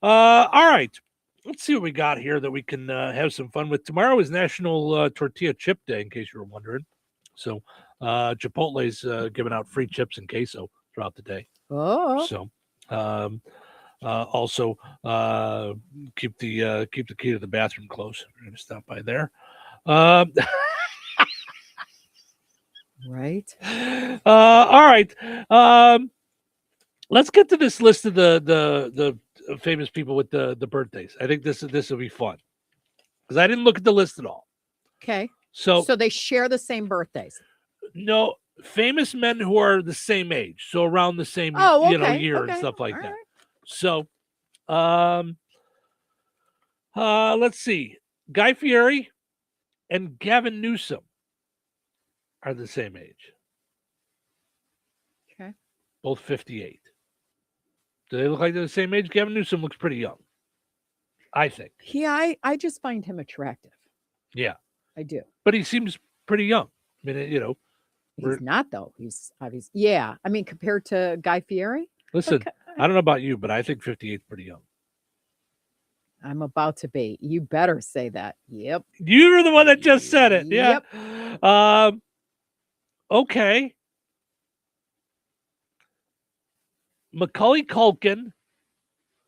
All right. Let's see what we got here that we can have some fun with. Tomorrow is National Tortilla Chip Day, in case you were wondering. So Chipotle's giving out free chips and queso throughout the day. Oh. So also keep the key to the bathroom close. We're going to stop by there. Right. All right. Let's get to this list of the famous people with the birthdays. I think this will be fun because I didn't look at the list at all. Okay. So they share the same birthdays. No, famous men who are the same age, so around the same year and stuff like that. Right. So, let's see. Guy Fieri and Gavin Newsom are the same age. Okay. Both 58. Do they look like they're the same age? Gavin Newsom looks pretty young, I think. Yeah, I just find him attractive. Yeah. I do. But he seems pretty young. I mean, he's not, though. He's obviously, yeah. I mean, compared to Guy Fieri. Listen, I don't know about you, but I think 58 is pretty young. I'm about to be. You better say that. Yep. You were the one that just said it. Yeah. Yep. Okay. Macaulay Culkin.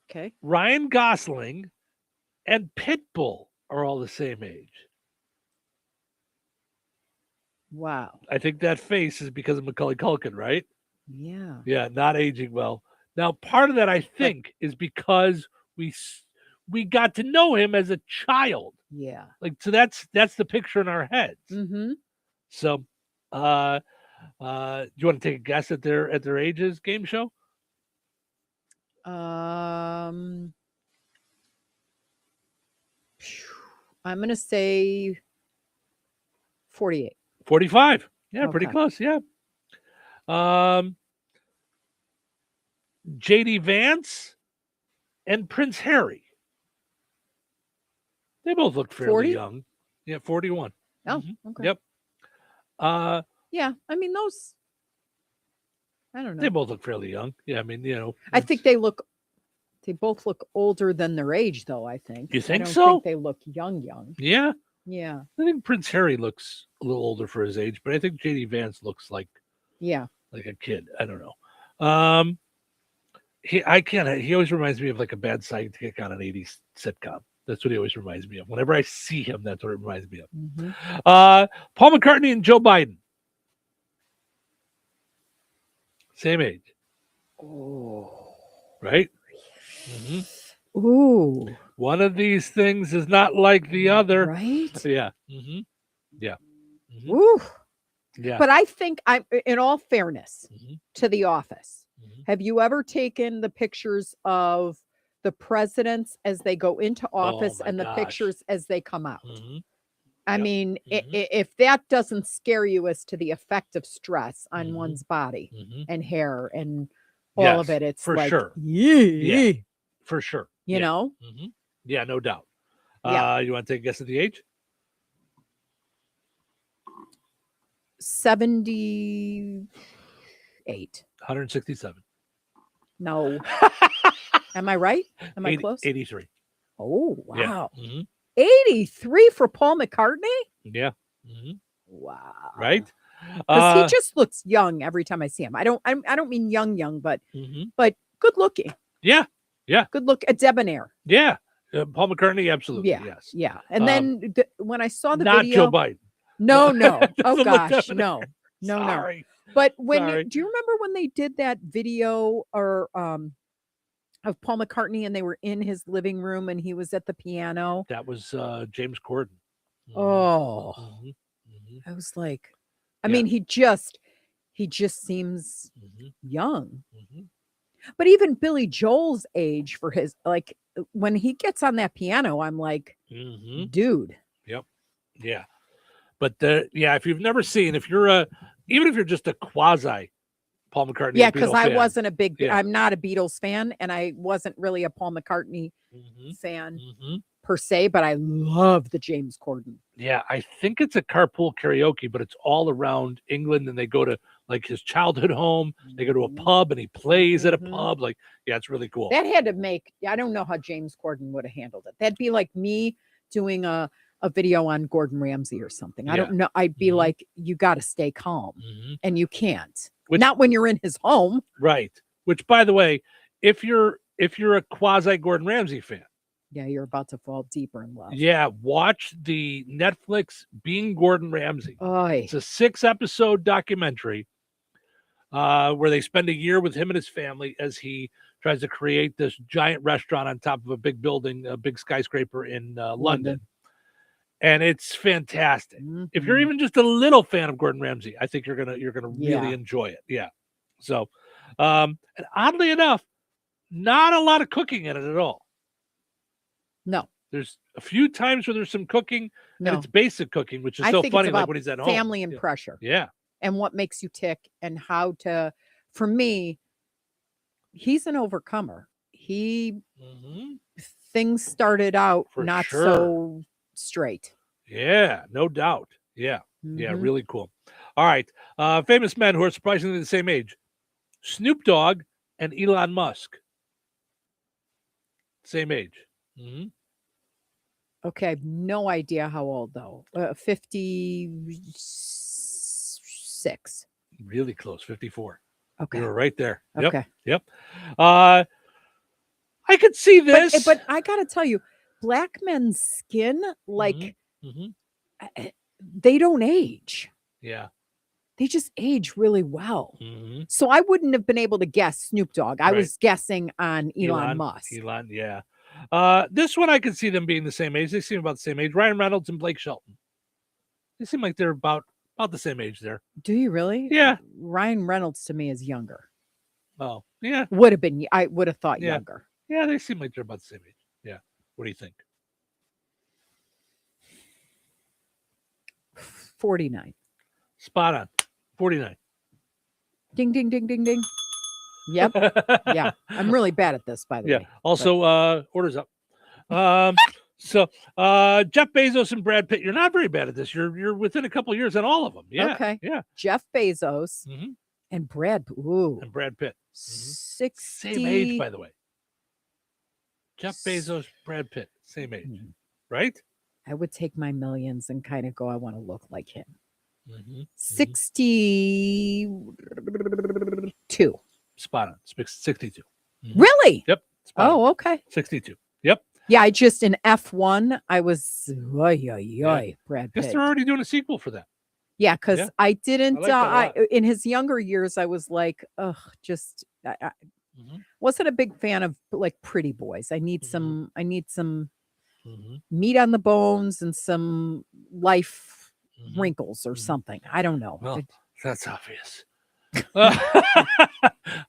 Okay. Ryan Gosling and Pitbull are all the same age. Wow. I think that face is because of Macaulay Culkin, right? Yeah. Yeah, not aging well. Now, part of that, I think, is because we got to know him as a child. Yeah. Like, so that's the picture in our heads. Mm-hmm. So, do you want to take a guess at their ages, game show? I'm going to say 48. 45. Yeah, Okay. pretty close. Yeah. JD Vance and Prince Harry. They both look fairly 40? young. Yeah, 41. Oh, okay. Yep. Yeah, I mean, those, I don't know. They both look fairly young. Yeah, I mean, I think they both look older than their age, though, I think. You think I don't so? think they look young. Yeah. Yeah. I think Prince Harry looks a little older for his age, but I think JD Vance looks like Yeah. a kid. I don't know. He always reminds me of like a bad sidekick on an 80s sitcom. That's what he always reminds me of. Whenever I see him, that's what it reminds me of. Mhm. Paul McCartney and Joe Biden. Same age. Oh. Right? Mm-hmm. Ooh. One of these things is not like the other. Right? Yeah. Mm-hmm. Yeah. Mm-hmm. Woo. Yeah. But I think I'm in all fairness Mm-hmm. to The Office. Have you ever taken the pictures of the presidents as they go into office and the pictures as they come out? Mm-hmm. I mean, if that doesn't scare you as to the effect of stress on one's body and hair and all of it, it's for like, sure. Yeah, Yeah, for sure. you know? Mm-hmm. Yeah, no doubt. Yeah. You want to take a guess at the age? 78. 167. No. Am I right? Am I close? 83. Oh, wow. Yeah. Mm-hmm. 83 for Paul McCartney? Yeah. Mm-hmm. Wow. Right? Because he just looks young every time I see him. I don't mean young, but good looking. Yeah. Yeah. Good look at debonair. Yeah. Paul McCartney, absolutely. Yeah. Yes. Yeah. And then when I saw the not video, Joe Biden. No. Doesn't Oh look gosh, debonair. no. Sorry. But when Sorry. do you remember when they did that video or of Paul McCartney and they were in his living room and he was at the piano? That was James Corden. Oh. I was like, I mean, he just seems young. But even Billy Joel's age for his, like, when he gets on that piano, I'm like, dude. Yep. Yeah. But if you've never seen, even if you're just a quasi Paul McCartney, Yeah, because I fan, wasn't a big, I'm not a Beatles fan, and I wasn't really a Paul McCartney fan per se, but I love the James Corden. Yeah, I think it's a carpool karaoke, but it's all around England, and they go to like his childhood home. They go to a pub, and he plays at a pub. Like, yeah, it's really cool. That had to make. I don't know how James Corden would have handled it. That'd be like me doing a video on Gordon Ramsay or something. I don't know. I'd be like, you got to stay calm, and you can't. Not when you're in his home, right? Which, by the way, if you're a quasi Gordon Ramsay fan. Yeah, you're about to fall deeper in love. Yeah, watch the Netflix Being Gordon Ramsay. Oy. It's a 6-episode documentary where they spend a year with him and his family as he tries to create this giant restaurant on top of a big building, a big skyscraper in London. And it's fantastic. If you're even just a little fan of Gordon Ramsay, I think you're gonna really enjoy it. Yeah. So, and oddly enough, not a lot of cooking in it at all. No. There's a few times where there's some cooking, and it's basic cooking, which is I so think funny. it's about Like when he's at home, family and pressure. Yeah. And what makes you tick, and how to. For me, he's an overcomer. He things started out For not sure. so straight. Yeah, no doubt. Yeah. Yeah, Mhm. really cool. All right. Famous men who are surprisingly the same age. Snoop Dogg and Elon Musk. Same age. Okay, I have no idea how old though. 56. Really close. 54. Okay. You were right there. Yep. Okay. Yep. I could see this. But I gotta tell you, black men's skin, like they don't age. Yeah. They just age really well. Mm-hmm. So I wouldn't have been able to guess Snoop Dogg. I Right. was guessing on Elon Musk. Elon, yeah. This one I could see them being the same age. They seem about the same age. Ryan Reynolds and Blake Shelton. They seem like they're about the same age there. Do you really? Yeah. Ryan Reynolds to me is younger. Oh, yeah. Would have been. I would have thought Yeah. younger. Yeah, they seem like they're about the same age. Yeah. What do you think? 49. Spot on. 49. Ding, ding, ding, ding, ding. Yep. Yeah. I'm really bad at this, by the Yeah. way. Also, orders up. So Jeff Bezos and Brad Pitt. You're not very bad at this. You're within a couple of years on all of them. Yeah. Okay. Yeah. Jeff Bezos and Brad. Ooh. And Brad Pitt. 60. Same age, by the way. Jeff Bezos, Brad Pitt, same age, right? I would take my millions and kind of go, I want to look like him. Mm-hmm. 62. Spot on. 62. Mm-hmm. Really? Yep. Spot on. Okay. 62. Yep. Yeah, I just in F1, I was Brad Guess Pitt. they're already doing a sequel for that. Yeah, because Yeah. I didn't. I like that a lot. In his younger years, I was like, ugh, just. I wasn't a big fan of like pretty boys. I need some. I need some meat on the bones and some life wrinkles or something. I don't know. Well, that's obvious.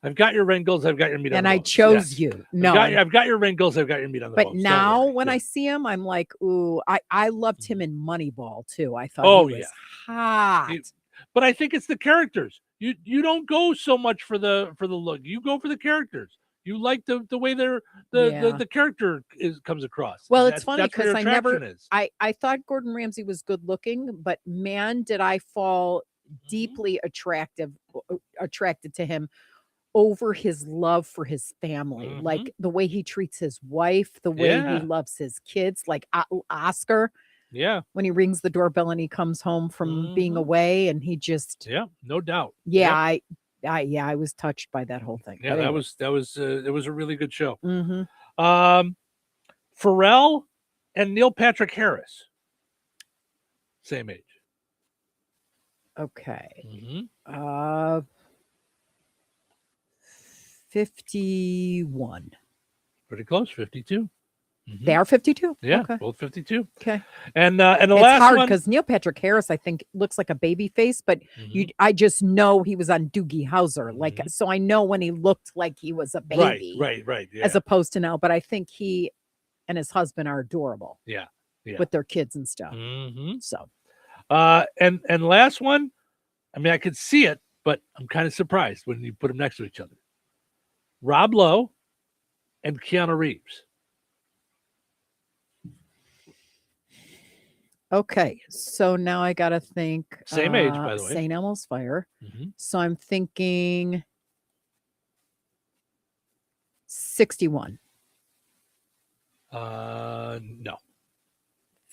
I've got your wrinkles. I've got your meat on And the I bones. chose Yes. you. No, I've got your wrinkles. I've got your meat on the but bones. Don't now worry. when Yeah. I see him, I'm like, ooh, I loved him in Moneyball too. I thought Oh, he was yeah. hot. But I think it's the characters. You don't go so much for the look. You go for the characters. You like the way the character comes across. Well, it's That's funny where because your I never, attraction is. I thought Gordon Ramsay was good looking, but man, did I fall deeply attracted to him over his love for his family, like the way he treats his wife, the way Yeah. he loves his kids, like Oscar. Yeah. When he rings the doorbell and he comes home from being away, and he just, Yeah, no doubt. yeah, Yep. I was touched by that whole thing. Yeah, But that anyway. was it was a really good show. Mhm. Pharrell and Neil Patrick Harris, same age. Okay. Mm-hmm. 51. Pretty close, 52. They are 52. Yeah, Okay. both 52. Okay. And the It's last hard one, because Neil Patrick Harris, I think, looks like a baby face, but Mm-hmm. I just know he was on Doogie Howser. Like, so I know when he looked like he was a baby. right. Yeah. As opposed to now, but I think he and his husband are adorable yeah. with their kids and stuff. Mm-hmm. So And last one, I mean, I could see it, but I'm kind of surprised when you put them next to each other. Rob Lowe and Keanu Reeves. okay, so now I gotta think. Same age, by the way. St. Elmo's Fire. Mhm. So I'm thinking 61. No.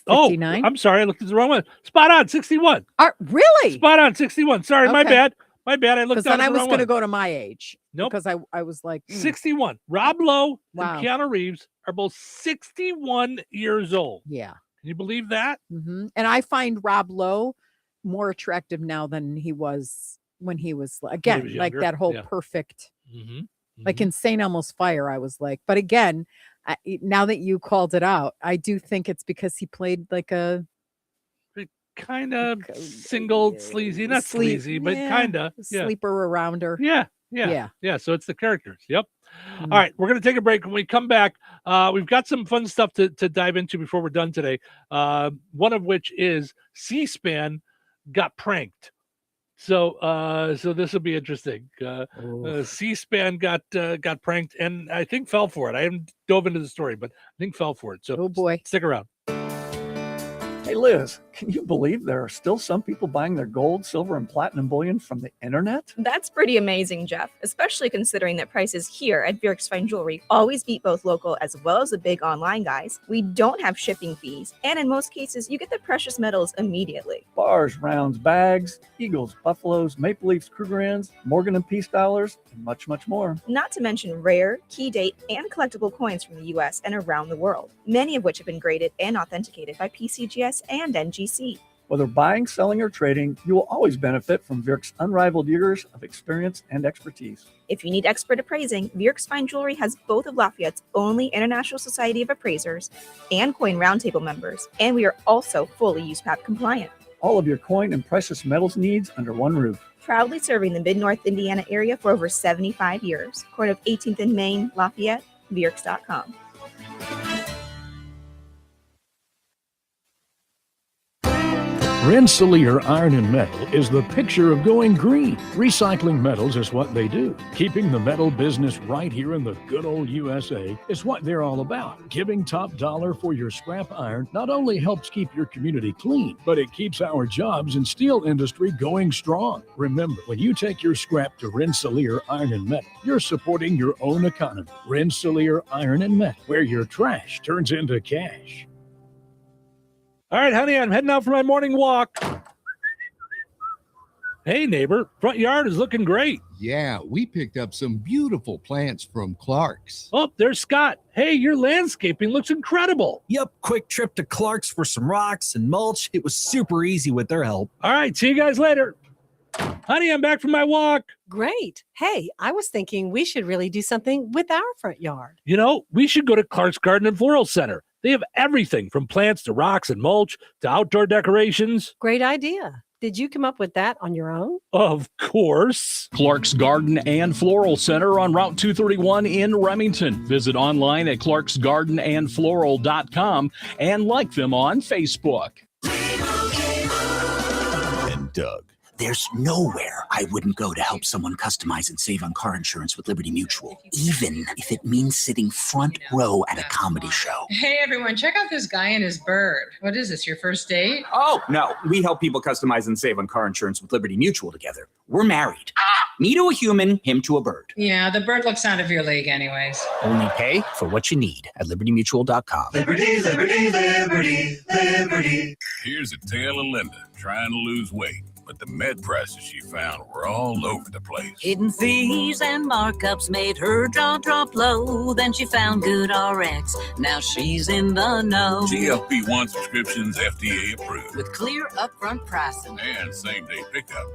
59? Oh, I'm sorry. I looked at the wrong one. Spot on, 61. Really? Spot on, 61. Sorry, my Okay. bad. My bad. I looked Because down then at I the was wrong going to one. go to my age. Nope. Because I was like, 61. Rob Lowe Wow. and Keanu Reeves are both 61 years old. yeah. Can you believe that? And I find Rob Lowe more attractive now than he was when he was, again, was like younger. that whole Yeah. perfect, Mm-hmm. like in St. Elmo's Fire, I was like, but again, now that you called it out, I do think it's because he played like a Kind of single sleazy, not sleazy, but kind of. Yeah. sleeper around her. Yeah. So it's the characters. Yep. All right, we're going to take a break. When we come back, we've got some fun stuff to dive into before we're done today. One of which is C-SPAN got pranked. So this will be interesting. C-SPAN got pranked, and I think fell for it. I haven't dove into the story, but I think fell for it. So oh boy, stick around. Hey, Liz, can you believe there are still some people buying their gold, silver, and platinum bullion from the internet? That's pretty amazing, Jeff, especially considering that prices here at Bjork's Fine Jewelry always beat both local as well as the big online guys. We don't have shipping fees, and in most cases, you get the precious metals immediately. Bars, rounds, bags, eagles, buffaloes, maple leafs, Krugerrands, Morgan and Peace dollars, and much, much more. Not to mention rare, key date, and collectible coins from the US and around the world, many of which have been graded and authenticated by PCGS and NGC. Whether buying, selling, or trading, you will always benefit from Bjork's unrivaled years of experience and expertise. If you need expert appraising, Bjork's Fine Jewelry has both of Lafayette's only International Society of Appraisers and Coin Roundtable members, and we are also fully USPAP compliant. All of your coin and precious metals needs under one roof. Proudly serving the Mid-North Indiana area for over 75 years. Corner of 18th and Main, Lafayette, Bjorks.com. Rensselaer Iron and Metal is the picture of going green. Recycling metals is what they do. Keeping the metal business right here in the good old USA is what they're all about. Giving top dollar for your scrap iron not only helps keep your community clean, but it keeps our jobs and steel industry going strong. Remember, when you take your scrap to Rensselaer Iron and Metal, you're supporting your own economy. Rensselaer Iron and Metal, where your trash turns into cash. All right, honey, I'm heading out for my morning walk. Hey, neighbor, front yard is looking great. Yeah, we picked up some beautiful plants from Clark's. Oh, there's Scott. Hey, your landscaping looks incredible. Yep, quick trip to Clark's for some rocks and mulch. It was super easy with their help. All right, see you guys later. Honey, I'm back from my walk. Great. Hey, I was thinking we should really do something with our front yard. You know, we should go to Clark's Garden and Floral Center. They have everything from plants to rocks and mulch to outdoor decorations. Great idea. Did you come up with that on your own? Of course. Clark's Garden and Floral Center on Route 231 in Remington. Visit online at clarksgardenandfloral.com and like them on Facebook. And Doug. There's nowhere I wouldn't go to help someone customize and save on car insurance with Liberty Mutual, even if it means sitting front row at a comedy show. Hey, everyone, check out this guy and his bird. What is this, your first date? Oh, no. We help people customize and save on car insurance with Liberty Mutual together. We're married. Me to a human, him to a bird. Yeah, the bird looks out of your league anyways. Only pay for what you need at libertymutual.com. Liberty, liberty, liberty, liberty. Here's a tale of Linda trying to lose weight, but the med prices she found were all over the place. Hidden fees and markups made her jaw drop low. Then she found Good RX. Now she's in the know. GLP-1 subscriptions FDA approved. With clear upfront pricing. And same-day pickup.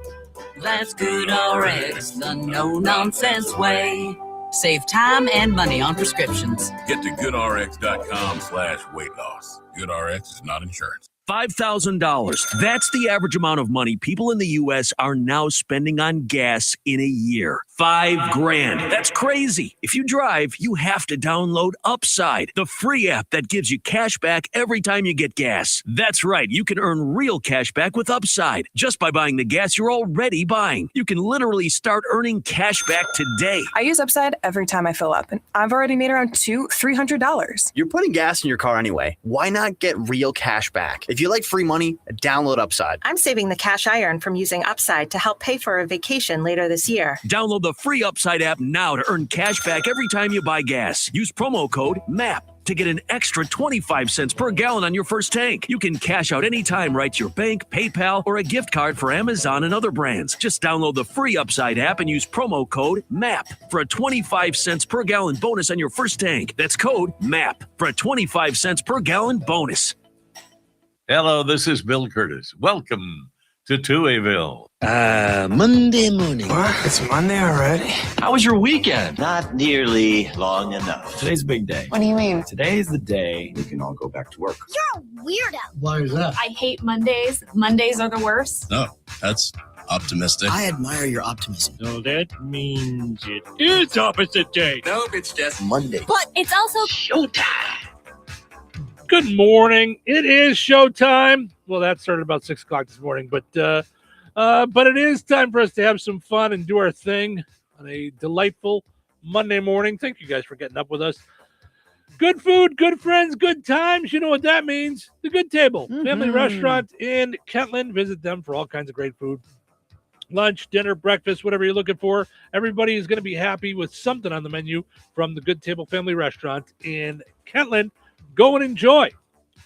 That's Good RX, the no-nonsense way. Save time and money on prescriptions. Get to goodrx.com/weight loss. GoodRx is not insurance. $5,000. That's the average amount of money people in the U.S. are now spending on gas in a year. $5,000. That's crazy. If you drive, you have to download Upside, the free app that gives you cash back every time you get gas. That's right. You can earn real cash back with Upside just by buying the gas you're already buying. You can literally start earning cash back today. I use Upside every time I fill up, and I've already made around $300. You're putting gas in your car anyway. Why not get real cash back? If you like free money, download Upside. I'm saving the cash I earn from using Upside to help pay for a vacation later this year. Download the free Upside app now to earn cash back every time you buy gas. Use promo code MAP to get an extra 25 cents per gallon on your first tank. You can cash out anytime right to your bank, PayPal, or a gift card for Amazon and other brands. Just download the free Upside app and use promo code MAP for a 25 cents per gallon bonus on your first tank. That's code MAP for a 25 cents per gallon bonus. Hello, this is Bill Curtis. Welcome to Touhyville. Monday morning. What? It's Monday already? How was your weekend? Not nearly long enough. Today's a big day. What do you mean? Today's the day we can all go back to work. You're a weirdo. Why is that? I hate Mondays. Mondays are the worst. No, that's optimistic. I admire your optimism. So that means it is opposite day. Nope, it's just Monday. But it's also showtime. Good morning. It is showtime. Well, that started about 6 o'clock this morning, but it is time for us to have some fun and do our thing on a delightful Monday morning. Thank you guys for getting up with us. Good food, good friends, good times. You know what that means. The Good Table, family restaurant in Kentland. Visit them for all kinds of great food. Lunch, dinner, breakfast, whatever you're looking for. Everybody is going to be happy with something on the menu from the Good Table family restaurant in Kentland. Go and enjoy.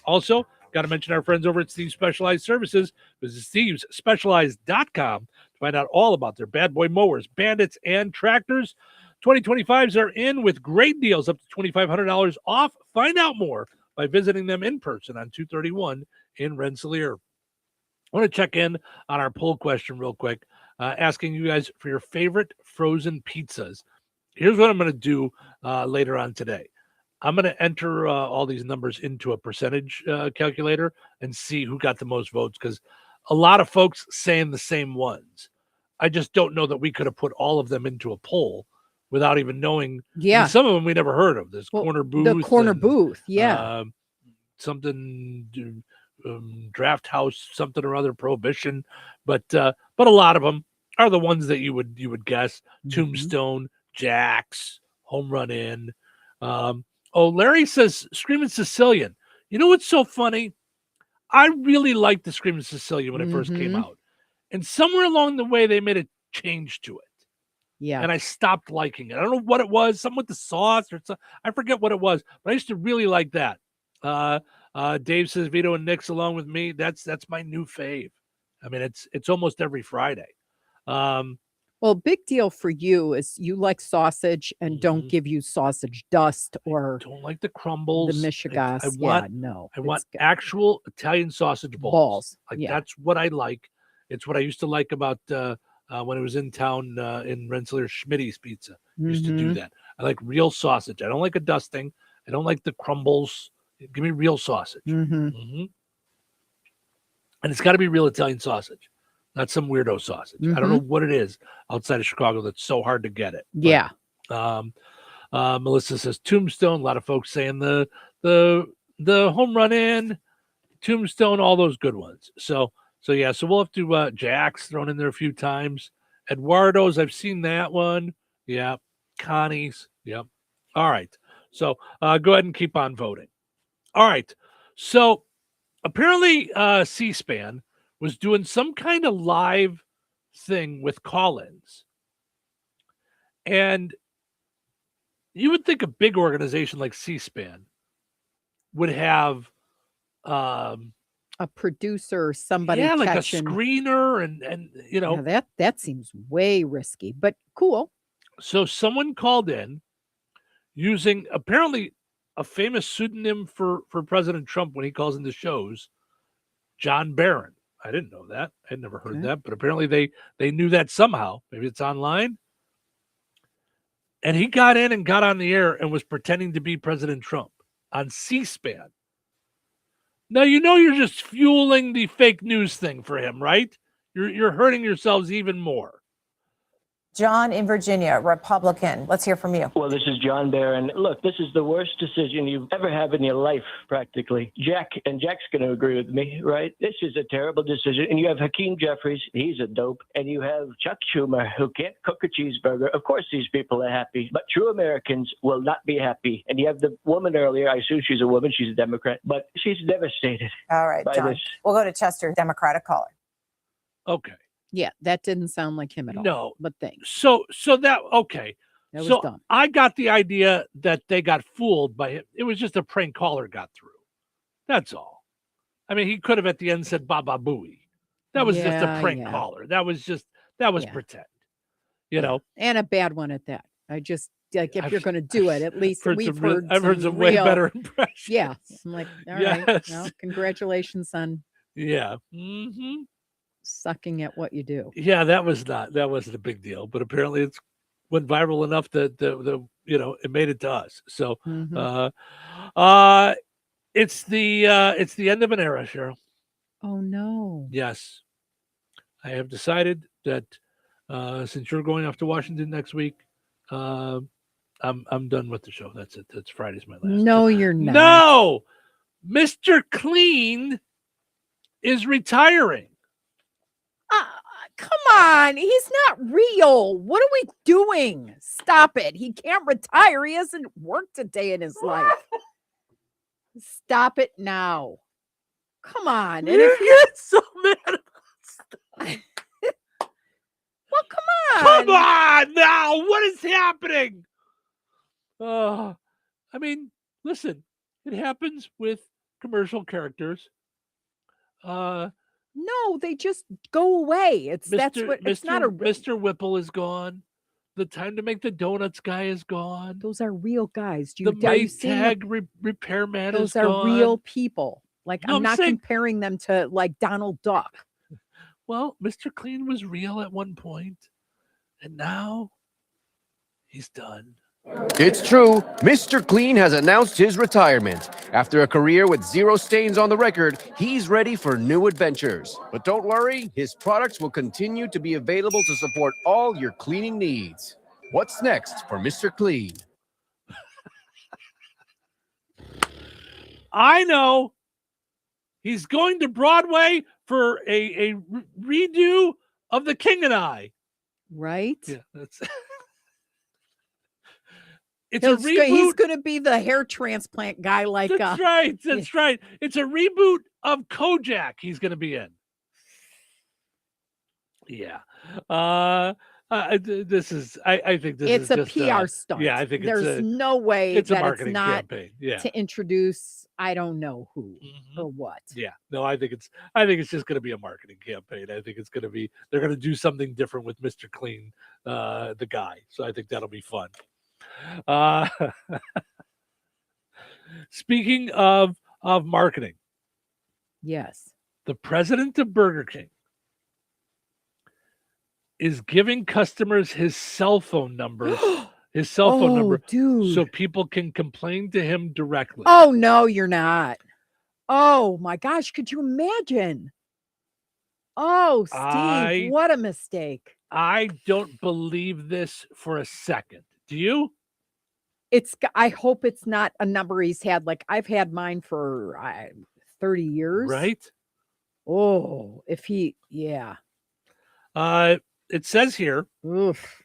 Also, got to mention our friends over at Steve's Specialized Services. Visit stevesspecialized.com to find out all about their bad boy mowers, bandits, and tractors. 2025s are in with great deals up to $2,500 off. Find out more by visiting them in person on 231 in Rensselaer. I want to check in on our poll question real quick, asking you guys for your favorite frozen pizzas. Here's what I'm going to do later on today. I'm going to enter all these numbers into a percentage calculator and see who got the most votes, because a lot of folks saying the same ones. I just don't know that we could have put all of them into a poll without even knowing. Yeah. I mean, some of them we never heard of. This corner booth. The corner booth. Yeah. Something draft house, something or other, prohibition. But a lot of them are the ones that you would guess. Tombstone, Jack's, Home Run Inn. Larry says Screaming Sicilian. You know what's so funny? I really liked the Screaming Sicilian when it first came out. And somewhere along the way, they made a change to it. Yeah. And I stopped liking it. I don't know what it was. Something with the sauce or something. I forget what it was. But I used to really like that. Dave says Vito and Nick's along with me. That's my new fave. I mean, it's almost every Friday. Well, big deal for you is you like sausage and don't give you sausage dust or don't like the crumbles. The Michigas. I want actual Italian sausage balls. Like that's what I like. It's what I used to like about when I was in town in Rensselaer. Schmitty's Pizza used to do that. I like real sausage. I don't like a dusting. I don't like the crumbles. Give me real sausage. And it's got to be real Italian sausage, not some weirdo sausage. I don't know what it is outside of Chicago that's so hard to get it. Yeah. Melissa says Tombstone. A lot of folks saying the home run in, Tombstone, all those good ones. So yeah, so we'll have to Jack's thrown in there a few times. Eduardo's, I've seen that one. Yeah. Connie's. Yep. All right. So go ahead and keep on voting. All right. So apparently C-SPAN was doing some kind of live thing with call-ins. And you would think a big organization like C-SPAN would have a producer, somebody like catching, a screener and you know. Yeah, that seems way risky, but cool. So someone called in using apparently a famous pseudonym for President Trump when he calls into shows, John Barron. I didn't know that. I'd never heard that, but apparently they knew that somehow. Maybe it's online. And he got in and got on the air and was pretending to be President Trump on C-SPAN. Now, you know you're just fueling the fake news thing for him, right? You're hurting yourselves even more. John in Virginia, Republican. Let's hear from you. Well, this is John Barron. Look, this is the worst decision you've ever had in your life, practically. Jack's going to agree with me, right? This is a terrible decision. And you have Hakeem Jeffries. He's a dope. And you have Chuck Schumer, who can't cook a cheeseburger. Of course, these people are happy. But true Americans will not be happy. And you have the woman earlier. I assume she's a woman. She's a Democrat. But she's devastated. All right, John. We'll go to Chester, Democratic caller. Okay. Yeah, that didn't sound like him at all. No, but thanks. So that okay. That was so dumb. I got the idea that they got fooled by him. It was just a prank caller got through. That's all. I mean, he could have at the end said "Baba Booey." That was just a prank caller. That was pretend. You know, and a bad one at that. I just like if you're going to do it, at least I've heard some real, way better impressions. Yeah, I'm like, all right, well, congratulations on. Yeah. Sucking at what you do. Yeah, that wasn't a big deal, but apparently it's went viral enough that the it made it to us. So it's the end of an era, Cheryl. Oh no. Yes. I have decided that since you're going off to Washington next week, I'm done with the show. That's it. That's Friday's my last. No, you're not. No, Mr. Clean is retiring. Come on. He's not real. What are we doing? Stop it. He can't retire. He hasn't worked a day in his life. Stop it now. Come on. And if you get so mad. Well, come on. Come on now. What is happening? I mean, listen, it happens with commercial characters. No, they just go away. It's not a Mr. Whipple is gone. The time to make the donuts guy is gone. Those are real guys. The Maytag repairman is gone. Those are real people. Like No, I'm not comparing them to like Donald Duck. Well, Mr. Clean was real at one point, and now he's done. It's true. Mr. Clean has announced his retirement. After a career with 0 stains on the record, he's ready for new adventures. But don't worry, his products will continue to be available to support all your cleaning needs. What's next for Mr. Clean? I know. He's going to Broadway for a redo of The King and I. Right? Yeah, that's... It's a reboot. He's going to be the hair transplant guy. Like that's right. That's right. It's a reboot of Kojak. He's going to be in. Yeah. This is. I think this It's is a just PR stunt. Yeah, I think there's it's no way it's a that it's marketing not campaign. Yeah. to introduce I don't know who or what. Yeah, no, I think it's just going to be a marketing campaign. I think it's going to be they're going to do something different with Mr. Clean, the guy. So I think that'll be fun. Speaking of marketing, Yes. the president of Burger King is giving customers his cell phone number. His cell phone number, dude. so people can complain to him directly. Oh no, you're not. Oh my gosh, could you imagine? Oh, Steve, what a mistake. I don't believe this for a second. Do you? I hope it's not a number he's had. Like I've had mine for 30 years. Right? Oh, if he, yeah. It says here, oof.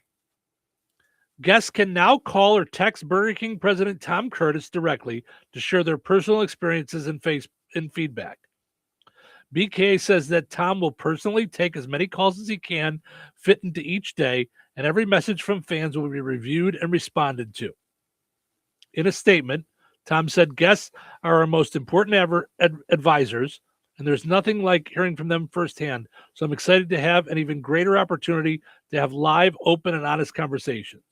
Guests can now call or text Burger King President Tom Curtis directly to share their personal experiences and feedback. BK says that Tom will personally take as many calls as he can fit into each day, and every message from fans will be reviewed and responded to. In a statement, Tom said guests are our most important advisors, and there's nothing like hearing from them firsthand. So I'm excited to have an even greater opportunity to have live, open, and honest conversations.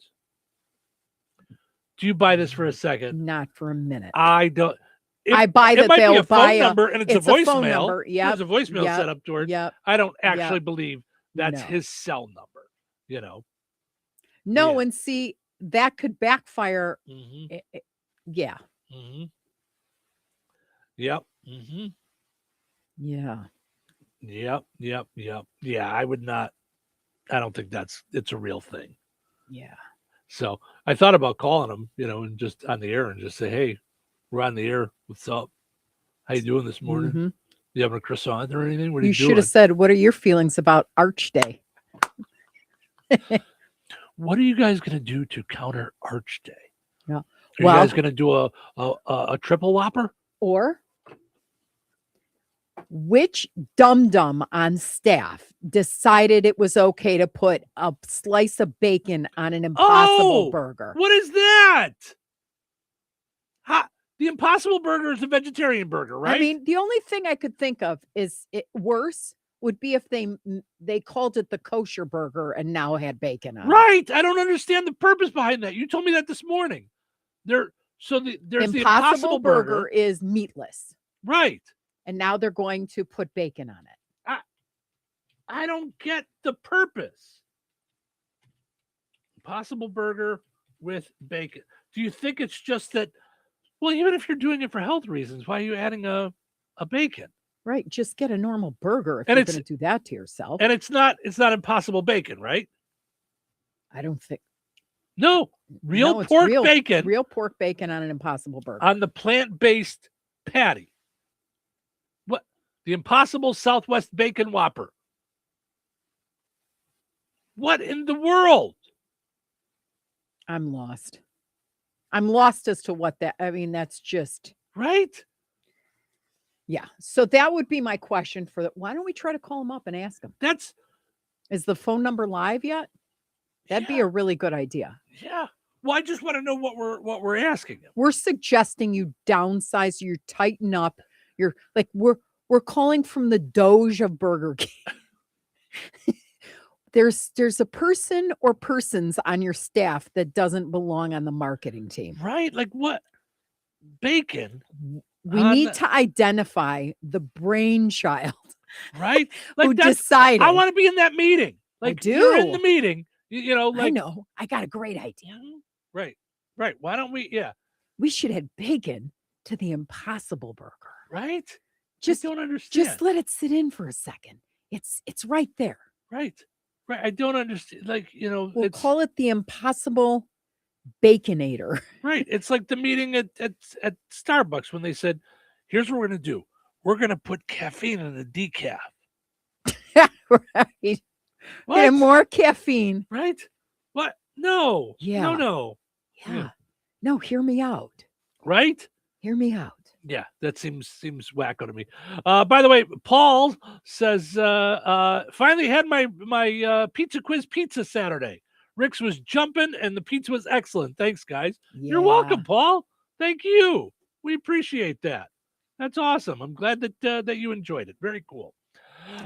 Do you buy this for a second? Not for a minute. I don't. I buy that might be they'll a phone buy number and it's a phone voicemail. number. Yep. There's a voicemail Yep. set up to it. Yep. I don't actually Yep. believe that's No. his cell number. You know. No, and see, that could backfire. Mm-hmm. Yeah. Mm-hmm. Yep. Mm-hmm. Yeah. Yep. Yeah, I would not. I don't think it's a real thing. Yeah. So I thought about calling him, and just on the air and just say, "Hey, we're on the air. What's up? How you doing this morning? Mhm. You having a croissant or anything? What are You you should doing?" have said, "What are your feelings about Arch Day?" What are you guys going to do to counter Arch Day? Yeah. Are you guys going to do a triple whopper? Or which dum-dum on staff decided it was okay to put a slice of bacon on an Impossible Burger? What is that? The Impossible Burger is a vegetarian burger, right? I mean, the only thing I could think of is worse would be if they called it the kosher burger and now had bacon on it. Right. I don't understand the purpose behind that. You told me that this morning. There's the Impossible Burger is meatless. Right. And now they're going to put bacon on it. I don't get the purpose. Impossible Burger with bacon. Do you think it's just that, well, even if you're doing it for health reasons, why are you adding a bacon? Right. Just get a normal burger if And you're it's- going to do that to yourself. And it's not Impossible Bacon, right? I don't think. No, No, it's pork bacon Real pork bacon on an Impossible Burger. on the plant-based patty. What? The Impossible Southwest Bacon Whopper. What in the world? I'm lost. I'm lost as to what that, I mean, that's just. Right? Yeah. So that would be my question for the, why don't we try to call him up and ask him? Is the phone number live yet? That'd be a really good idea. Yeah. Well, I just want to know what we're asking him. We're suggesting you downsize, you tighten up. You're like, we're calling from the Doge of Burger King. There's a person or persons on your staff that doesn't belong on the marketing team. Right? Like what? Bacon. We need to identify the brainchild. Right? Like who that's- decided. I want to be in that meeting. Like you're in do. the meeting. Like I know. I got a great idea. Right. Why don't we? Yeah. We should add bacon to the Impossible Burger. Right. Just I don't understand. Just let it sit in for a second. It's right there. Right. I don't understand. Like We'll call it the Impossible Baconator. Right. It's like the meeting at Starbucks when they said, "Here's what we're going to do. We're going to put caffeine in the decaf." Right. What? And more caffeine. Right? What? No. Yeah. No. Yeah. No, hear me out. Right? Hear me out. Yeah, that seems wacko to me. By the way, Paul says, finally had my pizza quiz pizza Saturday. Rick's was jumping and the pizza was excellent. Thanks, guys. You're welcome, Paul. Thank you. We appreciate that. That's awesome. I'm glad that you enjoyed it. Very cool.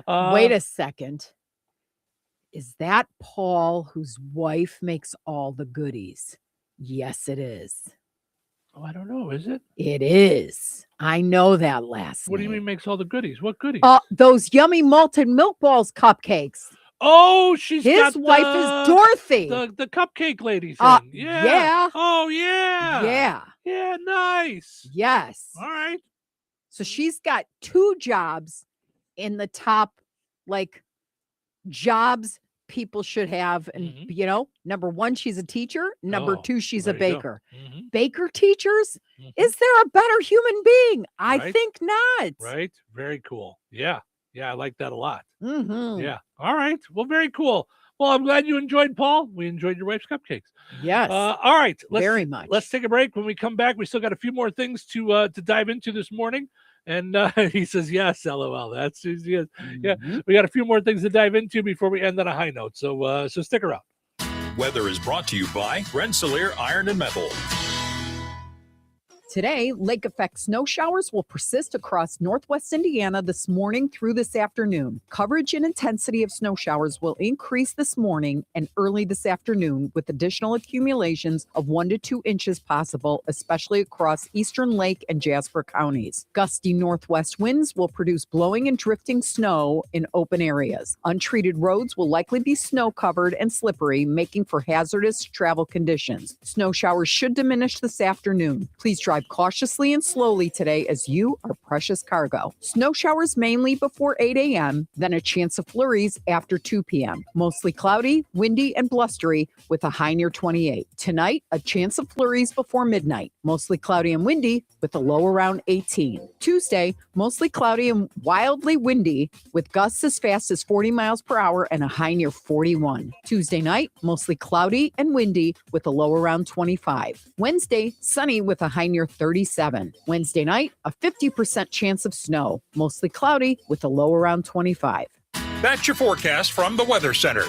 Wait a second. Is that Paul whose wife makes all the goodies? Yes, it is. Oh, I don't know. Is it? It is. I know that last What do you mean makes all the goodies? What goodies? Those yummy malted milk balls cupcakes. Oh, his wife is Dorothy. The cupcake lady thing. Yeah. Yeah. Oh, yeah. Yeah. Yeah, nice. Yes. All right. So she's got 2 jobs in the top, jobs people should have. And, number 1, she's a teacher. Number 2, she's a baker. Baker teachers? Is there a better human being? I think not. Right. Very cool. Yeah. Yeah, I like that a lot. Mm-hmm. Yeah. All right. Well, very cool. Well, I'm glad you enjoyed, Paul. We enjoyed your wife's cupcakes. Yes. All right. Very much. Let's take a break. When we come back, we still got a few more things to dive into this morning. And he says, yes, LOL. That's yes. Yeah. We got a few more things to dive into before we end on a high note. So stick around. Weather is brought to you by Rensselaer Iron and Metal. Today, lake effect snow showers will persist across northwest Indiana this morning through this afternoon. Coverage and intensity of snow showers will increase this morning and early this afternoon, with additional accumulations of 1 to 2 inches possible, especially across eastern Lake and Jasper counties. Gusty northwest winds will produce blowing and drifting snow in open areas. Untreated roads will likely be snow covered and slippery, making for hazardous travel conditions. Snow showers should diminish this afternoon. Please drive cautiously and slowly today, as you are precious cargo. Snow showers mainly before 8 a.m., then a chance of flurries after 2 p.m. Mostly cloudy, windy, and blustery with a high near 28. Tonight, a chance of flurries before midnight. Mostly cloudy and windy with a low around 18. Tuesday, mostly cloudy and wildly windy with gusts as fast as 40 miles per hour and a high near 41. Tuesday night, mostly cloudy and windy with a low around 25. Wednesday, sunny with a high near 37. Wednesday night, a 50% chance of snow. Mostly cloudy with a low around 25. That's your forecast from the Weather Center.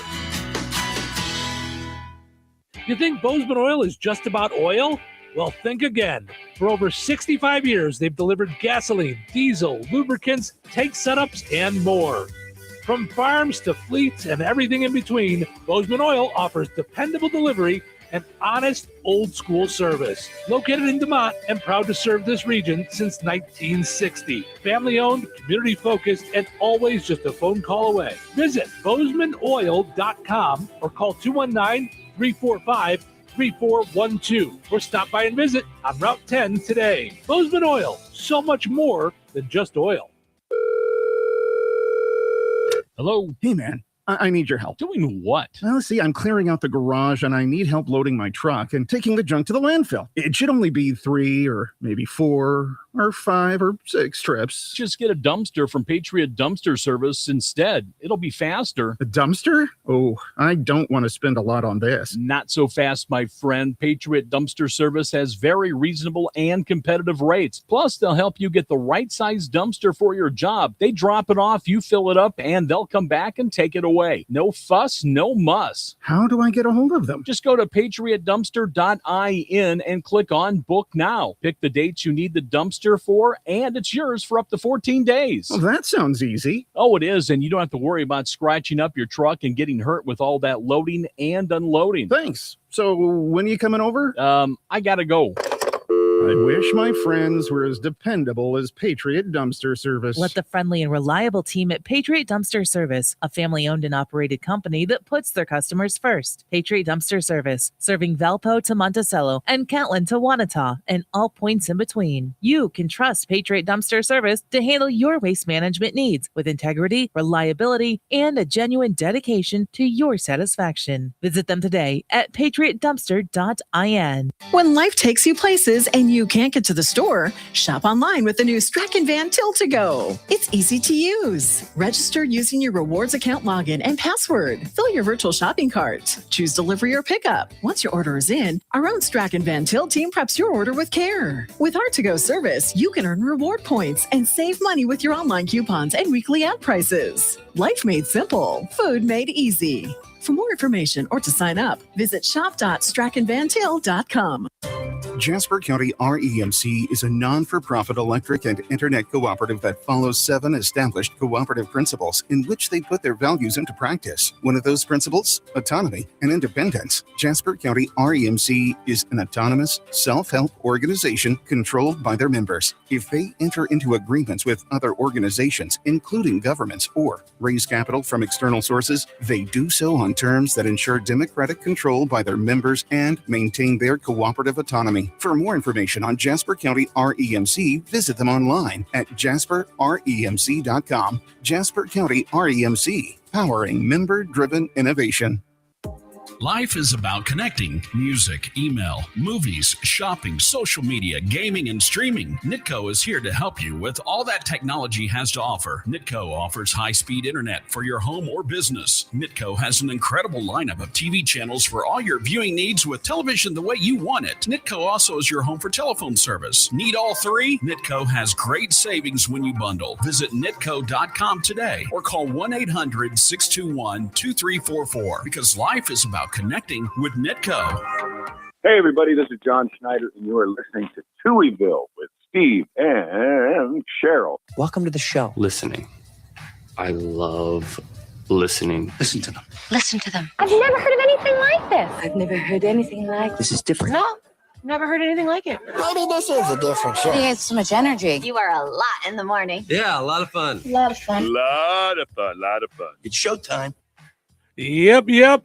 You think Bozeman Oil is just about oil? Well, think again. For over 65 years, they've delivered gasoline, diesel, lubricants, tank setups, and more. From farms to fleets and everything in between, Bozeman Oil offers dependable delivery and honest, old-school service. Located in DeMont and proud to serve this region since 1960. Family-owned, community-focused, and always just a phone call away. Visit BozemanOil.com or call 219-345-3412 or stop by and visit on Route 10 today. Bozeman Oil, so much more than just oil. Hello? Hey, man. I need your help. Doing what? Well, see, I'm clearing out the garage and I need help loading my truck and taking the junk to the landfill. It should only be 3 or maybe 4 or 5 or 6 trips. Just get a dumpster from Patriot Dumpster Service instead. It'll be faster. A dumpster? Oh, I don't want to spend a lot on this. Not so fast, my friend. Patriot Dumpster Service has very reasonable and competitive rates. Plus, they'll help you get the right size dumpster for your job. They drop it off, you fill it up, and they'll come back and take it away. No fuss, no muss. How do I get a hold of them? Just go to patriotdumpster.in and click on Book Now. Pick the dates you need the dumpster for, and it's yours for up to 14 days. Well, that sounds easy. Oh, it is, and you don't have to worry about scratching up your truck and getting hurt with all that loading and unloading. Thanks. So when are you coming over? I gotta go. I wish my friends were as dependable as Patriot Dumpster Service. Let the friendly and reliable team at Patriot Dumpster Service, a family-owned and operated company that puts their customers first. Patriot Dumpster Service, serving Valpo to Monticello and Catlin to Wanata and all points in between. You can trust Patriot Dumpster Service to handle your waste management needs with integrity, reliability, and a genuine dedication to your satisfaction. Visit them today at patriotdumpster.in. When life takes you places and you can't get to the store, shop online with the new Strachan Van Till to Go. It's easy to use. Register using your rewards account login and password. Fill your virtual shopping cart. Choose delivery or pickup. Once your order is in, our own Strachan Van Til team preps your order with care. With our to-go service, you can earn reward points and save money with your online coupons and weekly ad prices. Life made simple. Food made easy. For more information or to sign up, visit shop.strachanvantil.com. Jasper County REMC is a non-for-profit electric and internet cooperative that follows 7 established cooperative principles in which they put their values into practice. One of those principles, autonomy and independence. Jasper County REMC is an autonomous, self-help organization controlled by their members. If they enter into agreements with other organizations, including governments, or raise capital from external sources, they do so on terms that ensure democratic control by their members and maintain their cooperative autonomy. For more information on Jasper County REMC, visit them online at jasperremc.com. Jasper County REMC, powering member-driven innovation. Life is about connecting. Music, email, movies, shopping, social media, gaming, and streaming. Nitco is here to help you with all that technology has to offer. Nitco offers high-speed internet for your home or business. Nitco has an incredible lineup of TV channels for all your viewing needs with television the way you want it. Nitco also is your home for telephone service. Need all 3? Nitco has great savings when you bundle. Visit nitco.com today or call 1-800-621-2344 because life is about connecting with Nitco. Hey, everybody, this is John Schneider, and you are listening to Touhyville with Steve and Cheryl. Welcome to the show. Listening. I love listening. Listen to them. Listen to them. I've never heard of anything like this. I've never heard anything like this. Is different. No, never heard anything like it. Maybe this is a different show. He has so much energy. You are a lot in the morning. Yeah, a lot of fun. A lot of fun. Lot of fun. It's showtime. Yep.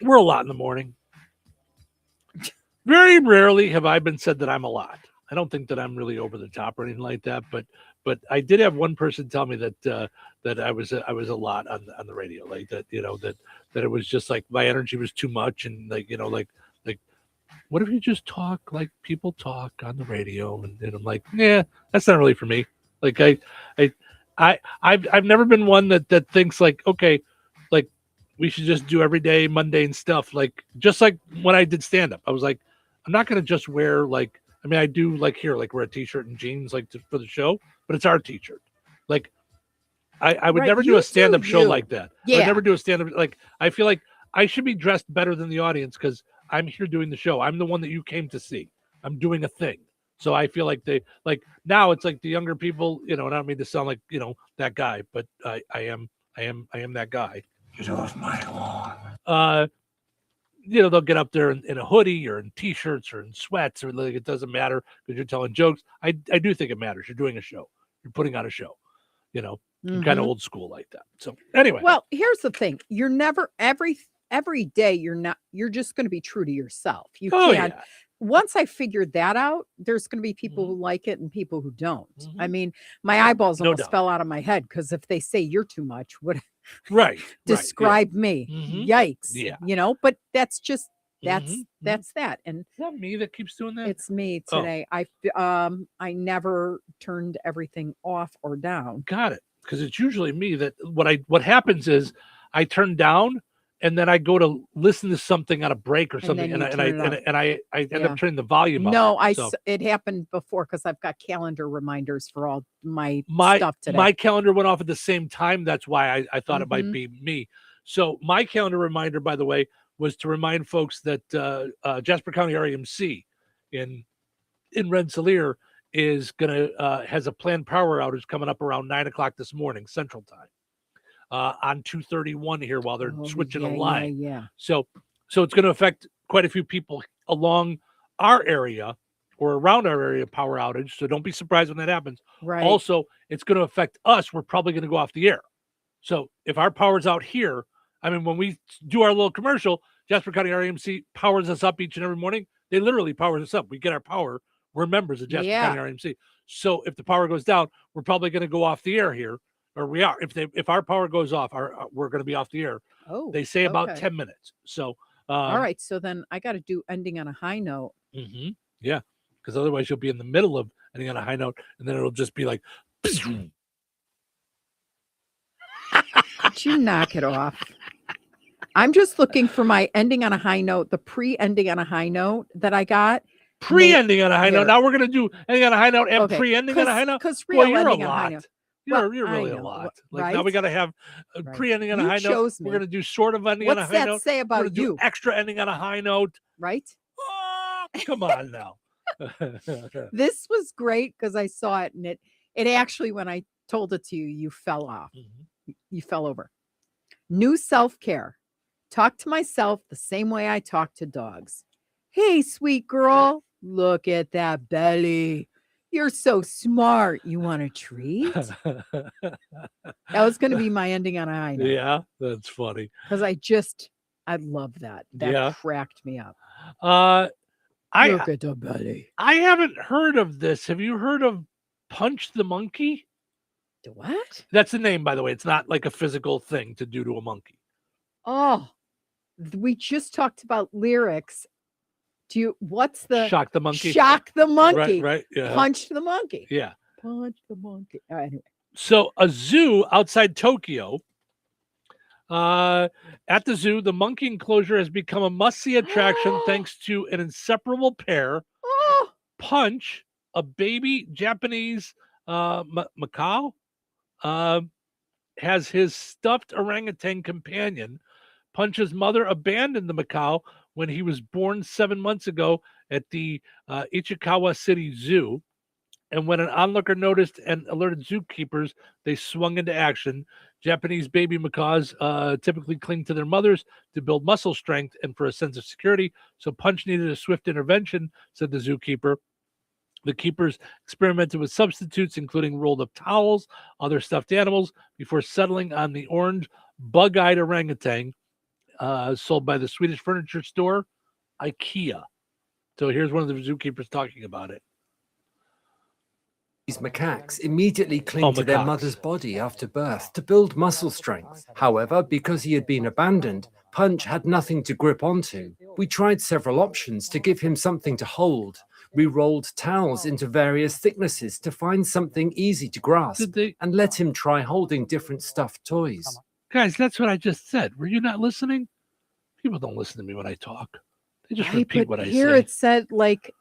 We're a lot in the morning. Very rarely have I been said that I'm a lot. I don't think that I'm really over the top or anything like that, but I did have one person tell me that that I was a lot on the radio, like that, that it was just like my energy was too much, and like what if you just talk like people talk on the radio? And I'm like, yeah, that's not really for me. Like I've never been one that thinks like, okay, like we should just do everyday mundane stuff. Like just like when I did stand up, I was like, I'm not gonna just wear like, I mean, I do like here, like wear a t-shirt and jeans like for the show, but it's our t-shirt. Like I would never do a stand-up show like that. Yeah. I would never do a stand-up. Like I feel like I should be dressed better than the audience because I'm here doing the show. I'm the one that you came to see. I'm doing a thing. So I feel like they like now it's like the younger people, and I don't mean to sound like, that guy, but I am that guy. Get off my lawn. They'll get up there in a hoodie or in t-shirts or in sweats, or like it doesn't matter because you're telling jokes. I do think it matters. You're doing a show. You're putting on a show. You're kind of old school like that. So anyway. Well, here's the thing. You're never every day you're just going to be true to yourself. You can't. Yeah. Once I figured that out, there's going to be people who like it and people who don't. I mean, my eyeballs No almost doubt. fell out of my head because if they say you're too much, what Right. describe me? Yikes. Yeah. But that's just that's that. And is that me that keeps doing that? it's me Oh. today. I never turned everything off or down. Got it. Because it's usually me that what happens is I turn down and then I go to listen to something on a break or something, then and you I turn it end Yeah. up turning the volume up. No, So it happened before because I've got calendar reminders for all my stuff today. my calendar went off at the same time. That's why I thought it might Mhm. be me. So my calendar reminder, by the way, was to remind folks that Jasper County REMC in Rensselaer is has a planned power outage coming up around 9:00 this morning Central Time on 231 here while they're switching a line. Yeah. So it's going to affect quite a few people along our area or around our area power outage. So don't be surprised when that happens. Right. Also, it's going to affect us. We're probably going to go off the air. So if our power's out here, I mean, when we do our little commercial, Jasper County REMC powers us up each and every morning. They literally powers us up. We get our power. We're members of Jasper County REMC. So if the power goes down, we're probably going to go off the air here, or we are. If our power goes off, we're going to be off the air. Oh, they say about okay. 10 minutes. So All right. So then I got to do ending on a high note. Yeah. because otherwise you'll be in the middle of ending on a high note, and then it'll just be like. Could you knock it off? I'm just looking for my ending on a high note, the pre-ending on a high note that I got. Pre-ending on a high note. Now we're going to do ending on a high note and pre-ending on a high note. Because Well, real you're a ending on a high lot. note. You're Well, really I a know, lot. right? Like now we got to have a Right. pre-ending on a You high note. chose We're me. going to do sort of ending on a What's high that note. say We're about gonna do you? extra ending on a high note. Right? Come on now. This was great because I saw it, and it actually, when I told it to you, you fell off. You fell over. New self-care. Talk to myself the same way I talk to dogs. Hey, sweet girl, look at that belly. You're so smart. You want a treat? That was going to be my ending on a high note. Yeah, that's funny. Because I love that. That cracked me up. Look at the belly. I haven't heard of this. Have you heard of Punch the Monkey? What? That's the name, by the way. It's not like a physical thing to do to a monkey. Oh, we just talked about lyrics. What's the Shock the monkey? Shock the monkey. Right. Yeah. Punch the monkey. Yeah. Punch the monkey. Anyway. So a zoo outside Tokyo. At the zoo, the monkey enclosure has become a must-see attraction thanks to an inseparable pair. Punch, a baby Japanese macaw, has his stuffed orangutan companion. Punch's mother abandoned the macaw when he was born 7 months ago at the Ichikawa City Zoo. And when an onlooker noticed and alerted zookeepers, they swung into action. Japanese baby macaws typically cling to their mothers to build muscle strength and for a sense of security. So Punch needed a swift intervention, said the zookeeper. The keepers experimented with substitutes, including rolled up towels, other stuffed animals, before settling on the orange bug-eyed orangutan sold by the Swedish furniture store IKEA. So here's one of the zookeepers talking about it. These macaques immediately cling to their mother's body after birth to build muscle strength. However, because he had been abandoned, Punch had nothing to grip onto. We tried several options to give him something to hold. We rolled towels into various thicknesses to find something easy to grasp and let him try holding different stuffed toys. Guys, that's what I just said. Were you not listening? People don't listen to me when I talk. They just repeat what I say. Here it said, like,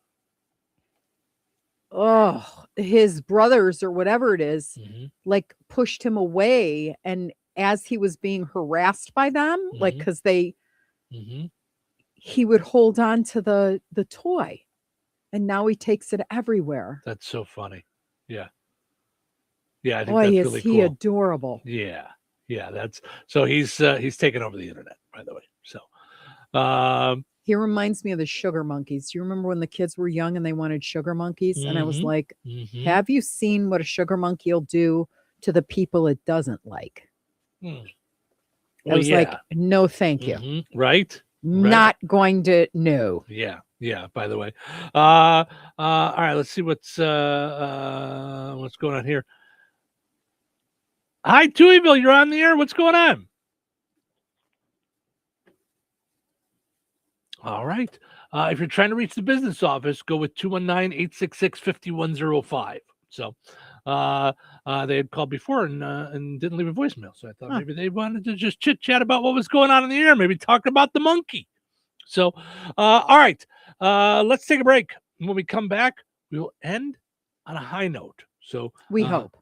his brothers or whatever it is, like pushed him away, and as he was being harassed by them, like because he would hold on to the toy, and now he takes it everywhere. That's so funny. Yeah, I think Boy, that's is really he cool. adorable. Yeah, that's so he's taken over the internet, by the way. So he reminds me of the sugar monkeys. Do you remember when the kids were young and they wanted sugar monkeys? And I was like, have you seen what a sugar monkey will do to the people it doesn't like? I was like, no, thank you. Right? Not going to, no. Yeah, by the way. All right, let's see what's going on here. Hi, Touhyville, you're on the air. What's going on? All right. If you're trying to reach the business office, go with 219-866-5105. So they had called before and didn't leave a voicemail. So I thought maybe they wanted to just chit-chat about what was going on in the air, maybe talk about the monkey. So, all right. Let's take a break. When we come back, we will end on a high note. So we hope.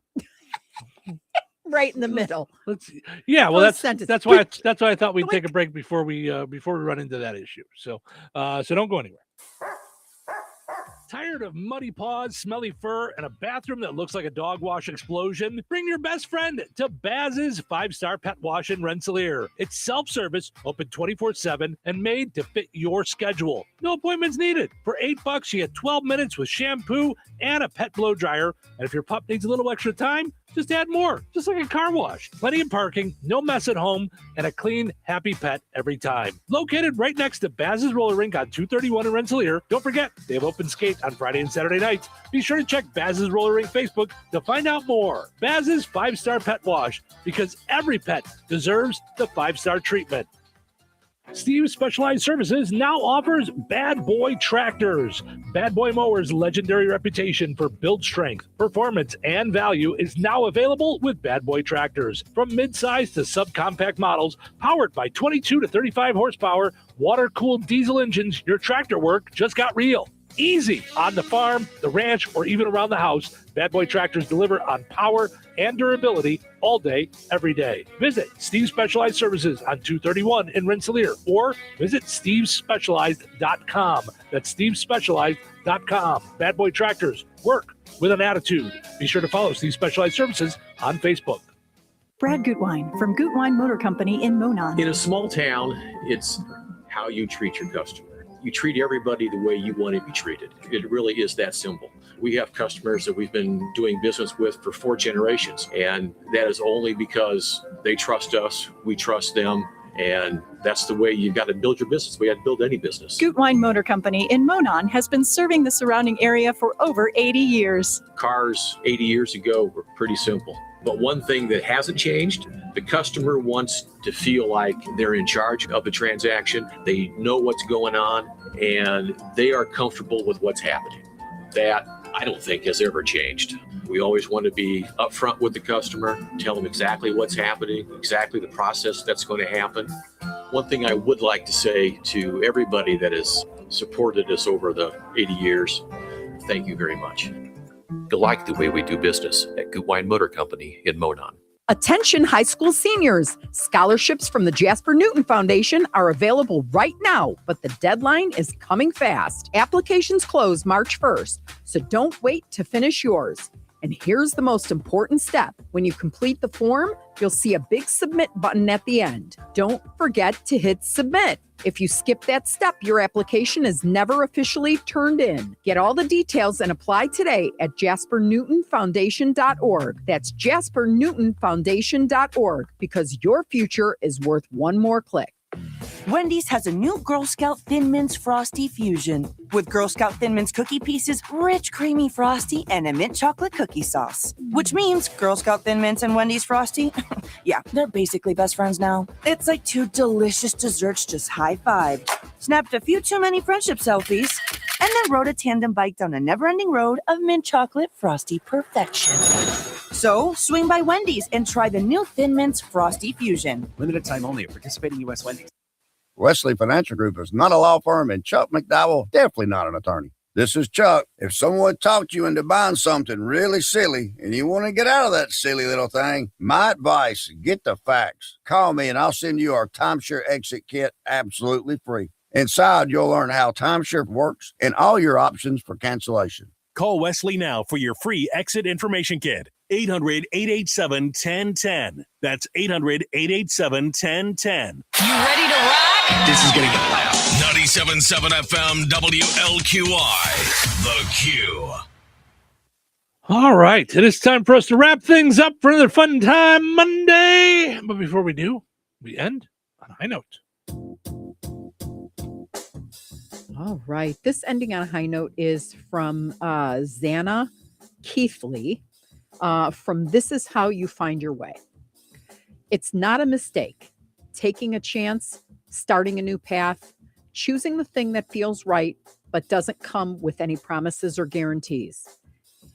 Right in the middle. Let's see. Yeah, well, that's why I thought we'd take a break before we run into that issue. So don't go anywhere. Tired of muddy paws, smelly fur, and a bathroom that looks like a dog wash explosion? Bring your best friend to Baz's 5-Star Pet Wash in Rensselaer. It's self-service, open 24/7, and made to fit your schedule. No appointments needed. For $8, you get 12 minutes with shampoo and a pet blow dryer. And if your pup needs a little extra time, just add more, just like a car wash. Plenty of parking, no mess at home, and a clean, happy pet every time. Located right next to Baz's Roller Rink on 231 in Rensselaer. Don't forget, they have open skate on Friday and Saturday nights. Be sure to check Baz's Roller Rink Facebook to find out more. Baz's 5-Star Pet Wash, because every pet deserves the 5-star treatment. Steve Specialized Services now offers Bad Boy Tractors. Bad Boy Mowers' legendary reputation for build strength, performance, and value is now available with Bad Boy Tractors. From mid-size to subcompact models, powered by 22 to 35 horsepower, water-cooled diesel engines, your tractor work just got real. Easy on the farm, the ranch, or even around the house. Bad Boy Tractors deliver on power and durability all day, every day. Visit Steve Specialized Services on 231 in Rensselaer or visit stevespecialized.com. That's stevespecialized.com. Bad Boy Tractors, work with an attitude. Be sure to follow Steve Specialized Services on Facebook. Brad Gutwein from Gutwein Motor Company in Monon. In a small town, it's how you treat your customer. You treat everybody the way you want to be treated. It really is that simple. We have customers that we've been doing business with for 4 generations, and that is only because they trust us, we trust them, and that's the way you've got to build your business. We got to build any business. Gutwein Motor Company in Monon has been serving the surrounding area for over 80 years. Cars 80 years ago were pretty simple. But one thing that hasn't changed, the customer wants to feel like they're in charge of the transaction. They know what's going on, and they are comfortable with what's happening. That, I don't think, has ever changed. We always want to be upfront with the customer, tell them exactly what's happening, exactly the process that's going to happen. One thing I would like to say to everybody that has supported us over the 80 years, thank you very much. You like the way we do business at Gutwein Motor Company in Monon. Attention high school seniors. Scholarships from the Jasper Newton Foundation are available right now, but the deadline is coming fast. Applications close March 1st, so don't wait to finish yours. And here's the most important step. When you complete the form, you'll see a big submit button at the end. Don't forget to hit submit. If you skip that step, your application is never officially turned in. Get all the details and apply today at jaspernewtonfoundation.org. That's jaspernewtonfoundation.org, because your future is worth one more click. Wendy's has a new Girl Scout Thin Mints Frosty Fusion with Girl Scout Thin Mints cookie pieces, rich creamy frosty, and a mint chocolate cookie sauce. Which means Girl Scout Thin Mints and Wendy's Frosty, yeah, they're basically best friends now. It's like 2 delicious desserts just high-fived, snapped a few too many friendship selfies, and then rode a tandem bike down a never-ending road of mint chocolate frosty perfection. So, swing by Wendy's and try the new Thin Mints Frosty Fusion. Limited time only at participating U.S. Wendy's. Wesley Financial Group is not a law firm, and Chuck McDowell definitely not an attorney. This is Chuck. If someone talked you into buying something really silly and you want to get out of that silly little thing, my advice, get the facts. Call me and I'll send you our timeshare exit kit absolutely free. Inside, you'll learn how timeshare works and all your options for cancellation. Call Wesley now for your free exit information kit. 800-887-1010. That's 800-887-1010. You ready to rock? This is going to get loud. 97.7 FM WLQI. The Q. All right. It is time for us to wrap things up for another Fun Time Monday. But before we do, we end on a high note. All right. This ending on a high note is from Xana Keithley from This Is How You Find Your Way. It's not a mistake. Taking a chance, starting a new path, choosing the thing that feels right, but doesn't come with any promises or guarantees.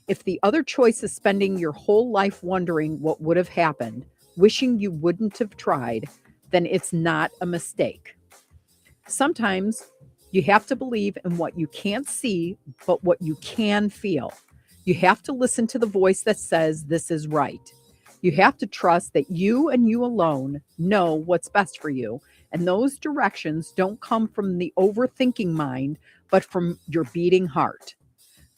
If the other choice is spending your whole life wondering what would have happened, wishing you wouldn't have tried, then it's not a mistake. Sometimes you have to believe in what you can't see, but what you can feel. You have to listen to the voice that says this is right. You have to trust that you and you alone know what's best for you. And those directions don't come from the overthinking mind, but from your beating heart.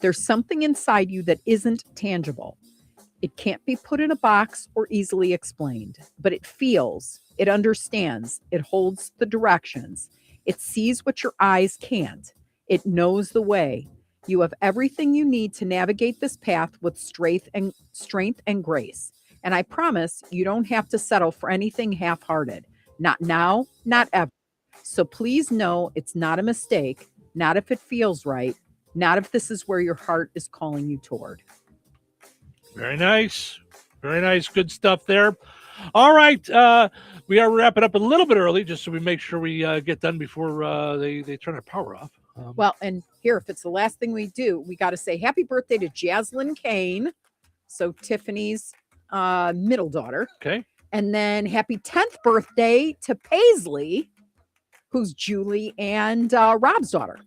There's something inside you that isn't tangible. It can't be put in a box or easily explained, but it feels, it understands, it holds the directions. It sees what your eyes can't. It knows the way. You have everything you need to navigate this path with strength and grace. And I promise you don't have to settle for anything half-hearted. Not now, not ever. So please know it's not a mistake, not if it feels right, not if this is where your heart is calling you toward. Very nice. Very nice. Good stuff there. All right. We are wrapping up a little bit early just so we make sure we get done before they turn our power off. Well, and here, if it's the last thing we do, we got to say happy birthday to Jaslyn Kane. So Tiffany's middle daughter. Okay. And then happy 10th birthday to Paisley, who's Julie and Rob's daughter.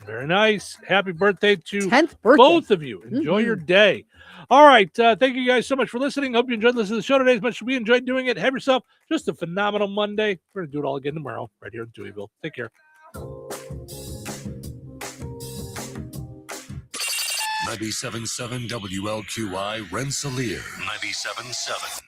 Very nice. Happy birthday to 10th birthday. both of you. Enjoy your day. All right. Thank you guys so much for listening. Hope you enjoyed listening to the show today as much as we enjoyed doing it. Have yourself just a phenomenal Monday. We're going to do it all again tomorrow right here in Touhyville. Take care. 97.7 WLQI Rensselaer. 97.7.